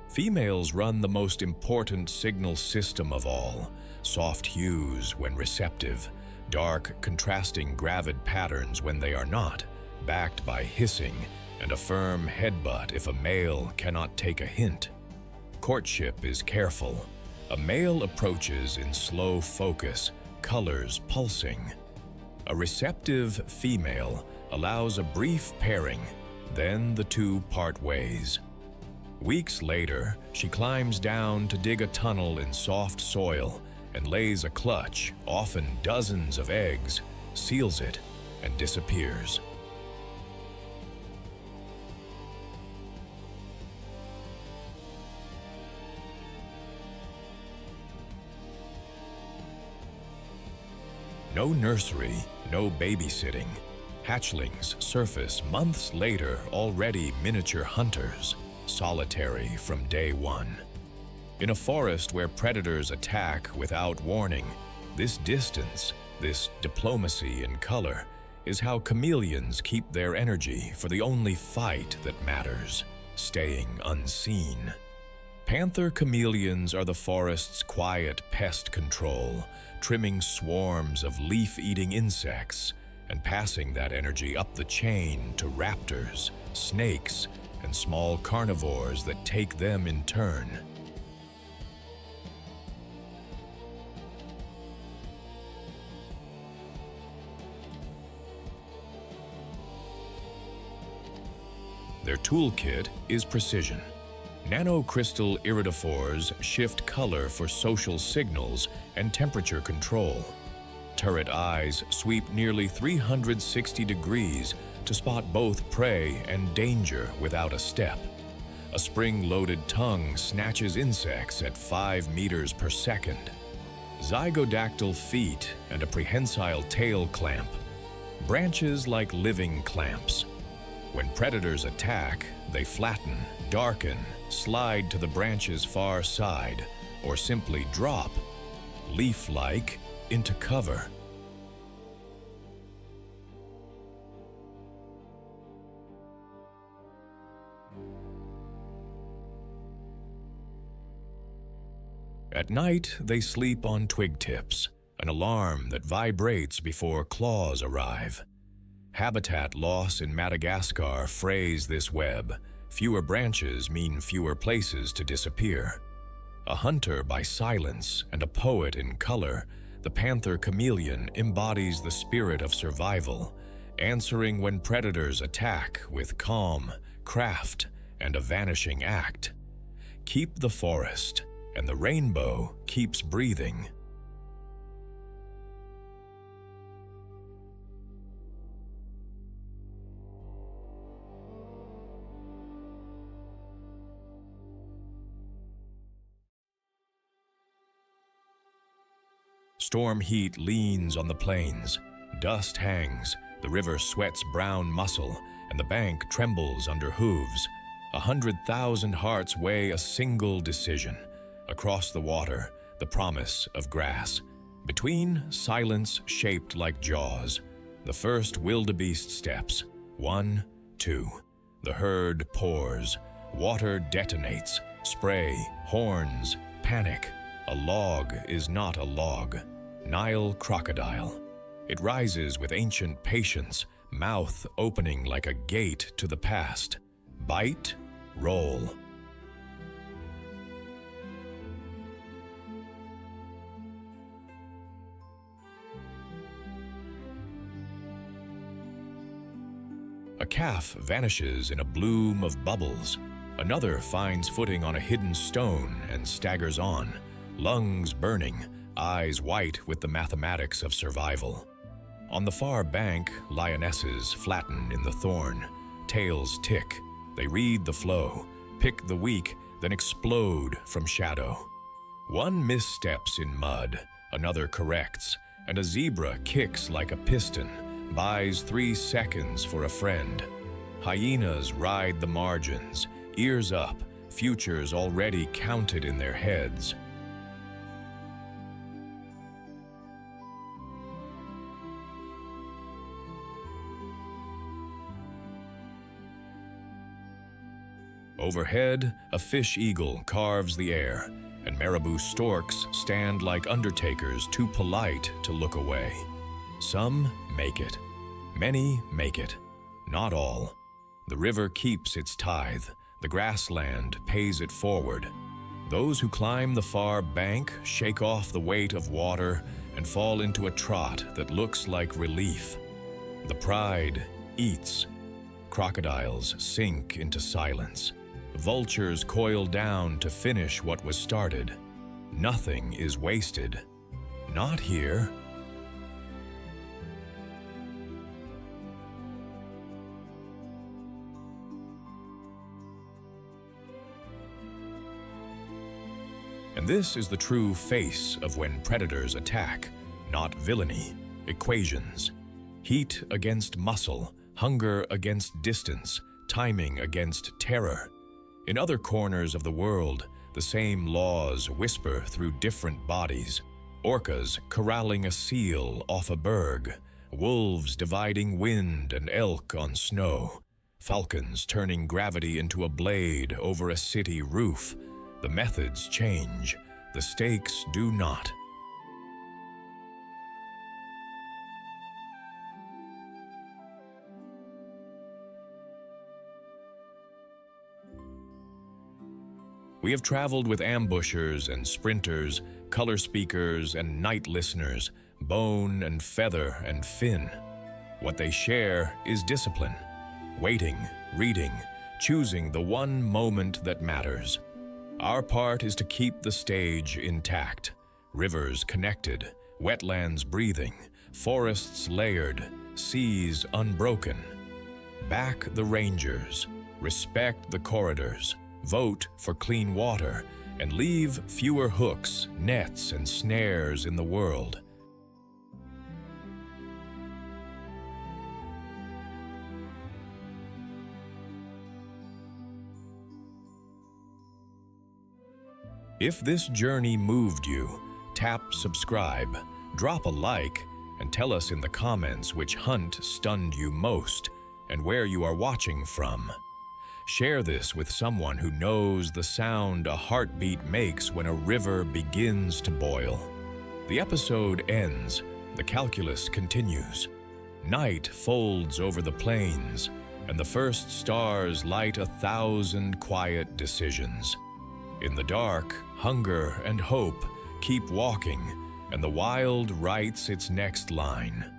Females run the most important signal system of all, soft hues when receptive, dark, contrasting gravid patterns when they are not, backed by hissing and a firm headbutt if a male cannot take a hint. Courtship is careful. A male approaches in slow focus, colors pulsing. A receptive female allows a brief pairing, then the two part ways. Weeks later, she climbs down to dig a tunnel in soft soil and lays a clutch, often dozens of eggs, seals it, and disappears. No nursery, no babysitting. Hatchlings surface months later already miniature hunters, solitary from day one. In a forest where predators attack without warning, this distance, this diplomacy in color, is how chameleons keep their energy for the only fight that matters, staying unseen. Panther chameleons are the forest's quiet pest control, trimming swarms of leaf-eating insects and passing that energy up the chain to raptors, snakes, and small carnivores that take them in turn. Their toolkit is precision. Nanocrystal iridophores shift color for social signals and temperature control. Turret eyes sweep nearly 360 degrees to spot both prey and danger without a step. A spring-loaded tongue snatches insects at 5 meters per second. Zygodactyl feet and a prehensile tail clamp. Branches like living clamps. When predators attack, they flatten, darken, slide to the branch's far side, or simply drop, leaf-like, into cover. At night, they sleep on twig tips, an alarm that vibrates before claws arrive. Habitat loss in Madagascar frays this web. Fewer branches mean fewer places to disappear. A hunter by silence and a poet in color, the panther chameleon embodies the spirit of survival, answering when predators attack with calm, craft, and a vanishing act. Keep the forest, and the rainbow keeps breathing. Storm heat leans on the plains. Dust hangs, the river sweats brown muscle, and the bank trembles under hooves. 100,000 hearts weigh a single decision. Across the water, the promise of grass. Between, silence shaped like jaws. The first wildebeest steps. 1, 2. The herd pours. Water detonates. Spray, horns, panic. A log is not a log. Nile crocodile. It rises with ancient patience, mouth opening like a gate to the past. Bite, roll. A calf vanishes in a bloom of bubbles. Another finds footing on a hidden stone and staggers on, lungs burning, eyes white with the mathematics of survival. On the far bank, lionesses flatten in the thorn. Tails tick. They read the flow, pick the weak, then explode from shadow. One missteps in mud, another corrects, and a zebra kicks like a piston, buys 3 seconds for a friend. Hyenas ride the margins, ears up, futures already counted in their heads. Overhead, a fish eagle carves the air, and marabou storks stand like undertakers too polite to look away. Some make it. Many make it. Not all. The river keeps its tithe. The grassland pays it forward. Those who climb the far bank shake off the weight of water and fall into a trot that looks like relief. The pride eats. Crocodiles sink into silence. Vultures coil down to finish what was started. Nothing is wasted. Not here. And this is the true face of when predators attack, not villainy, equations. Heat against muscle, hunger against distance, timing against terror. In other corners of the world, the same laws whisper through different bodies. Orcas corralling a seal off a berg, wolves dividing wind and elk on snow, falcons turning gravity into a blade over a city roof, The methods change, the stakes do not. We have traveled with ambushers and sprinters, color speakers and night listeners, bone and feather and fin. What they share is discipline, waiting, reading, choosing the one moment that matters. Our part is to keep the stage intact, rivers connected, wetlands breathing, forests layered, seas unbroken. Back the rangers, respect the corridors, vote for clean water, and leave fewer hooks, nets, and snares in the world. If this journey moved you, tap subscribe, drop a like, and tell us in the comments which hunt stunned you most and where you are watching from. Share this with someone who knows the sound a heartbeat makes when a river begins to boil. The episode ends, the calculus continues. Night folds over the plains, and the first stars light 1,000 quiet decisions. In the dark, hunger and hope keep walking, and the wild writes its next line.